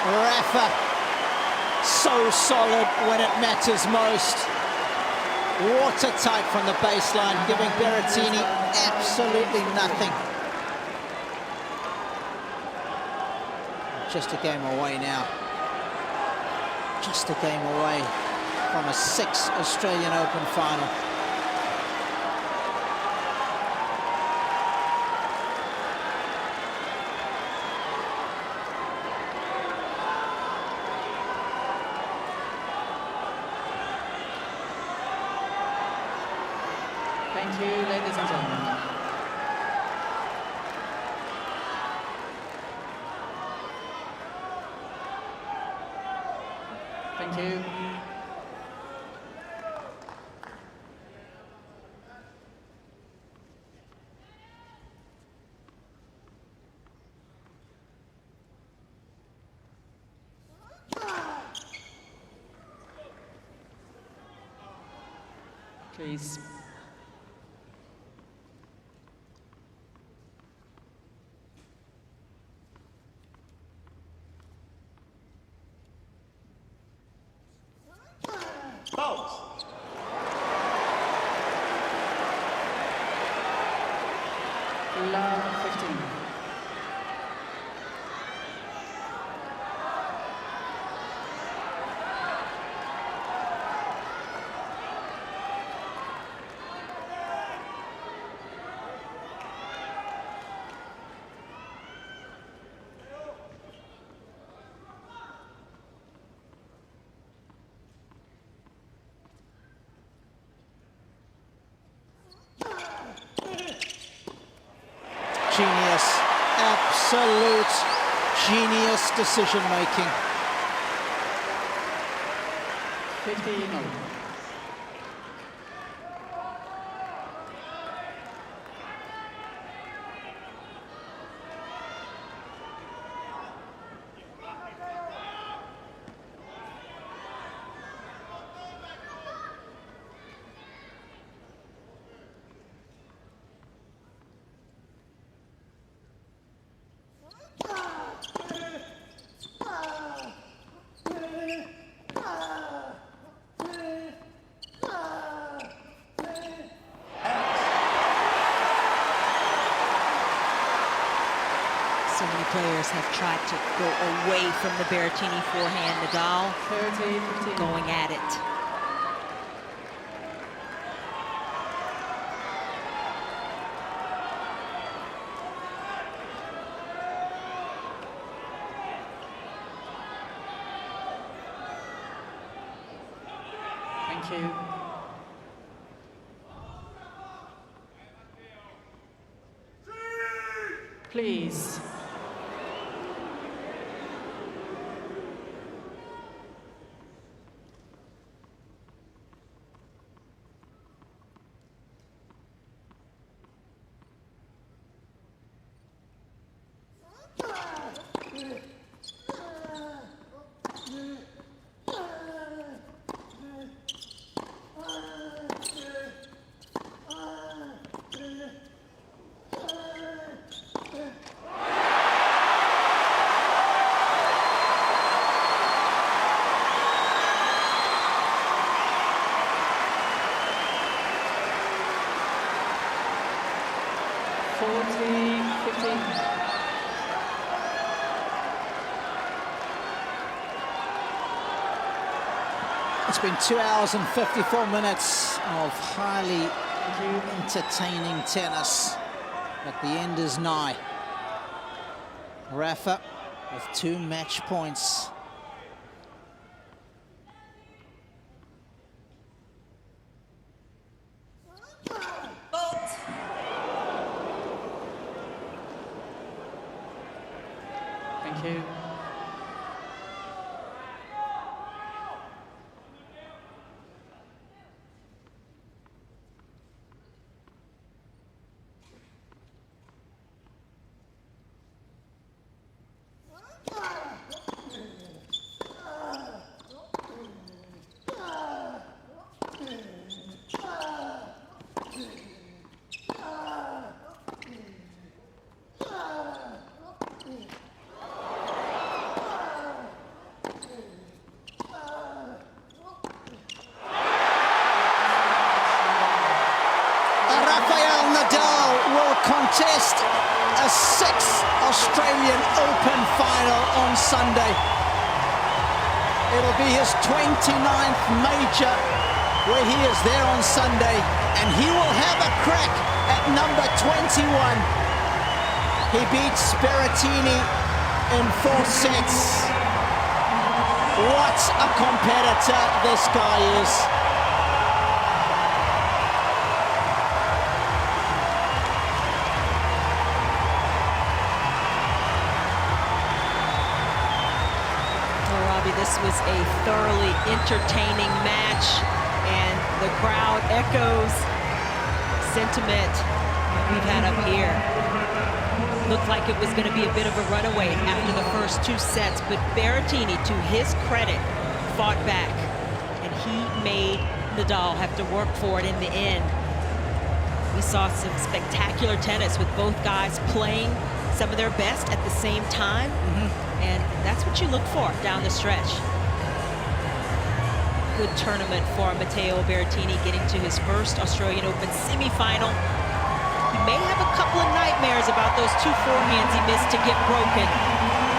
Rafa, so solid when it matters most. Watertight from the baseline, giving Berrettini absolutely nothing. Just a game away now. Just a game away from a 6th Australian Open final. Thank you, ladies and gentlemen. Thank you. Please. Bounce. Love 15. Genius, absolute genius decision-making. 15. So many players have tried to go away from the Berrettini forehand. Nadal 30-15. going at it. Thank you. Please. It's been 2 hours and 54 minutes of highly entertaining tennis, but the end is nigh. Rafa with 2 match points. Thank you. Rafael Nadal will contest a 6th Australian Open final on Sunday. It'll be his 29th major where he is there on Sunday, and he will have a crack at number 21. He beats Berrettini in 4 sets. What a competitor this guy is. This was a thoroughly entertaining match, and the crowd echoes sentiment that we've had up here. Looked like it was going to be a bit of a runaway after the first 2 sets, but Berrettini, to his credit, fought back, and he made Nadal have to work for it in the end. We saw some spectacular tennis with both guys playing some of their best at the same time. And that's what you look for down the stretch. Good tournament for Matteo Berrettini, getting to his first Australian Open semi-final. He may have a couple of nightmares about those 2 forehands he missed to get broken,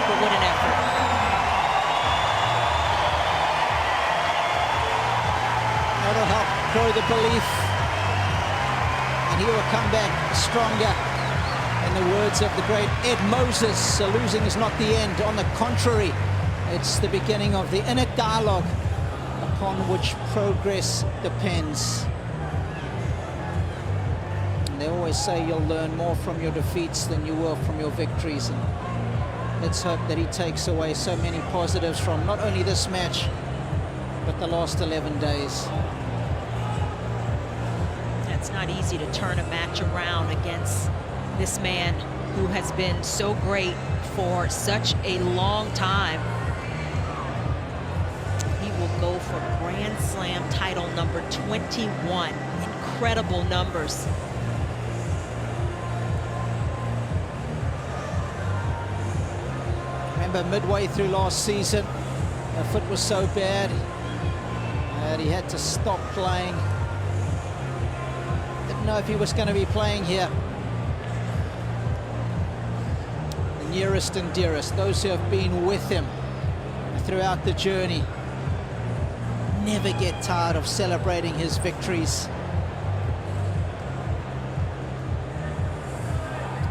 but what an effort. That'll help grow the belief, and he will come back stronger. In the words of the great Ed Moses, losing is not the end. On the contrary, it's the beginning of the inner dialogue upon which progress depends. And they always say you'll learn more from your defeats than you will from your victories. And let's hope that he takes away so many positives from not only this match, but the last 11 days. It's not easy to turn a match around against this man who has been so great for such a long time. He will go for Grand Slam title number 21. Incredible numbers. Remember midway through last season, her foot was so bad that he had to stop playing. Didn't know if he was going to be playing here. Nearest and dearest, those who have been with him throughout the journey, never get tired of celebrating his victories.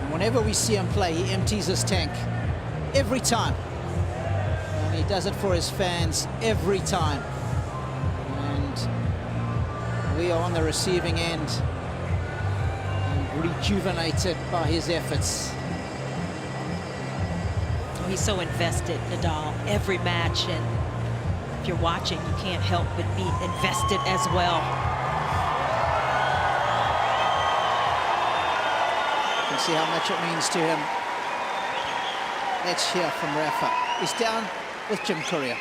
And whenever we see him play, he empties his tank every time, and he does it for his fans every time. And Leo on the receiving end, and rejuvenated by his efforts. Oh, he's so invested, Nadal, every match, and if you're watching, you can't help but be invested as well. You can see how much it means to him. Let's hear from Rafa. He's down with Jim Courier.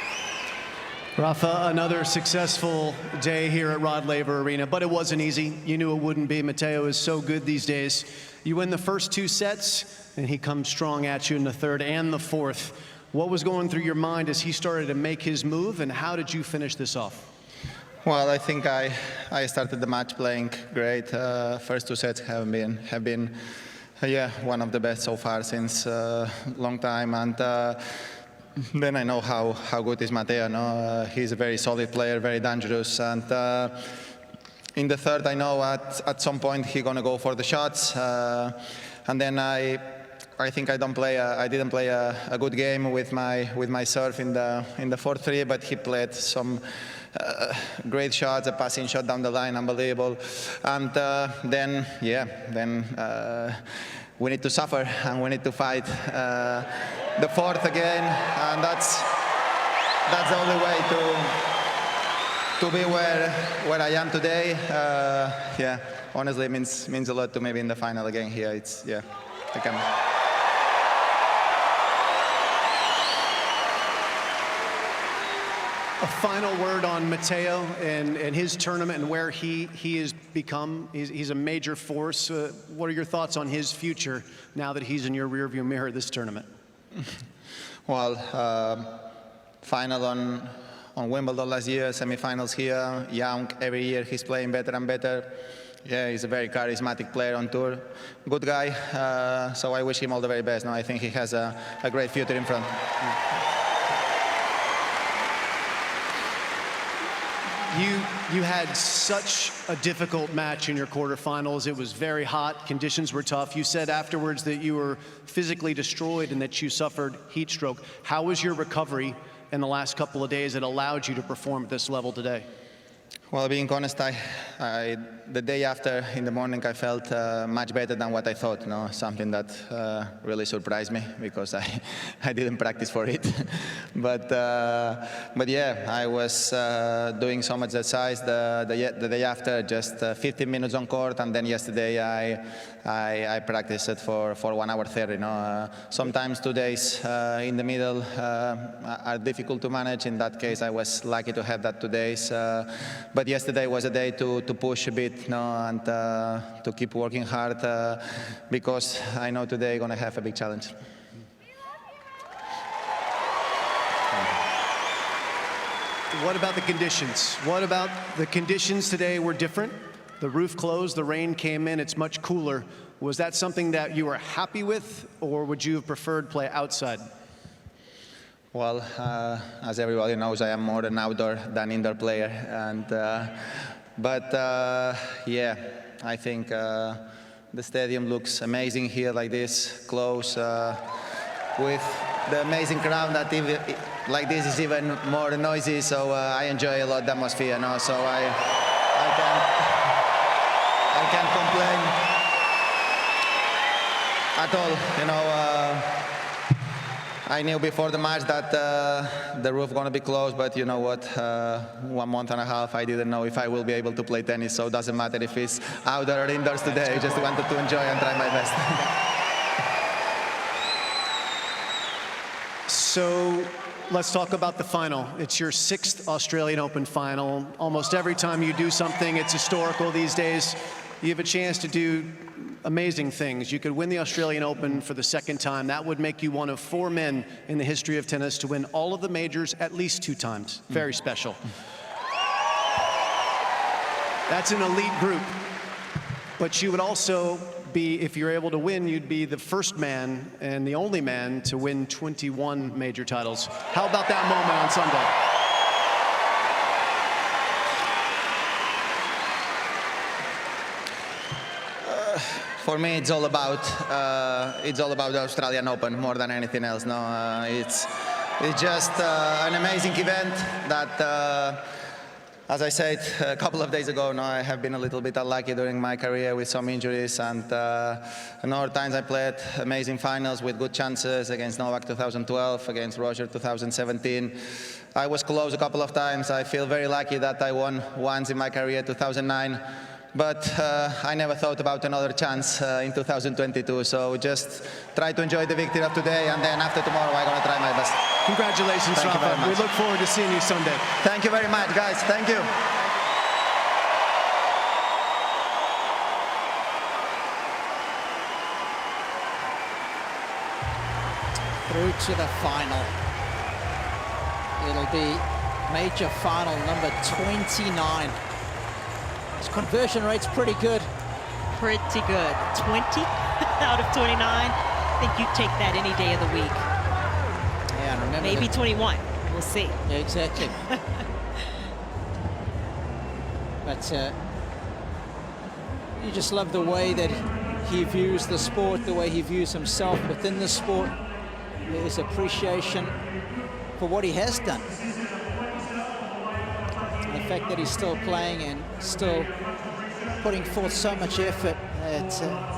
Rafa, another successful day here at Rod Laver Arena, but it wasn't easy. You knew it wouldn't be. Matteo is so good these days. You win the first 2 sets, and he comes strong at you in the third and the fourth. What was going through your mind as he started to make his move, and how did you finish this off? Well, I think I started the match playing great. First 2 sets have been one of the best so far since a long time, and then I know how good is Matteo. No? He's a very solid player, very dangerous, and in the third I know at some point he's gonna go for the shots, and then I think I didn't play a good game with my serve in the 4-3, but he played some great shots, a passing shot down the line, unbelievable, and then we need to suffer and we need to fight the fourth again, and that's the only way to be where I am today. Honestly, it means a lot to maybe in the final again here. I can. A final word on Matteo and his tournament and where he has become. He's a major force. What are your thoughts on his future now that he's in your rearview mirror this tournament? Well, final on Wimbledon last year, semifinals here, young, every year he's playing better and better. Yeah, he's a very charismatic player on tour. Good guy, so I wish him all the very best. No, I think he has a great future in front. You had such a difficult match in your quarterfinals. It was very hot. Conditions were tough. You said afterwards that you were physically destroyed and that you suffered heat stroke. How was your recovery in the last couple of days that allowed you to perform at this level today? Well, being honest, the day after, in the morning, I felt much better than what I thought. No, something that really surprised me because I didn't practice for it. but yeah, I was doing so much exercise the day after, just 15 minutes on court, and then yesterday I practiced it for 1 hour 30. No, sometimes 2 days in the middle are difficult to manage. In that case, I was lucky to have that 2 days. But yesterday was a day to push a bit, and to keep working hard because I know today I'm going to have a big challenge. What about the conditions? What about the conditions today were different? The roof closed, the rain came in, it's much cooler. Was that something that you were happy with, or would you have preferred play outside? Well, as everybody knows, I am more an outdoor than indoor player, and yeah, I think the stadium looks amazing here, like this, close, with the amazing crowd. That like this is even more noisy, so I enjoy a lot the atmosphere. No, so I can't complain at all. You know. I knew before the match that the roof going to be closed, but you know what? 1 month and a half, I didn't know if I will be able to play tennis, so it doesn't matter if it's outdoor or indoors today. I just wanted to enjoy and try my best. So let's talk about the final. It's your 6th Australian Open final. Almost every time you do something, it's historical these days. You have a chance to do amazing things. You could win the Australian Open for the 2nd time. That would make you one of 4 men in the history of tennis to win all of the majors at least 2 times. Very special. That's an elite group. But you would also be, if you're able to win, you'd be the first man and the only man to win 21 major titles. How about that moment on Sunday? For me, it's all about the Australian Open more than anything else. No, it's just an amazing event that As I said a couple of days ago, I have been a little bit unlucky during my career with some injuries, and other times I played amazing finals with good chances against Novak 2012, against Roger 2017. I was close a couple of times. I feel very lucky that I won once in my career, 2009. But I never thought about another chance in 2022. So just try to enjoy the victory of today, and then after tomorrow I'm going to try my best. Congratulations, Thank you very Rafa. We much. look forward to seeing you Sunday. Thank you very much, guys. Thank you. Through to the final. It'll be major final number 29. His conversion rate's pretty good. Pretty good. 20 out of 29. I think you take that any day of the week. Yeah, and remember Maybe 21. We'll see. Yeah, exactly. But you just love the way that he views the sport, the way he views himself within the sport. There's appreciation for what he has done. And the fact that he's still playing and still putting forth so much effort at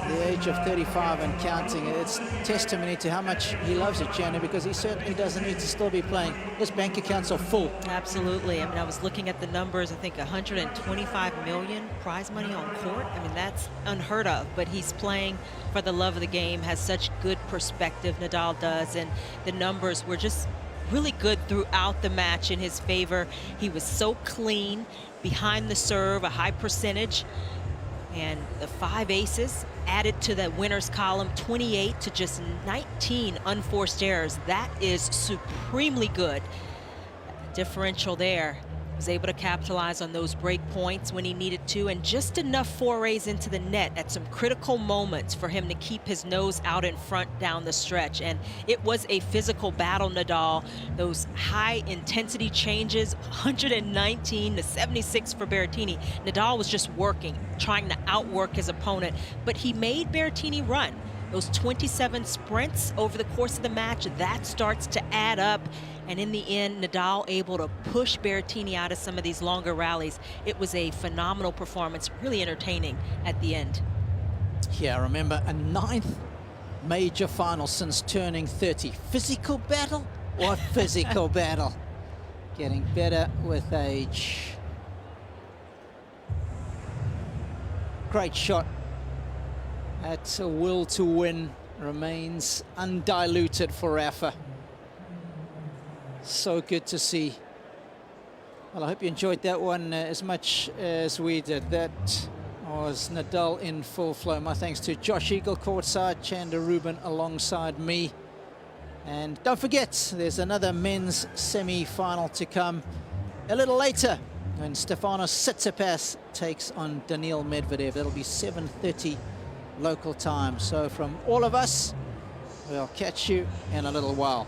the age of 35 and counting, it's testimony to how much he loves it, Jenna, because he certainly doesn't need to still be playing. His bank accounts are full. Absolutely. I mean, I was looking at the numbers. I think 125 million prize money on court. I mean, that's unheard of, but he's playing for the love of the game, has such good perspective, Nadal does, and the numbers were just really good throughout the match in his favor. He was so clean behind the serve, a high percentage, and the 5 aces added to the winners column, 28 to just 19 unforced errors. That is supremely good. Differential there. Was able to capitalize on those break points when he needed to, and just enough forays into the net at some critical moments for him to keep his nose out in front down the stretch. And it was a physical battle, Nadal. Those high intensity changes, 119 to 76 for Berrettini. Nadal was just working, trying to outwork his opponent, but he made Berrettini run. Those 27 sprints over the course of the match, that starts to add up. And in the end, Nadal able to push Berrettini out of some of these longer rallies. It was a phenomenal performance, really entertaining at the end. Yeah, remember, a 9th major final since turning 30. Physical battle? What physical battle? Getting better with age. Great shot. That's a will to win. Remains undiluted for Rafa. So good to see. Well, I hope you enjoyed that one as much as we did. That was Nadal in full flow. My thanks to Josh Eagle courtside, Chanda Rubin alongside me. And don't forget, there's another men's semi-final to come a little later when Stefanos Tsitsipas takes on Daniil Medvedev. That'll be 7:30 local time. So from all of us, we'll catch you in a little while.